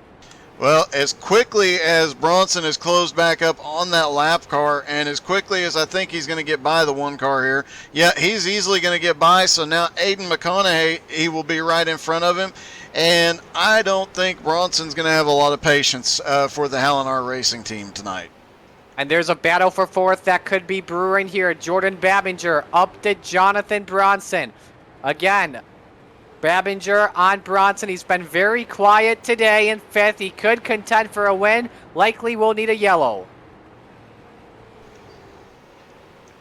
Well, as quickly as Bronson has closed back up on that lap car, and as quickly as I think he's going to get by the one car here, yeah, he's easily going to get by. So now Aiden McConaughey, he will be right in front of him. And I don't think Bronson's going to have a lot of patience for the Hallinar Racing team tonight. And there's a battle for fourth that could be brewing here. Jordan Babinger up to Jonathan Bronson. Again, Babinger on Bronson. He's been very quiet today in fifth. He could contend for a win. Likely will need a yellow.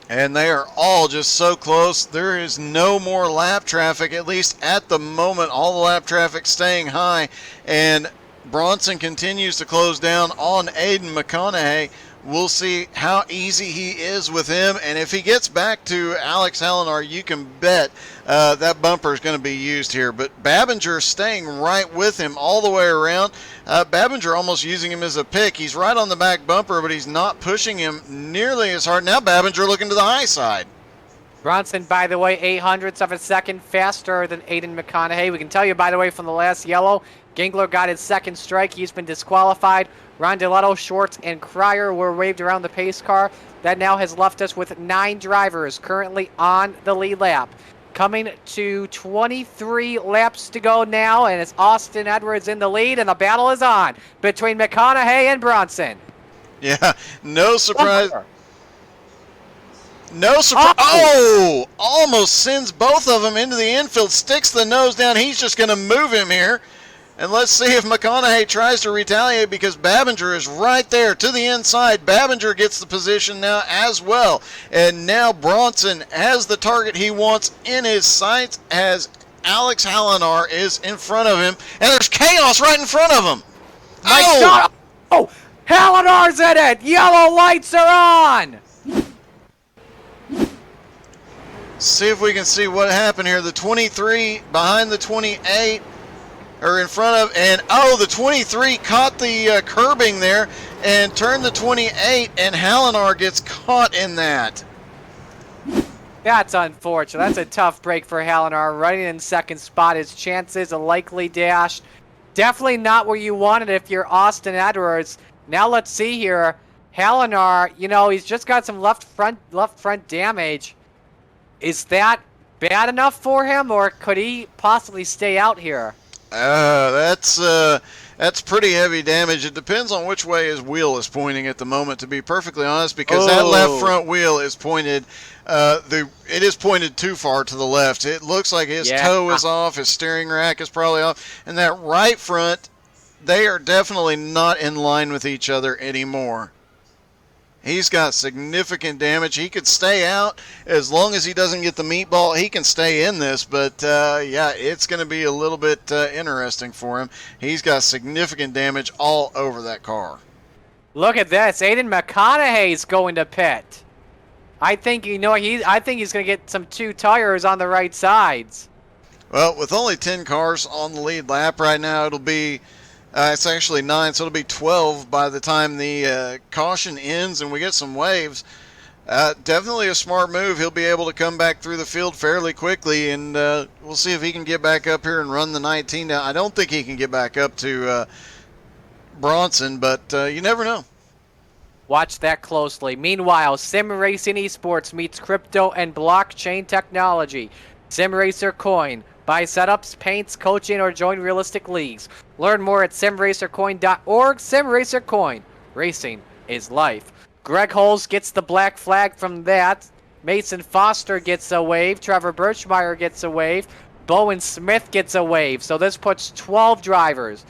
And they are all just so close. There is no more lap traffic, at least at the moment. All the lap traffic staying high. And Bronson continues to close down on Aiden McConaughey. We'll see how easy he is with him. And if he gets back to Alex Hallinar, you can bet that bumper is going to be used here. But Babinger staying right with him all the way around. Babinger almost using him as a pick. He's right on the back bumper, but he's not pushing him nearly as hard. Now Babinger looking to the high side. Bronson, by the way, 0.08 of a second faster than Aiden McConaughey. We can tell you, by the way, from the last yellow, Gingler got his second strike. He's been disqualified. Rondeletto, Schwartz, and Cryer were waved around the pace car. That now has left us with 9 drivers currently on the lead lap. Coming to 23 laps to go now, and it's Austin Edwards in the lead, and the battle is on between McConaughey and Bronson. Yeah, no surprise. No surprise. Oh! Almost sends both of them into the infield, sticks the nose down. He's just going to move him here. And let's see if McConaughey tries to retaliate because Babinger is right there to the inside. Babinger gets the position now as well. And now Bronson has the target he wants in his sights as Alex Hallinar is in front of him. And there's chaos right in front of him. My God! Oh! Hallinar's in it! Yellow lights are on! See if we can see what happened here. The 23 behind the 28. Or in front of, and oh, the 23 caught the curbing there and turned the 28, and Hallinar gets caught in that. That's unfortunate. That's a tough break for Hallinar. Running in second spot, his chances a likely dash. Definitely not where you want it if you're Austin Edwards. Now let's see here. Hallinar, you know, he's just got some left front damage. Is that bad enough for him, or could he possibly stay out here? That's pretty heavy damage. It depends on which way his wheel is pointing at the moment, to be perfectly honest, because that left front wheel is pointed, it is pointed too far to the left. It looks like his toe is off, his steering rack is probably off, and that right front, they are definitely not in line with each other anymore. He's got significant damage. He could stay out as long as he doesn't get the meatball. He can stay in this, but yeah, it's going to be a little bit interesting for him. He's got significant damage all over that car. Look at this. Aiden McConaughey's going to pit. I think he's going to get some 2 tires on the right sides. Well, with only 10 cars on the lead lap right now, it'll be it's actually 9, so it'll be 12 by the time the caution ends and we get some waves. Definitely a smart move. He'll be able to come back through the field fairly quickly, and we'll see if he can get back up here and run the 19 down. I don't think he can get back up to Bronson, but you never know. Watch that closely. Meanwhile, Sim Racing Esports meets crypto and blockchain technology. Sim Racer Coin. Buy setups, paints, coaching, or join realistic leagues. Learn more at simracercoin.org. Simracer Coin. Racing is life. Greg Holes gets the black flag from that. Mason Foster gets a wave. Trevor Birchmeyer gets a wave. Bowen Smith gets a wave. So this puts 12 drivers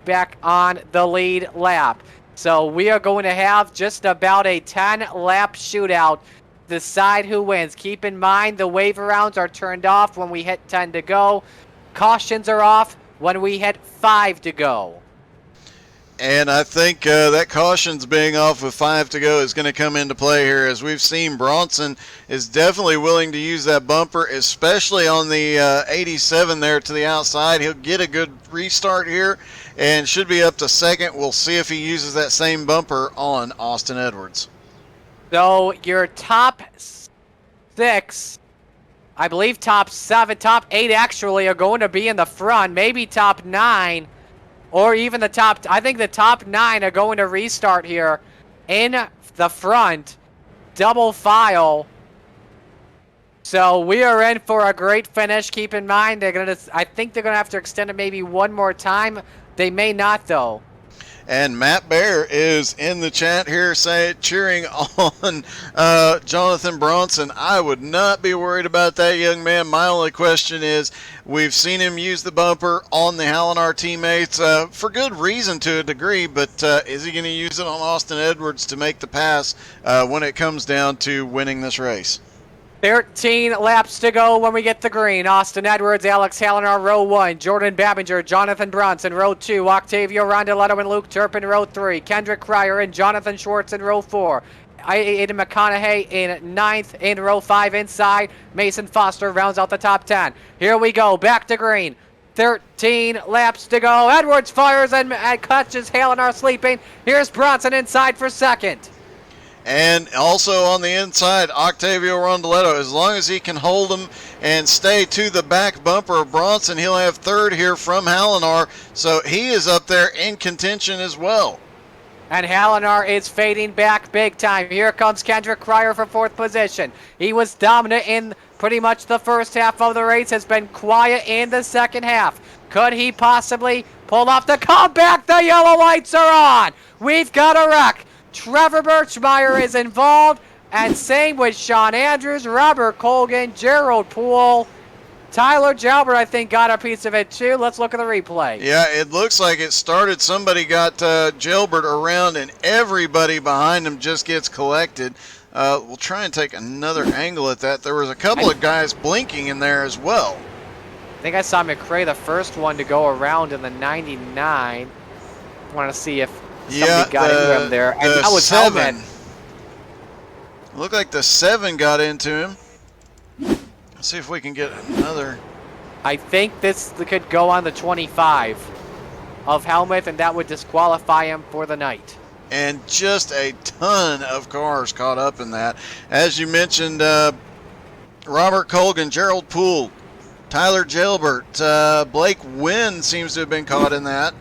back on the lead lap. So we are going to have just about a 10-lap shootout. Decide who wins. Keep in mind the wave rounds are turned off when we hit 10 to go. Cautions are off when we hit 5 to go. And I think that caution's being off with 5 to go is going to come into play here. As we've seen, Bronson is definitely willing to use that bumper, especially on the 87 there to the outside. He'll get a good restart here and should be up to second. We'll see if he uses that same bumper on Austin Edwards. So your top 6, I believe top 7, top 8 actually are going to be in the front, maybe top 9. or even the top. I think the top 9 are going to restart here in the front, double file. So we are in for a great finish. Keep in mind, I think they're gonna have to extend it maybe one more time. They may not though. And Matt Bear is in the chat here cheering on Jonathan Bronson. I would not be worried about that young man. My only question is, we've seen him use the bumper on the Hallinar teammates for good reason to a degree, but is he going to use it on Austin Edwards to make the pass when it comes down to winning this race? 13 laps to go when we get the green. Austin Edwards, Alex Hallinar, row 1. Jordan Babinger, Jonathan Bronson, row 2. Octavio Rondeletto and Luke Turpin, row 3. Kendrick Cryer and Jonathan Schwartz in row 4. Aiden McConaughey in 9th in row 5 inside. Mason Foster rounds out the top 10. Here we go, back to green. 13 laps to go. Edwards fires and catches Hallinar sleeping. Here's Bronson inside for second. And also on the inside, Octavio Rondeletto. As long as he can hold him and stay to the back bumper of Bronson, he'll have third here from Hallinar. So he is up there in contention as well. And Hallinar is fading back big time. Here comes Kendrick Cryer for 4th position. He was dominant in pretty much the first half of the race, has been quiet in the second half. Could he possibly pull off the comeback? The yellow lights are on. We've got a wreck. Trevor Birchmeyer is involved, and same with Sean Andrews, Robert Colgan, Gerald Poole. Tyler Jalbert, I think, got a piece of it too. Let's look at the replay. Yeah, it looks like it started. Somebody got Jalbert around, and everybody behind him just gets collected. We'll try and take another angle at that. There was a couple of guys blinking in there as well. I think I saw McRae, the first one to go around in the 99. I want to see if somebody got into him there. And that was 7. Helmet. Looked like the 7 got into him. Let's see if we can get another. I think this could go on the 25 of Helmuth, and that would disqualify him for the night. And just a ton of cars caught up in that. As you mentioned, Robert Colgan, Gerald Poole, Tyler Jalbert, Blake Wynn seems to have been caught in that.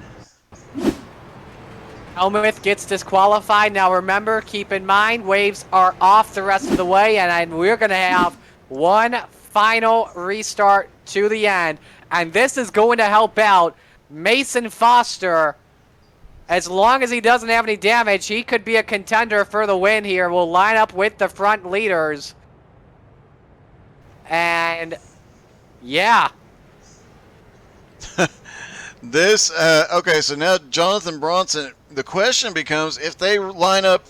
Helmuth gets disqualified. Now remember, keep in mind, waves are off the rest of the way, and we're going to have one final restart to the end. And this is going to help out Mason Foster. As long as he doesn't have any damage, he could be a contender for the win here. We'll line up with the front leaders. And, yeah. Okay, so now Jonathan Bronson, the question becomes if they line up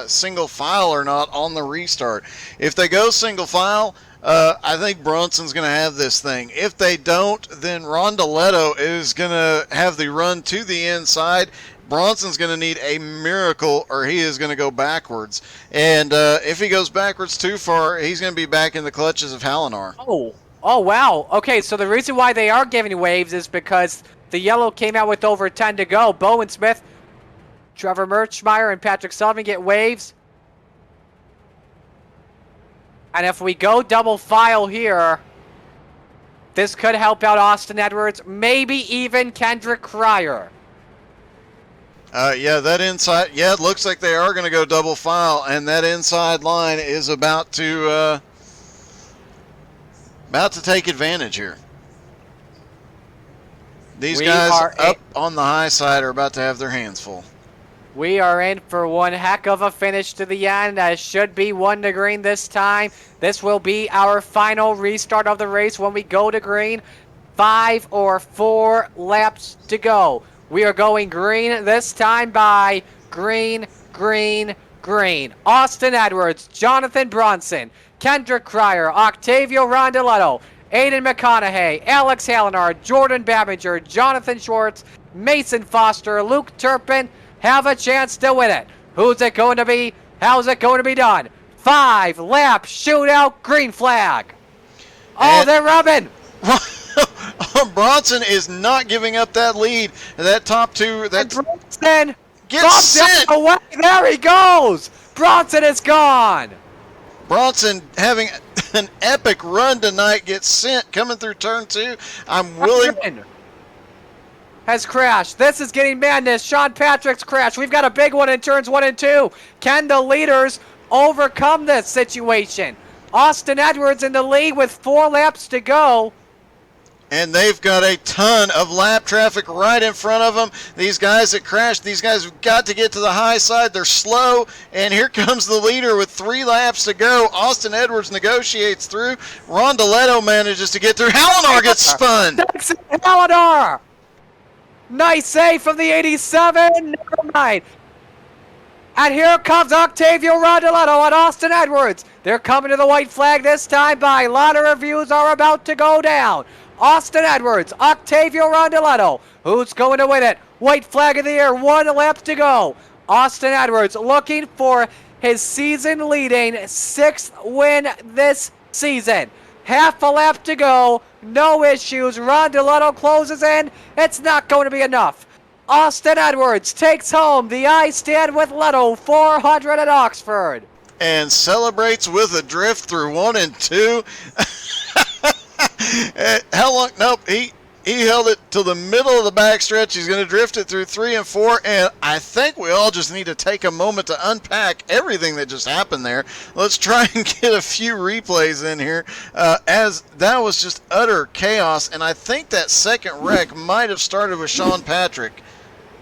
single file or not on the restart. If they go single file, I think Bronson's going to have this thing. If they don't, then Rondeletto is going to have the run to the inside. Bronson's going to need a miracle or he is going to go backwards. And if he goes backwards too far, he's going to be back in the clutches of Hallinar. Oh, wow. Okay, so the reason why they are giving waves is because the yellow came out with over 10 to go. Bowen Smith, Trevor Birchmeyer, and Patrick Sullivan get waves. And if we go double file here, this could help out Austin Edwards, maybe even Kendrick Cryer. Yeah, that inside. Yeah, it looks like they are going to go double file, and that inside line is about to take advantage here. These guys up on the high side are about to have their hands full. We are in for one heck of a finish to the end. It should be 1 to green this time. This will be our final restart of the race when we go to green. 5 or 4 laps to go. We are going green this time by green, green, green. Austin Edwards, Jonathan Bronson, Kendrick Cryer, Octavio Rondeletto, Aiden McConaughey, Alex Hallinar, Jordan Babinger, Jonathan Schwartz, Mason Foster, Luke Turpin have a chance to win it. Who's it going to be? How's it going to be done? 5 lap shootout, green flag. Oh, they're rubbing. Bronson is not giving up that lead. That top 2. That Bronson gets sent away. There he goes. Bronson is gone. Bronson having an epic run tonight gets sent coming through turn 2. I'm willing. has crashed. This is getting madness. Sean Patrick's crashed. We've got a big one in turns 1 and 2. Can the leaders overcome this situation? Austin Edwards in the lead with 4 laps to go. And they've got a ton of lap traffic right in front of them. These guys that crashed, these guys have got to get to the high side. They're slow, and here comes the leader with 3 laps to go. Austin Edwards negotiates through. Rondeletto manages to get through. Hallinar gets spun. Hallinar! Nice save from the 87. Never mind. And here comes Octavio Rondeletto and Austin Edwards. They're coming to the white flag this time by. A lot of reviews are about to go down. Austin Edwards, Octavio Rondeletto. Who's going to win it? White flag of the air, 1 lap to go. Austin Edwards looking for his season-leading 6th win this season. Half a lap to go, no issues. Rondeletto closes in. It's not going to be enough. Austin Edwards takes home the I Stand With Leto 400 at Oxford. And celebrates with a drift through 1 and 2. How long? Nope, he held it to the middle of the backstretch. He's going to drift it through 3 and 4, and I think we all just need to take a moment to unpack everything that just happened there. Let's try and get a few replays in here, as that was just utter chaos, and I think that second wreck might have started with Sean Patrick,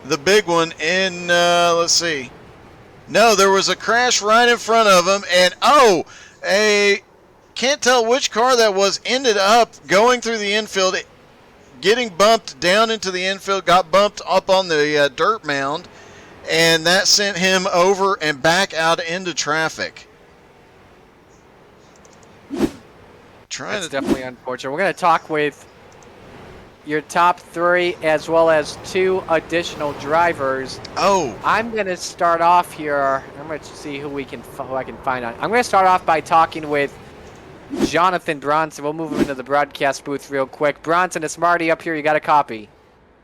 the big one in, let's see. No, there was a crash right in front of him, and can't tell which car that was, ended up going through the infield, getting bumped down into the infield, got bumped up on the dirt mound, and that sent him over and back out into traffic. That's definitely unfortunate. We're going to talk with your top 3 as well as 2 additional drivers. Oh. I'm going to start off here. I'm going to see who I can find on. I'm going to start off by talking with Jonathan Bronson. We'll move him into the broadcast booth real quick. Bronson, it's Marty up here. You got a copy?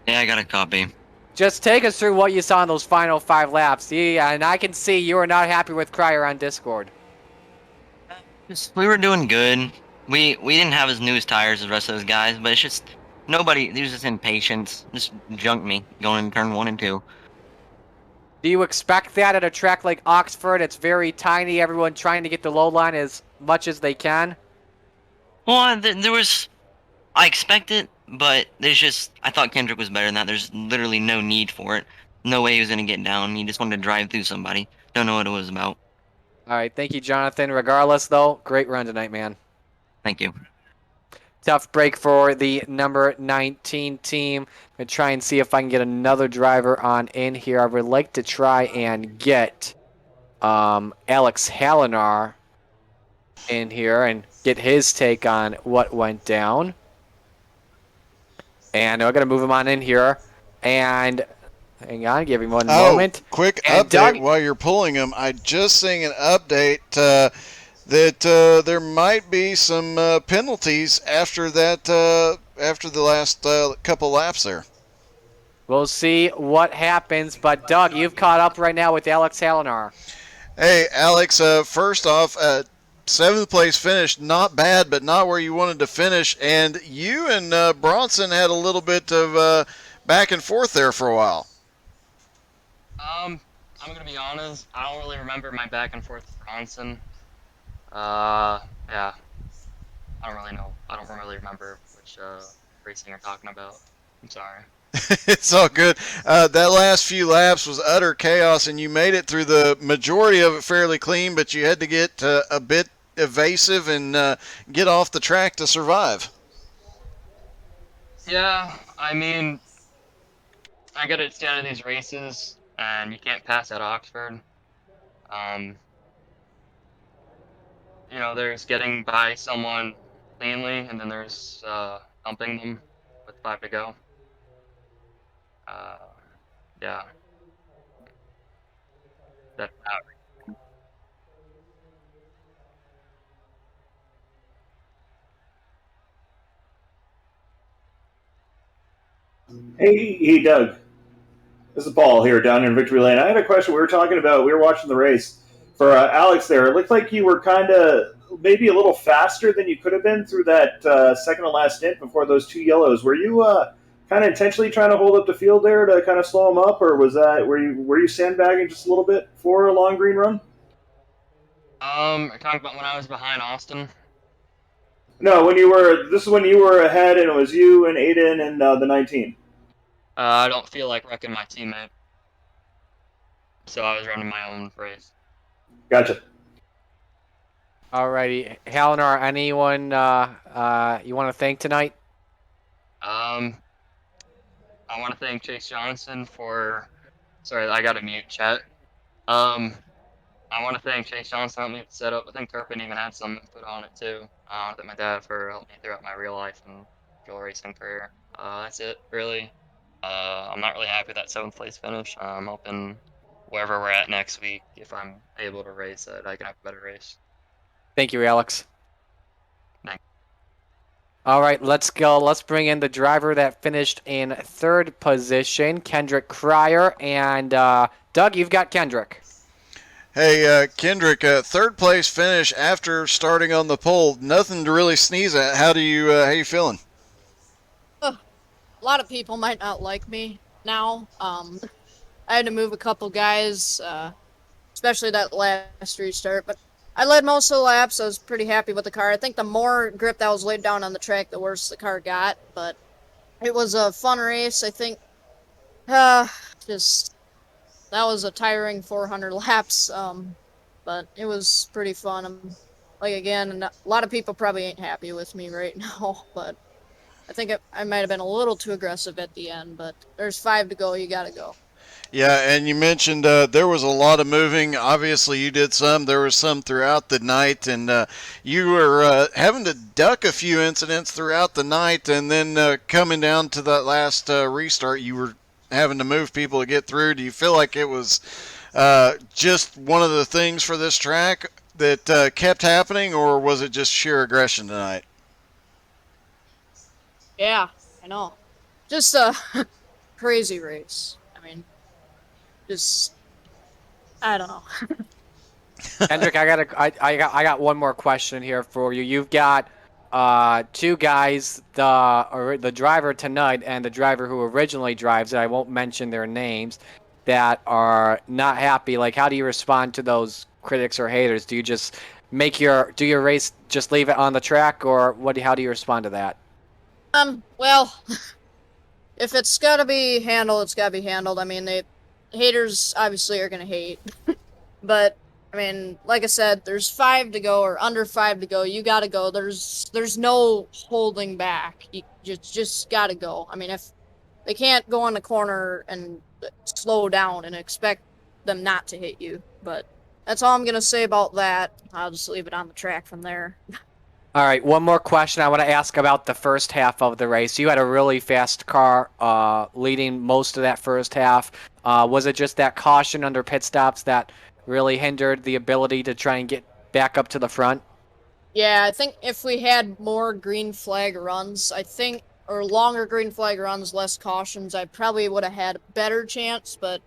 Yeah, I got a copy. Just take us through what you saw in those final 5 laps. Yeah, and I can see you are not happy with Cryer on Discord. We were doing good. We didn't have as new as tires as the rest of those guys, but it's just nobody. He was just impatient. Just junked me going into turn 1 and 2. Do you expect that at a track like Oxford? It's very tiny. Everyone trying to get the low line as much as they can. Well, there was. I expect it, but I thought Kendrick was better than that. There's literally no need for it. No way he was going to get down. He just wanted to drive through somebody. Don't know what it was about. All right, thank you, Jonathan. Regardless, though, great run tonight, man. Thank you. Tough break for the number 19 team. I'm going to try and see if I can get another driver on in here. I would like to try and get Alex Hallinar in here and get his take on what went down. And we're going to move him on in here. And hang on, give him one moment. Quick and update Doug, while you're pulling them. I just seen an update that there might be some penalties after that, after the last couple laps there. we'll see what happens. But Doug, you've caught up right now with Alex Hallinar. Hey, Alex, first off, 7th place finish, not bad, but not where you wanted to finish. And you and Bronson had a little bit of back and forth there for a while. I'm gonna be honest. I don't really remember my back and forth with Bronson. Yeah. I don't really know. I don't really remember which racing you're talking about. I'm sorry. It's all good. That last few laps was utter chaos, and you made it through the majority of it fairly clean, but you had to get a bit evasive and get off the track to survive. Yeah, I mean, I got to stand in these races, and you can't pass at Oxford. There's getting by someone cleanly, and then there's dumping them with 5 to go. Yeah. That's Hey, Doug. This is Paul here down in Victory Lane. I had a question. We were watching the race for Alex there. It looked like you were kind of maybe a little faster than you could have been through that second to last stint before those 2 yellows. Were you kind of intentionally trying to hold up the field there to kind of slow them up, or were you sandbagging just a little bit for a long green run? Are you talking about when I was behind Austin? No, this is when you were ahead, and it was you and Aiden and the 19. I don't feel like wrecking my teammate, so I was running my own race. Gotcha. Alrighty, Halenar, anyone you want to thank tonight? I want to thank Chase Johnson for. Sorry, I got to mute chat. Um, I want to thank Chase Johnson helped me with the setup. I think Turpin even had some input on it too. I want to thank my dad for helping me throughout my real life and fuel racing career. That's it, really. I'm not really happy with that seventh place finish. I'm hoping wherever we're at next week, if I'm able to race it, I can have a better race. Thank you, Alex. Thanks. All right, let's go. Let's bring in the driver that finished in third position, Kendrick Cryer. And Doug, you've got Kendrick. Hey, Kendrick, third place finish after starting on the pole. Nothing to really sneeze at. How you feeling? A lot of people might not like me now. I had to move a couple guys, especially that last restart, but I led most of the laps. I was pretty happy with the car. I think the more grip that was laid down on the track, the worse the car got, but it was a fun race. I think, just, that was a tiring 400 laps, but it was pretty fun. Like, again, a lot of people probably ain't happy with me right now, but I think I might have been a little too aggressive at the end, but there's 5 to go. You gotta go. Yeah, and you mentioned there was a lot of moving. Obviously, you did some. There was some throughout the night, and you were having to duck a few incidents throughout the night, and then coming down to that last restart, you were having to move people to get through. Do you feel like it was just one of the things for this track that kept happening, or was it just sheer aggression tonight? Yeah, I know. Just a crazy race. I mean, just, I don't know. Kendrick, I got one more question here for you. You've got two guys, the driver tonight and the driver who originally drives it. I won't mention their names, that are not happy. Like, how do you respond to those critics or haters? Do you just do your race, just leave it on the track, or how do you respond to that? Well, if it's gotta be handled, it's gotta be handled. I mean, haters obviously are gonna hate, but I mean, like I said, there's 5 to go or under 5 to go. You gotta go. There's no holding back. You just gotta go. I mean, if they can't go on the corner and slow down and expect them not to hit you, but that's all I'm gonna say about that. I'll just leave it on the track from there. All right, one more question I want to ask about the first half of the race. You had a really fast car leading most of that first half. Was it just that caution under pit stops that really hindered the ability to try and get back up to the front? Yeah, I think if we had more green flag runs, or longer green flag runs, less cautions, I probably would have had a better chance, but,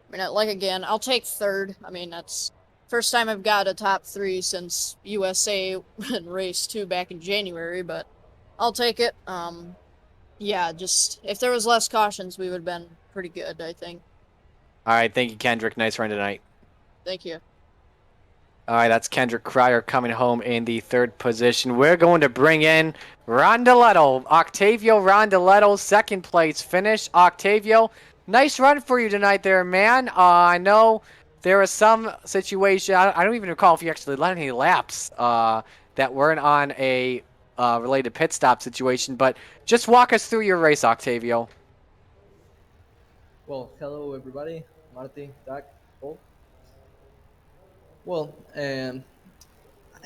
I mean, like, again, I'll take third. I mean, that's first time I've got a top 3 since USA in race 2 back in January, but I'll take it. Yeah, just, if there was less cautions, we would have been pretty good, I think. All right, thank you, Kendrick. Nice run tonight. Thank you. All right, that's Kendrick Cryer coming home in the third position. We're going to bring in Rondeletto, Octavio Rondeletto, second place finish. Octavio, nice run for you tonight there, man. I know there was some situation, I don't even recall if you actually led any laps that weren't on a related pit stop situation, but just walk us through your race, Octavio. Well, hello everybody, Marty, Doug, Paul. Well,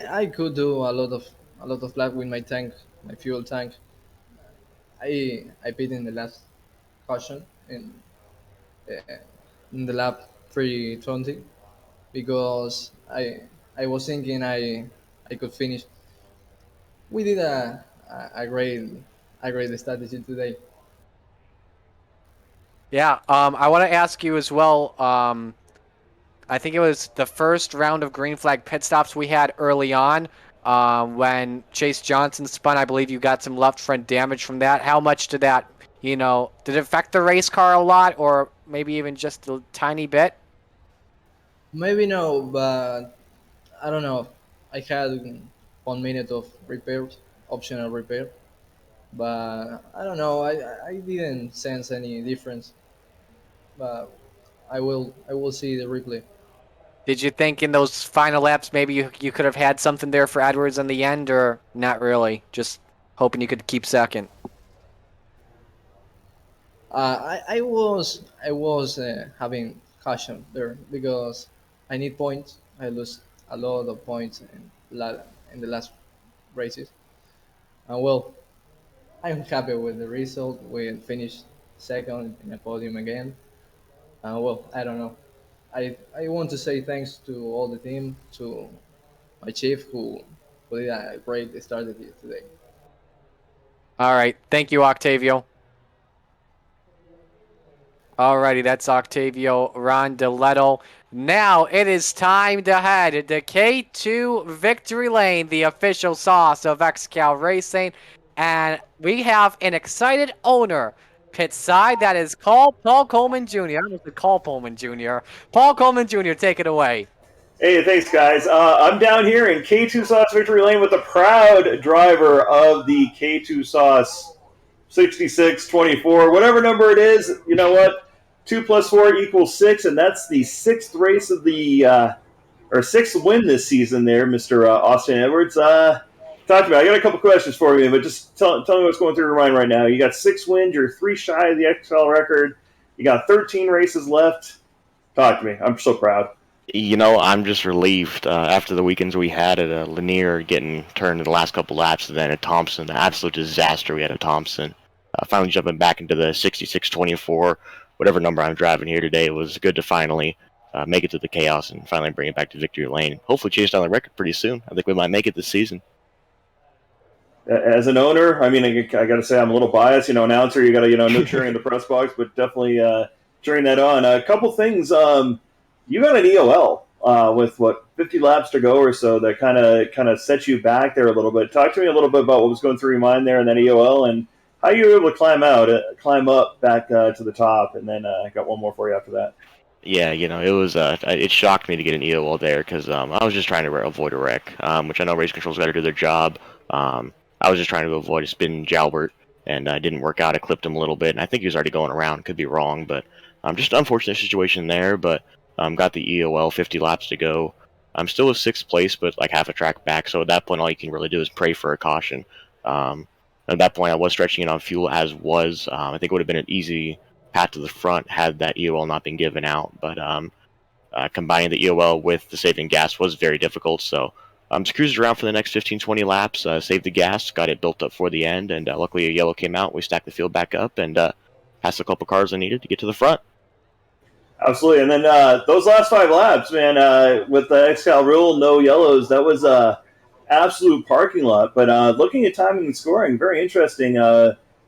I could do a lot of lap with my tank, my fuel tank. I pit in the last caution uh, in the lap 320 because I was thinking I could finish. We did a great strategy today. Yeah, I want to ask you as well. I think it was the first round of green flag pit stops we had early on when Chase Johnson spun. I believe you got some left front damage from that. How much did that Did it affect the race car a lot, or maybe even just a tiny bit? Maybe no, but I don't know. I had 1 minute of repair, optional repair, but I don't know. I didn't sense any difference, but I will see the replay. Did you think in those final laps maybe you could have had something there for Edwards in the end, or not really? Just hoping you could keep second. I was having caution there because I need points. I lose a lot of points in the last races, and well, I'm happy with the result. We finished second in the podium again. Well, I don't know. I want to say thanks to all the team, to my chief who did a great start today. All right. Thank you, Octavio. Alrighty, that's Octavio Rondeletto. Now it is time to head to K2 Victory Lane, the official sauce of XCAL Racing. And we have an excited owner pit side. That is Paul Coleman Jr. I almost said Call Pullman Jr. Paul Coleman Jr., take it away. Hey, thanks, guys. I'm down here in K2 Sauce Victory Lane with the proud driver of the K2 Sauce 6624, whatever number it is. You know what? 2 plus 4 equals 6, and that's the sixth race of the or sixth win this season. There, Mr. Austin Edwards. Talk to me. I got a couple questions for you, but just tell me what's going through your mind right now. You got 6 wins. You're 3 shy of the XFL record. You got 13 races left. Talk to me. I'm so proud. I'm just relieved after the weekends we had at Lanier getting turned in the last couple laps, and then at Thompson, the absolute disaster we had at Thompson. Finally jumping back into the 66-24, whatever number I'm driving here today, it was good to finally make it to the chaos and finally bring it back to victory lane. Hopefully chase down the record pretty soon. I think we might make it this season. As an owner, I mean, I got to say I'm a little biased. Announcer, you got to, no cheering in the press box, but definitely cheering that on. A couple things. You got an EOL with 50 laps to go or so that kind of set you back there a little bit. Talk to me a little bit about what was going through your mind there in that EOL and how you were able to climb up back to the top. And then I got one more for you after that. Yeah, it was. It shocked me to get an EOL there because I was just trying to avoid a wreck, which I know race control's got to do their job. I was just trying to avoid a spin Jalbert, and it didn't work out. I clipped him a little bit, and I think he was already going around. Could be wrong, but just an unfortunate situation there. But got the EOL, 50 laps to go. I'm still in 6th place, but like half a track back. So at that point, all you can really do is pray for a caution. At that point, I was stretching it on fuel as was. I think it would have been an easy path to the front had that EOL not been given out. But combining the EOL with the saving gas was very difficult. So just cruised around for the next 15, 20 laps, saved the gas, got it built up for the end, and luckily a yellow came out. We stacked the field back up and passed a couple cars I needed to get to the front. Absolutely. And then those last 5 laps, man, with the XCAL rule, no yellows, that was absolute parking lot. But looking at timing and scoring, very interesting.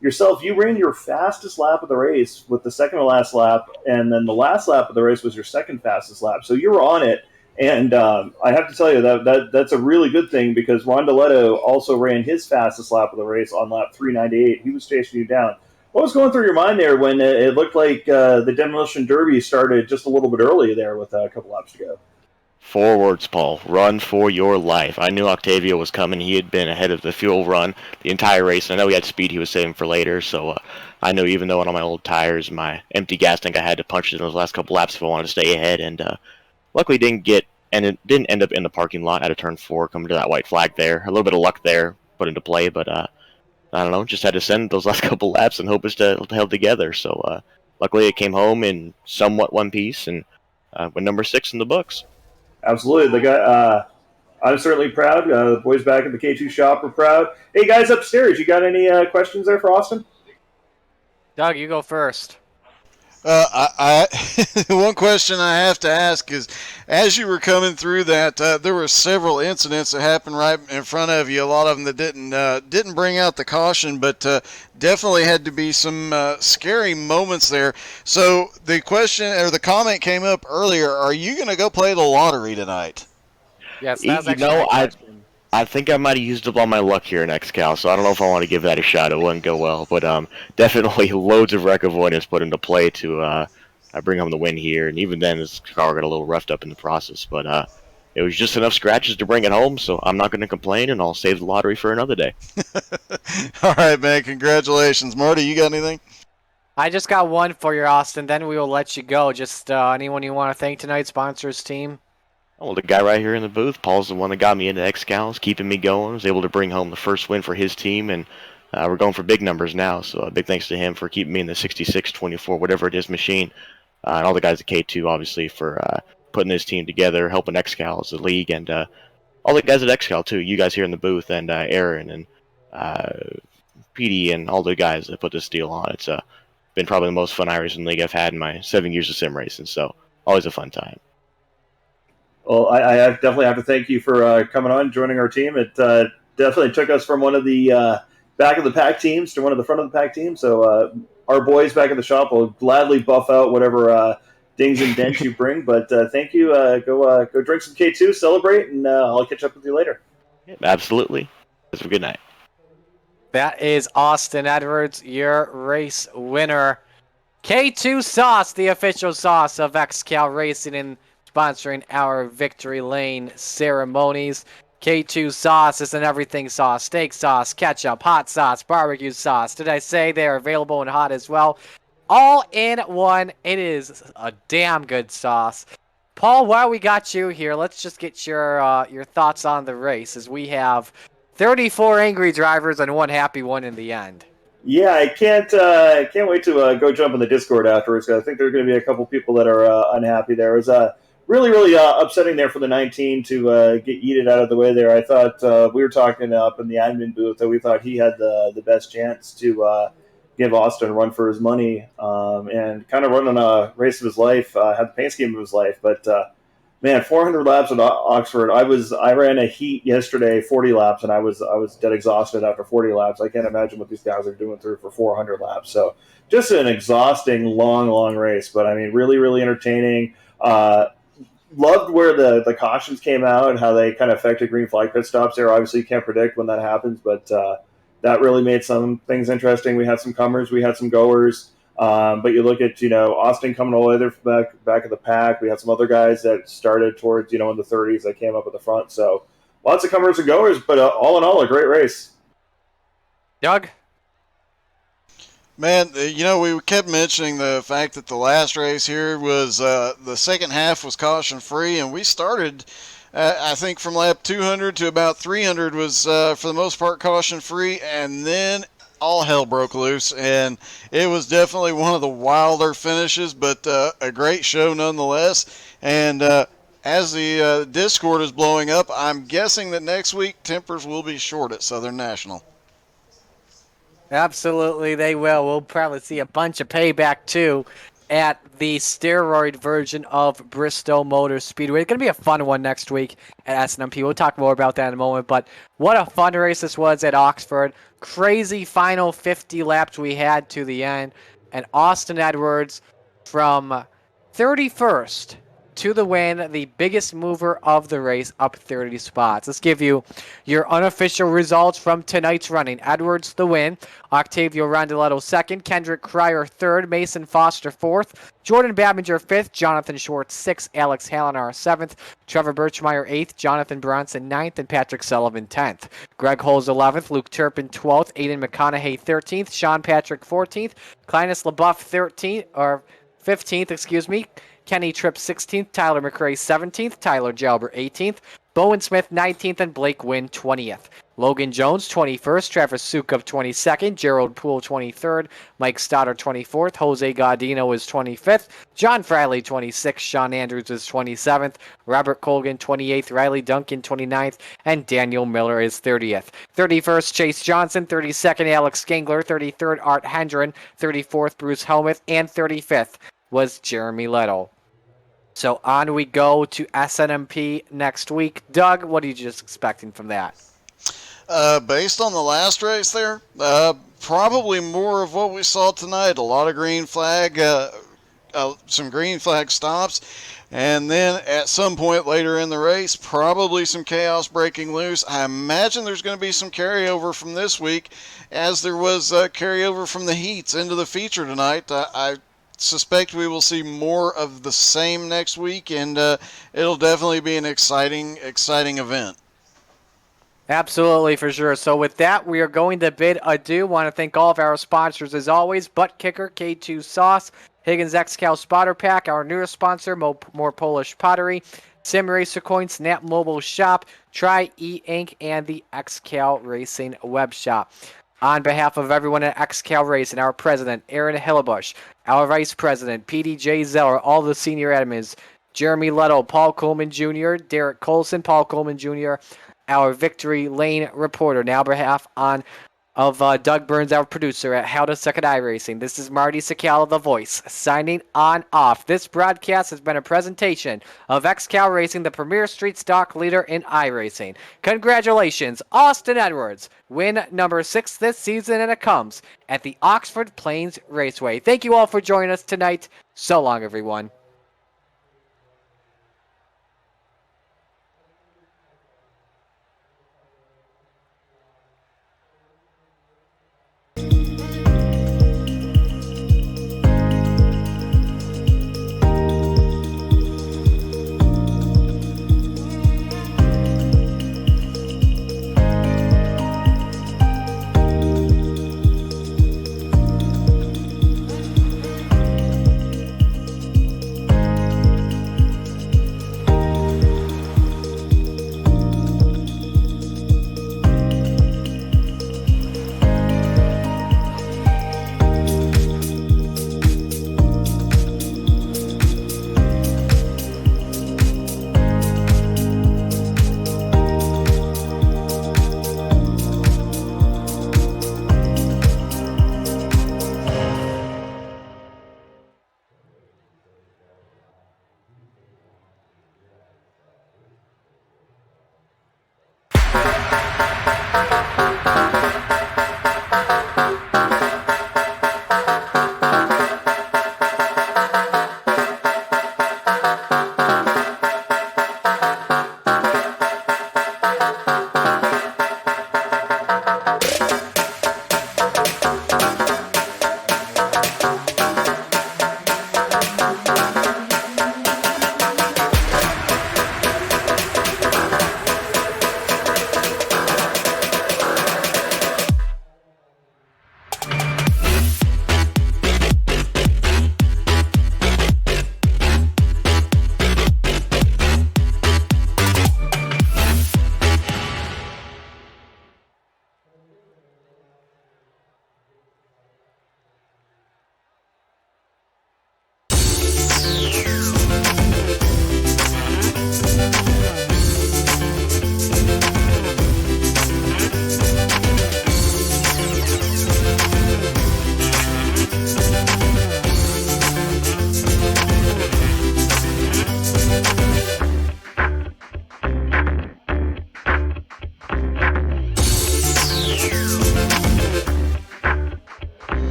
Yourself, you ran your fastest lap of the race with the second to last lap, and then the last lap of the race was your second fastest lap. So you were on it. And I have to tell you that's a really good thing because Rondeletto also ran his fastest lap of the race on lap 398. He was chasing you down. What was going through your mind there when it looked like the Demolition Derby started just a little bit early there with a couple laps to go? Forwards, Paul. Run for your life. I knew Octavio was coming. He had been ahead of the fuel run the entire race. I know he had speed he was saving for later, so I knew even though on my old tires, my empty gas tank, I had to punch it in those last couple laps if I wanted to stay ahead. And luckily it didn't end up in the parking lot at a turn 4, coming to that white flag there. A little bit of luck there put into play, but I don't know, just had to send those last couple laps and hope it's held together. So luckily it came home in somewhat one piece and went number 6 in the books. Absolutely. The guy, I'm certainly proud. The boys back at the K2 shop are proud. Hey, guys upstairs, you got any questions there for Austin? Doug, you go first. I one question I have to ask is, as you were coming through that, there were several incidents that happened right in front of you. A lot of them that didn't bring out the caution, but definitely had to be some scary moments there. So the question or the comment came up earlier: are you going to go play the lottery tonight? Yes, that's actually my question. I think I might have used up all my luck here in XCAL, so I don't know if I want to give that a shot. It wouldn't go well, but definitely loads of wreck avoidance put into play to bring home the win here. And even then, his car got a little roughed up in the process, but it was just enough scratches to bring it home. So I'm not going to complain, and I'll save the lottery for another day. All right, man. Congratulations, Marty. You got anything? I just got one for you, Austin. Then we will let you go. Just anyone you want to thank tonight, sponsors, team. Well, the guy right here in the booth, Paul's the one that got me into XCAL, is keeping me going, was able to bring home the first win for his team, and we're going for big numbers now, so big thanks to him for keeping me in the 66-24, whatever it is, machine. And all the guys at K2, obviously, for putting this team together, helping XCAL as a league, and all the guys at XCAL, too, you guys here in the booth, and Aaron, and PD, and all the guys that put this deal on. It's been probably the most fun iRacing league I've had in my 7 years of sim racing, so always a fun time. Well, I definitely have to thank you for coming on, joining our team. It definitely took us from one of the back of the pack teams to one of the front of the pack teams. So our boys back at the shop will gladly buff out whatever dings and dents you bring. But thank you. Go drink some K2, celebrate, and I'll catch up with you later. Yeah, absolutely. Have a good night. That is Austin Edwards, your race winner. K2 Sauce, the official sauce of XCAL Racing, and sponsoring our Victory Lane ceremonies. K2 Sauce is an everything sauce: steak sauce, ketchup, hot sauce, barbecue sauce. Did I say they are available in hot as well? All in one. It is a damn good sauce. Paul, while we got you here, let's just get your thoughts on the race, as we have 34 angry drivers and one happy one in the end. Yeah, I can't wait to go jump in the Discord afterwards. I think there are going to be a couple people that are unhappy there. It was really upsetting there for the 19 to get yeeted out of the way there. I thought we were talking up in the admin booth that we thought he had the best chance to give Austin a run for his money and kind of running a race of his life, had the paint scheme of his life. But man, 400 laps at Oxford. I ran a heat yesterday, 40 laps, and I was dead exhausted after 40 laps. I can't imagine what these guys are doing through for 400 laps. So just an exhausting, long race. But I mean, really entertaining. Loved where the cautions came out and how they kind of affected green flag pit stops there. Obviously, you can't predict when that happens, but that really made some things interesting. We had some comers, we had some goers. But you look at, Austin coming all the way there back of the pack. We had some other guys that started towards, in the 30s that came up at the front. So lots of comers and goers, but all in all, a great race. Doug? Man, we kept mentioning the fact that the last race here was the second half was caution free, and we started, I think, from lap 200 to about 300 was for the most part caution free, and then all hell broke loose, and it was definitely one of the wilder finishes, but a great show nonetheless. And as the Discord is blowing up, I'm guessing that next week tempers will be short at Southern National. Absolutely, they will. We'll probably see a bunch of payback, too, at the steroid version of Bristol Motor Speedway. It's going to be a fun one next week at SNMP. We'll talk more about that in a moment, but what a fun race this was at Oxford. Crazy final 50 laps we had to the end, and Austin Edwards from 31st to the win, the biggest mover of the race, up 30 spots. Let's give you your unofficial results from tonight's running. Edwards, the win. Octavio Rondeletto, second. Kendrick Cryer, third. Mason Foster, fourth. Jordan Babinger, fifth. Jonathan Schwartz, sixth. Alex Hallinar, seventh. Trevor Birchmeyer, eighth. Jonathan Bronson, ninth. And Patrick Sullivan, 10th. Greg Holes, 11th. Luke Turpin, 12th. Aiden McConaughey, 13th. Sean Patrick, 14th. Clinus LaBeouf, 15th, excuse me. Kenny Tripp, 16th. Tyler McRae, 17th. Tyler Jalber, 18th. Bowen Smith, 19th. And Blake Wynn, 20th. Logan Jones, 21st. Travis Sukov, 22nd. Gerald Poole, 23rd. Mike Stoddard, 24th. Jose Gaudino is 25th. John Friley, 26th. Sean Andrews is 27th. Robert Colgan, 28th. Riley Duncan, 29th. And Daniel Miller is 30th. 31st, Chase Johnson. 32nd, Alex Skangler. 33rd, Art Hendren. 34th, Bruce Helmuth. And 35th was Jeremy Letto. So on we go to SNMP next week. Doug, what are you just expecting from that? Based on the last race there, probably more of what we saw tonight. A lot of green flag. some green flag stops. And then at some point later in the race, probably some chaos breaking loose. I imagine there's going to be some carryover from this week, as there was carryover from the heats into the feature tonight. I suspect we will see more of the same next week, and it'll definitely be an exciting event. Absolutely, for sure. So with that, we are going to bid adieu. Want to thank all of our sponsors as always. Butt Kicker, K2 Sauce, Higgins XCAL Spotter Pack, our newest sponsor, More Polish Pottery, Sim Racer Coin, Snap Mobile Shop, Try E-Ink, and the XCAL Racing Web Shop. On behalf of everyone at XCAL Racing, our president, Aaron Hillebush, our vice president, PDJ Zeller, all the senior admins, Jeremy Letto, Paul Coleman Jr., Derek Colson, Paul Coleman Jr., our Victory Lane reporter. Now, on behalf of Doug Burns, our producer at How to Suck at iRacing, this is Marty Sakala, the voice, signing on off. This broadcast has been a presentation of XCAL Racing, the premier street stock leader in iRacing. Congratulations, Austin Edwards. Win number 6 this season, and it comes at the Oxford Plains Raceway. Thank you all for joining us tonight. So long, everyone.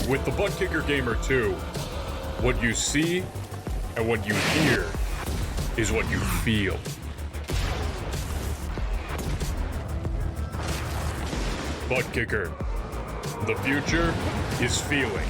With the Butt Kicker Gamer 2, what you see and what you hear is what you feel. Butt Kicker. The future is feeling.